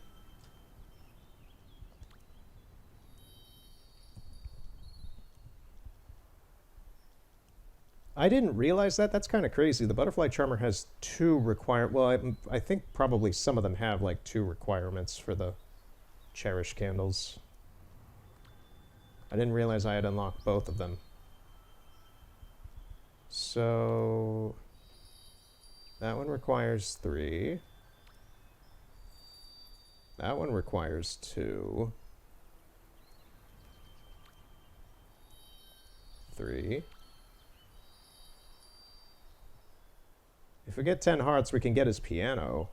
I didn't realize that. That's kind of crazy. The Butterfly Charmer has 2 well, I think probably some of them have like 2 requirements for the Cherish candles. I didn't realize I had unlocked both of them. So... that one requires 3. That one requires 2. 3. If we get 10 hearts, we can get his piano.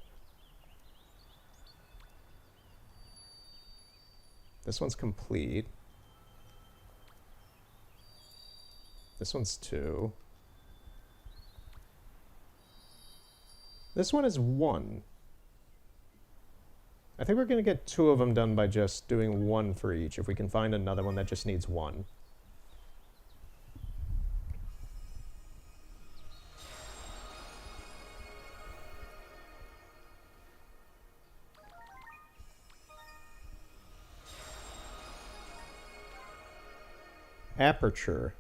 This one's complete. This one's 2. This one is 1. I think we're going to get 2 of them done by just doing 1 for each, if we can find another one that just needs 1. Aperture.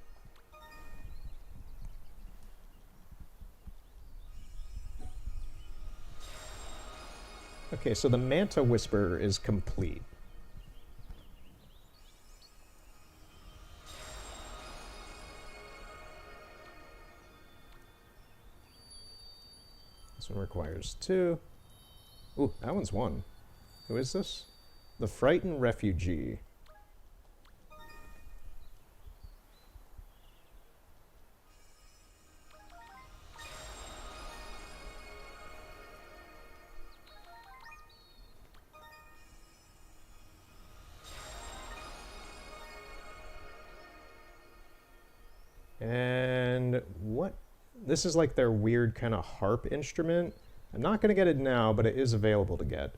Okay, so the Manta Whisperer is complete. This one requires 2. Ooh, that one's 1. Who is this? The Frightened Refugee. And what? This is like their weird kind of harp instrument. I'm not going to get it now, but it is available to get.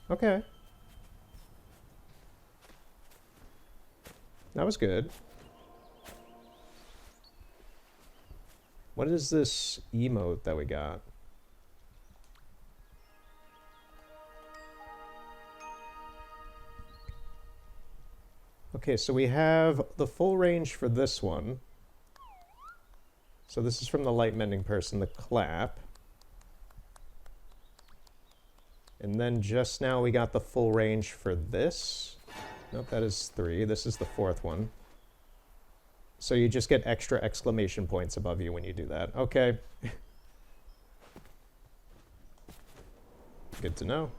Okay. That was good. What is this emote that we got? Okay, so we have the full range for this one. So this is from the light mending person, the clap. And then just now we got the full range for this. Nope, that is 3. This is the 4th one. So you just get extra exclamation points above you when you do that. Okay. Good to know.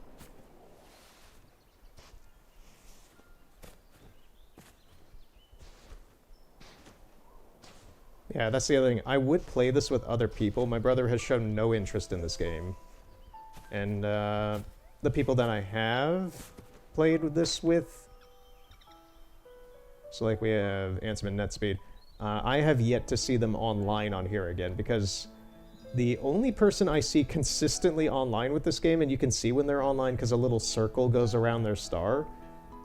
Yeah, that's the other thing. I would play this with other people. My brother has shown no interest in this game. And the people that I have played with this with, so like we have Ansem and NetSpeed, I have yet to see them online on here again, because the only person I see consistently online with this game, and you can see when they're online because a little circle goes around their star,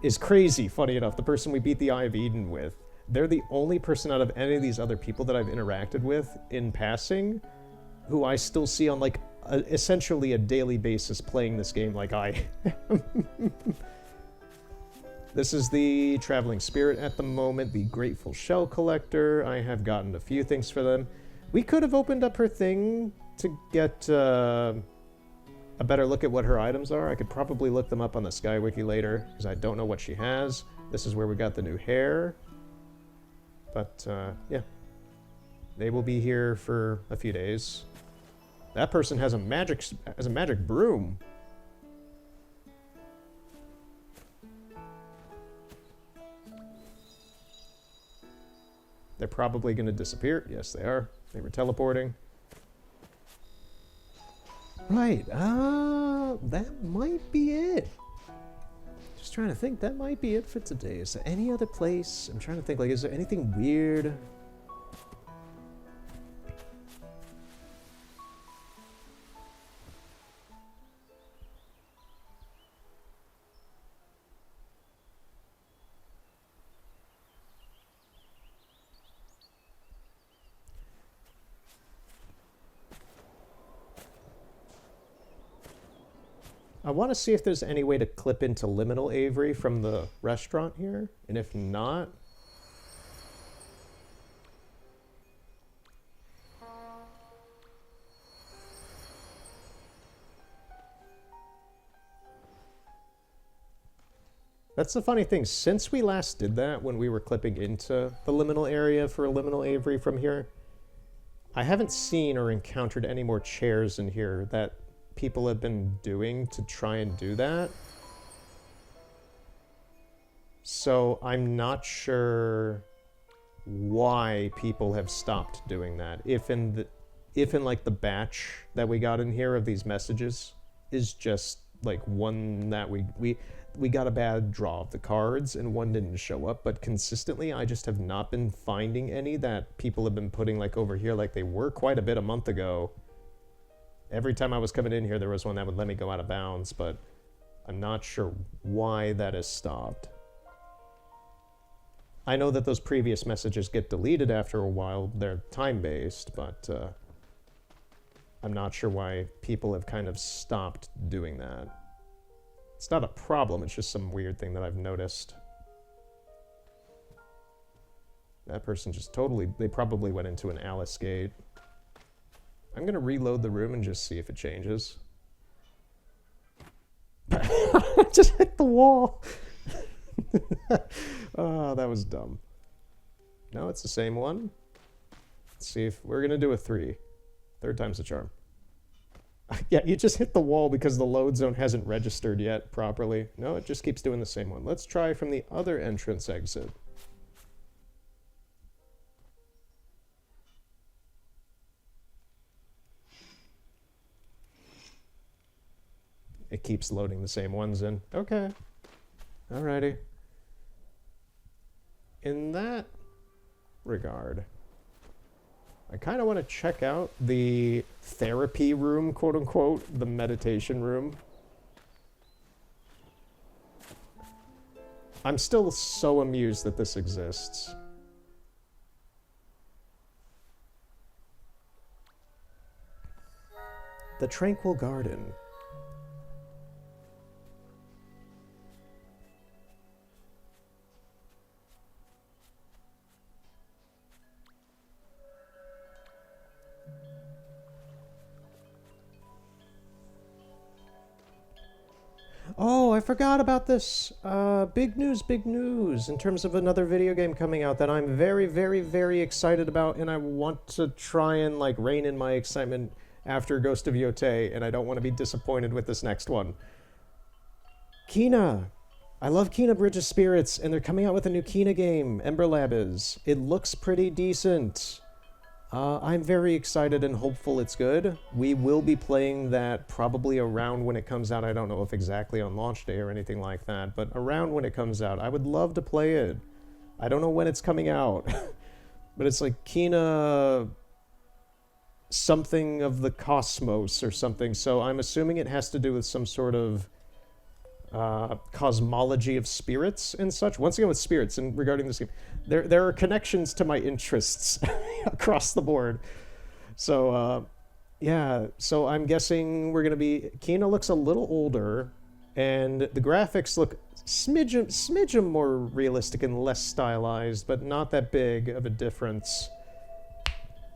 is Crazy, funny enough, the person we beat the Eye of Eden with. They're the only person out of any of these other people that I've interacted with in passing who I still see on, like, essentially a daily basis playing this game like I am. This is the Traveling Spirit at the moment, the Grateful Shell Collector. I have gotten a few things for them. We could have opened up her thing to get a better look at what her items are. I could probably look them up on the SkyWiki later, because I don't know what she has. This is where we got the new hair. But, yeah. They will be here for a few days. That person has a magic broom. They're probably going to disappear. Yes, they are. They were teleporting. Right. That might be it. Just trying to think. That might be it for today. Is there any other place? I'm trying to think. Like, is there anything weird? I want to see if there's any way to clip into Liminal Avery from the restaurant here, and if not... That's the funny thing, since we last did that, when we were clipping into the liminal area for Liminal Avery from here, I haven't seen or encountered any more chairs in here that people have been doing to try and do that. So I'm not sure why people have stopped doing that. If in like the batch that we got in here of these messages is just like one that we got a bad draw of the cards and one didn't show up, but consistently I just have not been finding any that people have been putting like over here like they were quite a bit a month ago. Every time I was coming in here, there was one that would let me go out of bounds, but I'm not sure why that has stopped. I know that those previous messages get deleted after a while. They're time-based, but I'm not sure why people have kind of stopped doing that. It's not a problem, it's just some weird thing that I've noticed. That person just totally... They probably went into an Alice gate. I'm going to reload the room and just see if it changes. Just hit the wall. Oh, that was dumb. No, it's the same one. Let's see if we're going to do a 3. Third time's the charm. Yeah, you just hit the wall because the load zone hasn't registered yet properly. No, it just keeps doing the same one. Let's try from the other entrance exit. It keeps loading the same ones in. Okay. Alrighty. In that regard, I kind of want to check out the therapy room, quote unquote, the meditation room. I'm still so amused that this exists. The Tranquil Garden. Oh, I forgot about this. Big news in terms of another video game coming out that I'm very, very, very excited about, and I want to try and, like, rein in my excitement after Ghost of Yotei, and I don't want to be disappointed with this next one. Kena. I love Kena Bridge of Spirits, and they're coming out with a new Kena game, Ember Lab is. It looks pretty decent. I'm very excited and hopeful it's good. We will be playing that probably around when it comes out. I don't know if exactly on launch day or anything like that, but around when it comes out. I would love to play it. I don't know when it's coming out, but it's like Kena something of the cosmos or something, so I'm assuming it has to do with some sort of cosmology of spirits and such. Once again with spirits, and regarding this game, there are connections to my interests across the board. So yeah, so I'm guessing we're gonna be, Kena looks a little older, and the graphics look smidgen more realistic and less stylized, but not that big of a difference.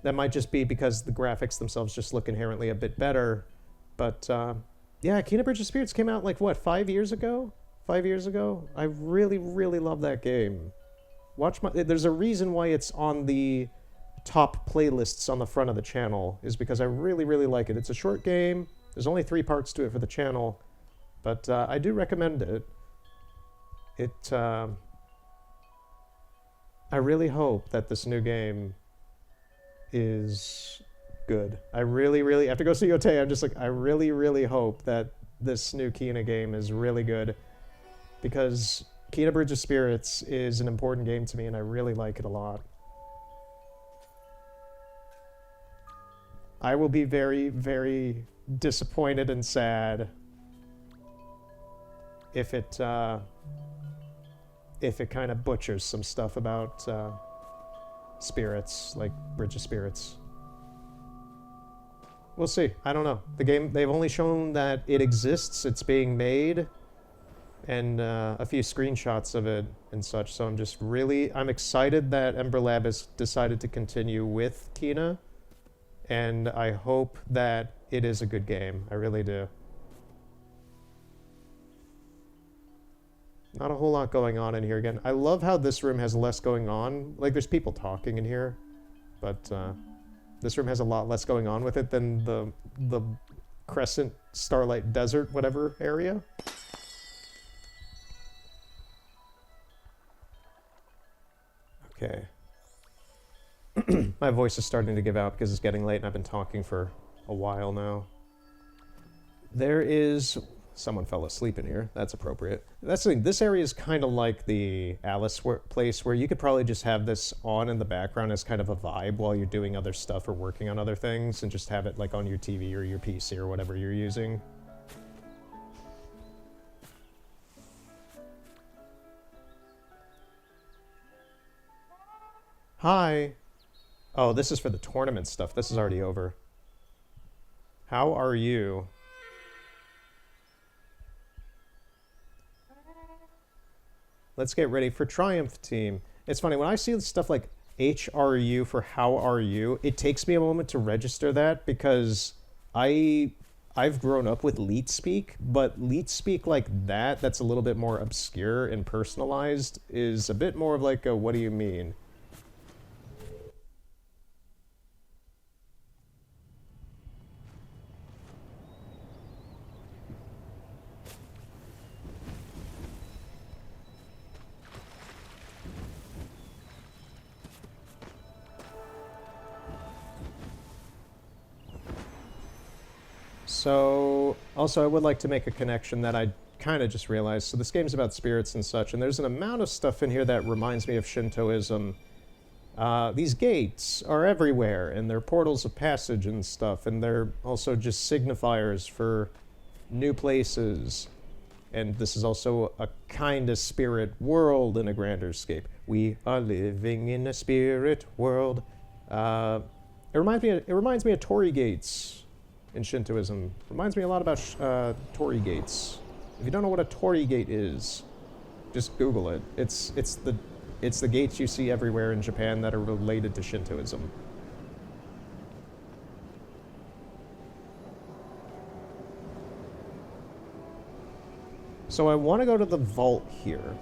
That might just be because the graphics themselves just look inherently a bit better. But yeah, Kena Bridge of Spirits came out like, what, 5 years ago? 5 years ago? I really, really love that game. There's a reason why it's on the top playlists on the front of the channel, is because I really, really like it. It's a short game. There's only 3 parts to it for the channel, but I do recommend it. I really hope that this new game is good. I really, really, after go see Yotei, I'm just like, I really, really hope that this new Kena game is really good, because Kena Bridge of Spirits is an important game to me, and I really like it a lot. I will be very, very disappointed and sad if it kind of butchers some stuff about spirits, like Bridge of Spirits. We'll see. I don't know. The game, they've only shown that it exists, it's being made, and a few screenshots of it and such, so I'm excited that Ember Lab has decided to continue with Kena, and I hope that it is a good game. I really do. Not a whole lot going on in here again. I love how this room has less going on. Like, there's people talking in here, but this room has a lot less going on with it than the Crescent, Starlight Desert, whatever area. Okay. My voice is starting to give out because it's getting late and I've been talking for a while now. There is... Someone fell asleep in here. That's appropriate. That's the thing. This area is kind of like the Alice place, where you could probably just have this on in the background as kind of a vibe while you're doing other stuff or working on other things, and just have it like on your TV or your PC or whatever you're using. Hi. Oh, this is for the tournament stuff. This is already over. How are you? Let's get ready for Triumph Team. It's funny, when I see stuff like HRU for how are you, it takes me a moment to register that, because I've grown up with Leet Speak, but Leet Speak like that's a little bit more obscure and personalized, is a bit more of like a what do you mean? So, also I would like to make a connection that I kind of just realized. So this game's about spirits and such, and there's an amount of stuff in here that reminds me of Shintoism. These gates are everywhere, and they're portals of passage and stuff, and they're also just signifiers for new places. And this is also a kind of spirit world in a grander scape. We are living in a spirit world. It reminds me of Torii gates in Shintoism. Reminds me a lot about Torii gates. If you don't know what a Torii gate is, just Google it. It's the gates you see everywhere in Japan that are related to Shintoism. So I want to go to the vault here.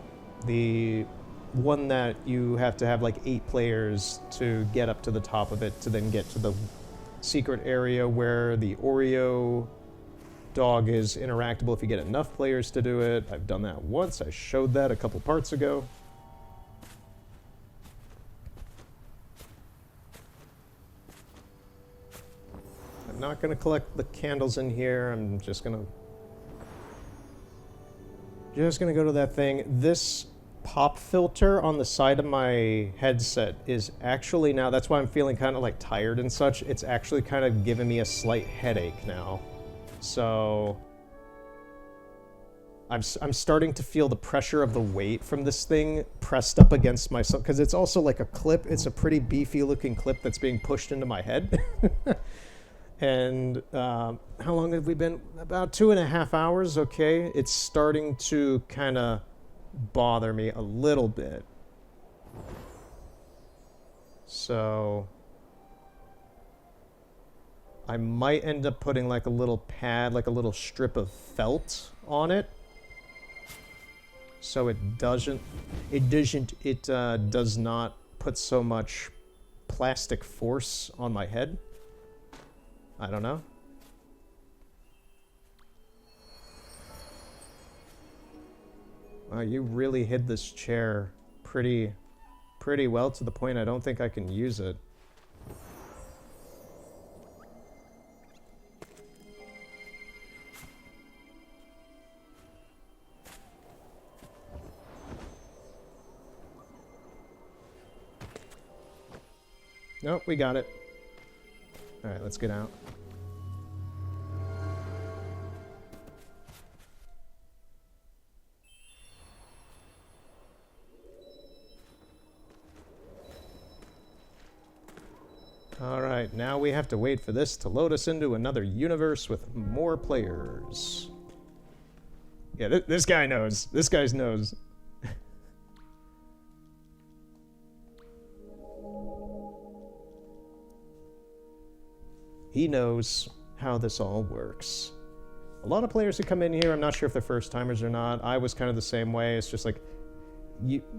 The one that you have to have like 8 players to get up to the top of it to then get to the secret area where the Oreo dog is interactable if you get enough players to do it. I've done that once. I showed that a couple parts ago. not gonna collect the candles in here. I'm just gonna go to that thing. This pop filter on the side of my headset is actually now, that's why I'm feeling kind of like tired and such. It's actually kind of giving me a slight headache now. So I'm starting to feel the pressure of the weight from this thing pressed up against myself, because it's also like a clip. It's a pretty beefy looking clip that's being pushed into my head. And how long have we been? About 2.5 hours, okay. It's starting to kind of bother me a little bit. So I might end up putting like a little pad, like a little strip of felt on it, so it does not put so much plastic force on my head. I don't know. Wow, you really hid this chair pretty well, to the point I don't think I can use it. Nope, we got it. Alright, let's get out. Alright, now we have to wait for this to load us into another universe with more players. Yeah, this guy knows. This guy knows. He knows how this all works. A lot of players who come in here, I'm not sure if they're first timers or not. I was kind of the same way. It's just like,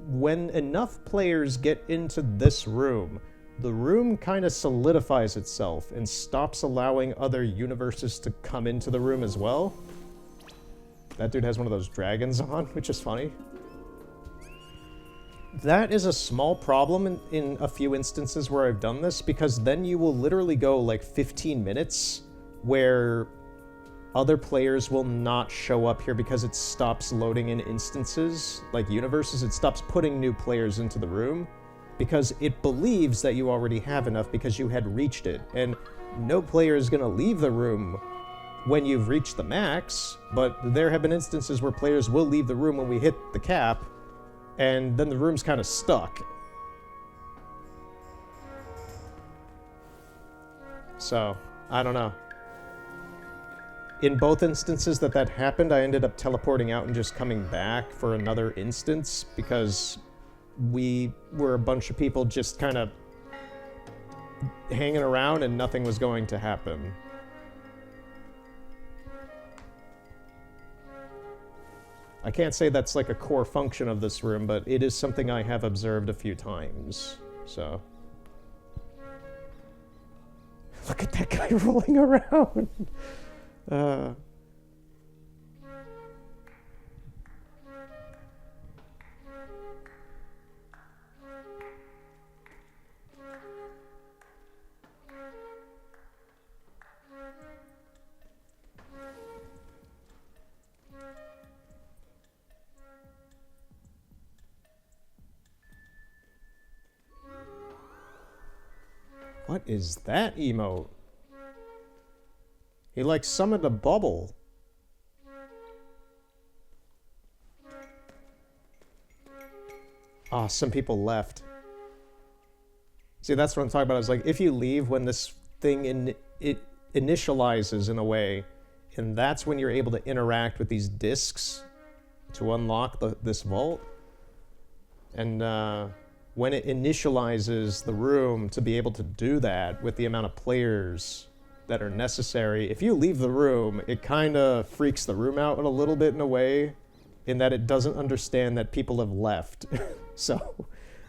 when enough players get into this room, the room kind of solidifies itself and stops allowing other universes to come into the room as well. That dude has one of those dragons on, which is funny. That is a small problem in a few instances where I've done this, because then you will literally go like 15 minutes where other players will not show up here because it stops loading in instances, like universes. It stops putting new players into the room because it believes that you already have enough because you had reached it. And no player is going to leave the room when you've reached the max, but there have been instances where players will leave the room when we hit the cap, and then the room's kind of stuck. So, I don't know. In both instances that happened, I ended up teleporting out and just coming back for another instance, because we were a bunch of people just kind of hanging around and nothing was going to happen. I can't say that's like a core function of this room, but it is something I have observed a few times, so. Look at that guy rolling around! What is that emote? He like summoned a bubble. Ah, some people left. See, that's what I'm talking about. It's like, if you leave when this thing it initializes in a way, and that's when you're able to interact with these discs to unlock this vault. And when it initializes the room to be able to do that with the amount of players that are necessary, if you leave the room, it kind of freaks the room out a little bit in a way, in that it doesn't understand that people have left. So,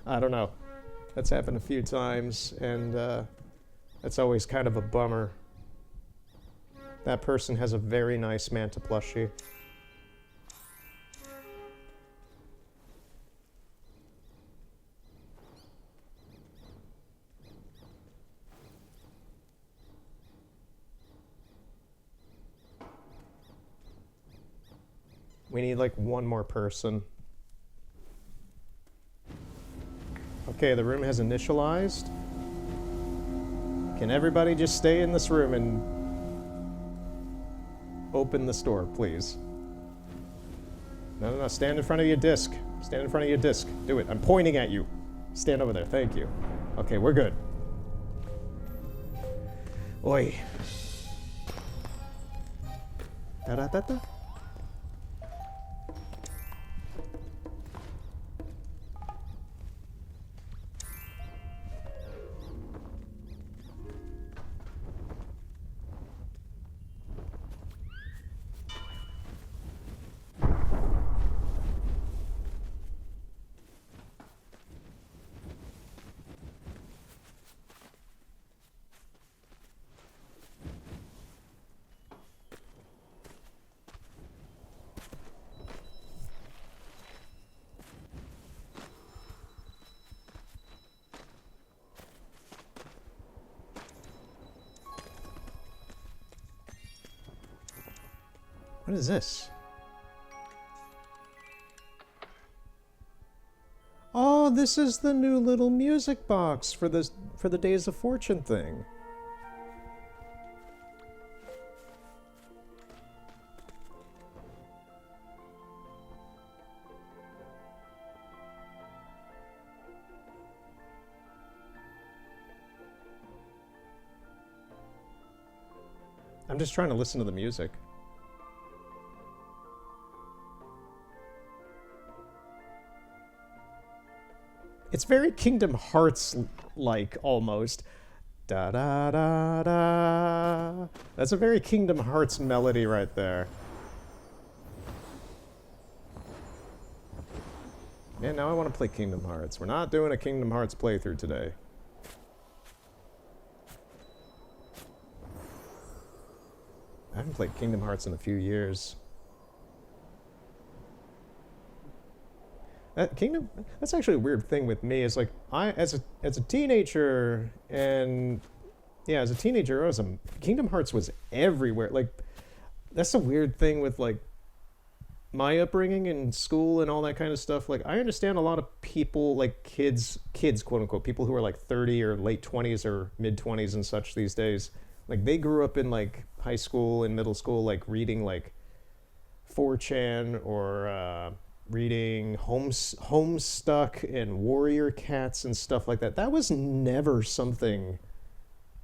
I don't know. That's happened a few times, and that's always kind of a bummer. That person has a very nice Manta plushie. We need like one more person. Okay, the room has initialized. Can everybody just stay in this room and open this door, please? No, stand in front of your disc. Stand in front of your disc. Do it. I'm pointing at you. Stand over there. Thank you. Okay, we're good. Oi. Da-da-da-da. What is this? Oh, this is the new little music box for this for the Days of Fortune thing. I'm just trying to listen to the music. It's very Kingdom Hearts-like, almost. Da-da-da-da. That's a very Kingdom Hearts melody right there. Yeah, now I want to play Kingdom Hearts. We're not doing a Kingdom Hearts playthrough today. I haven't played Kingdom Hearts in a few years. That's actually a weird thing with me. Is like as a teenager, and yeah, as a teenager, Kingdom Hearts was everywhere. Like that's the weird thing with like my upbringing in school and all that kind of stuff. Like I understand a lot of people, like kids, quote unquote, people who are like 30 or late 20s or mid 20s and such these days. Like they grew up in like high school and middle school, like reading like 4chan or reading Homestuck and Warrior Cats and stuff like that. That was never something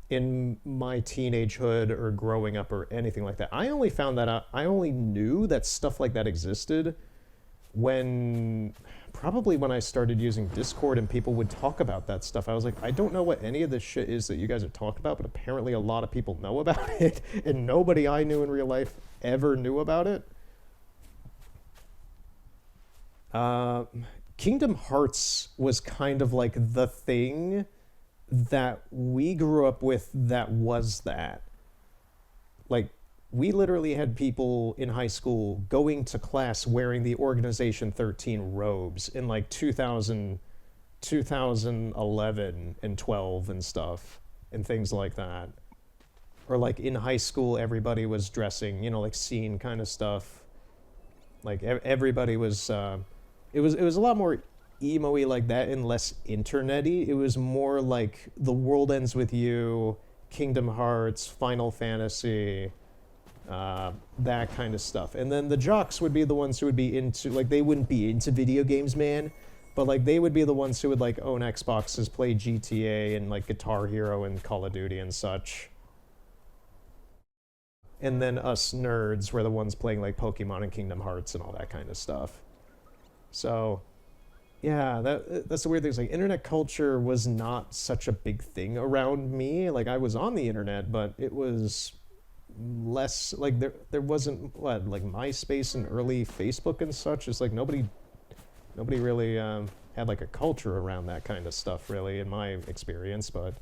in my teenagehood or growing up or anything like that. I only found that out, I only knew that stuff like that existed probably when I started using Discord and people would talk about that stuff. I was like, I don't know what any of this shit is that you guys are talking about, but apparently a lot of people know about it, and nobody I knew in real life ever knew about it. Kingdom Hearts was kind of like the thing that we grew up with that was that. Like, we literally had people in high school going to class wearing the Organization 13 robes in like 2011 and 12 and stuff and things like that. Or like in high school, everybody was dressing, you know, like scene kind of stuff. Like everybody was, it was a lot more emo-y like that and less internet-y. It was more like The World Ends With You, Kingdom Hearts, Final Fantasy, that kind of stuff. And then the jocks would be the ones who would be into, like, they wouldn't be into video games, man, but like they would be the ones who would like own Xboxes, play GTA and like Guitar Hero and Call of Duty and such. And then us nerds were the ones playing like Pokemon and Kingdom Hearts and all that kind of stuff. So yeah, that's the weird thing. Is like internet culture was not such a big thing around me. Like I was on the internet, but it was less like there wasn't like MySpace and early Facebook and such. It's like nobody really had like a culture around that kind of stuff really in my experience. But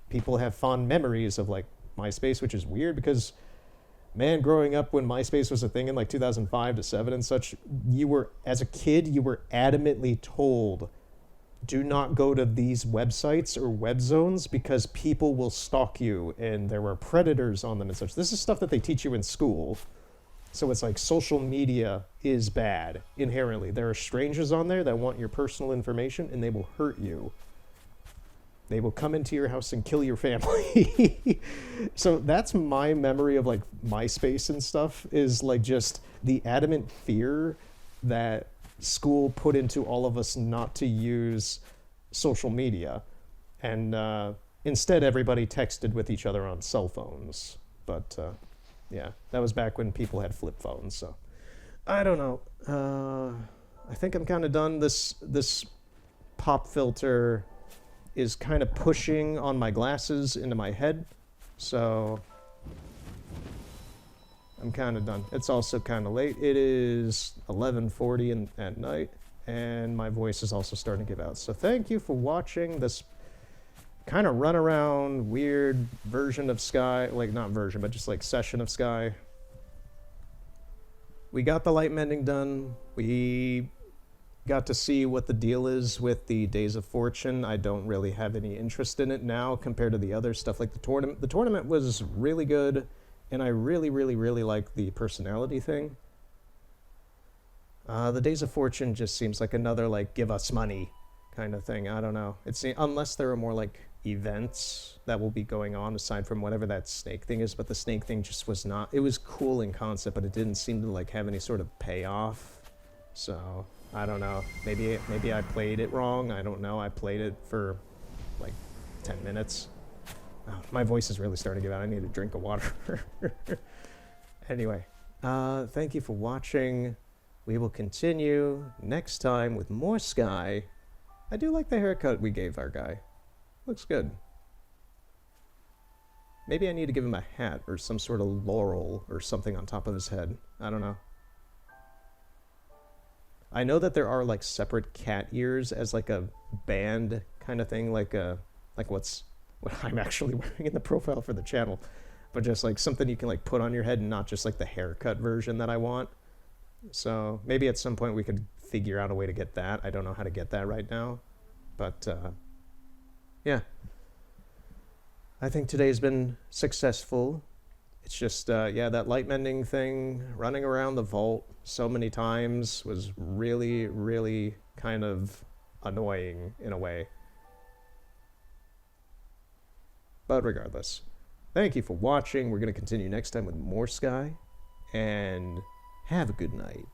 people have fond memories of like MySpace, which is weird because, man, growing up when MySpace was a thing in like 2005 to 7 and such, as a kid, you were adamantly told, do not go to these websites or web zones because people will stalk you and there were predators on them and such. This is stuff that they teach you in school. So it's like social media is bad inherently. There are strangers on there that want your personal information and they will hurt you. They will come into your house and kill your family. So that's my memory of like MySpace and stuff, is like just the adamant fear that school put into all of us not to use social media. And instead, everybody texted with each other on cell phones. But yeah, that was back when people had flip phones. So I don't know. I think I'm kind of done. This pop filter is kind of pushing on my glasses into my head. So I'm kind of done. It's also kind of late. It is 11:40 at night, and my voice is also starting to give out. So thank you for watching this kind of run around weird version of Sky, like not version, but just like session of Sky. We got the light mending done. We got to see what the deal is with the Days of Fortune. I don't really have any interest in it now compared to the other stuff like the tournament. The tournament was really good, and I really, really, really like the personality thing. The Days of Fortune just seems like another like give us money kind of thing. I don't know. It's unless there are more like events that will be going on aside from whatever that snake thing is, but the snake thing just was not. It was cool in concept, but it didn't seem to like have any sort of payoff. So I don't know. Maybe I played it wrong. I don't know. I played it for like 10 minutes. Oh, my voice is really starting to give out. I need a drink of water. Anyway, thank you for watching. We will continue next time with more Sky. I do like the haircut we gave our guy. Looks good. Maybe I need to give him a hat or some sort of laurel or something on top of his head. I don't know. I know that there are like separate cat ears as like a band kind of thing, like what I'm actually wearing in the profile for the channel, but just like something you can like put on your head and not just like the haircut version that I want. So maybe at some point we could figure out a way to get that. I don't know how to get that right now, but yeah. I think today's been successful. It's just, yeah, that light mending thing, running around the vault so many times was really, really kind of annoying in a way. But regardless, thank you for watching. We're going to continue next time with more Sky, and have a good night.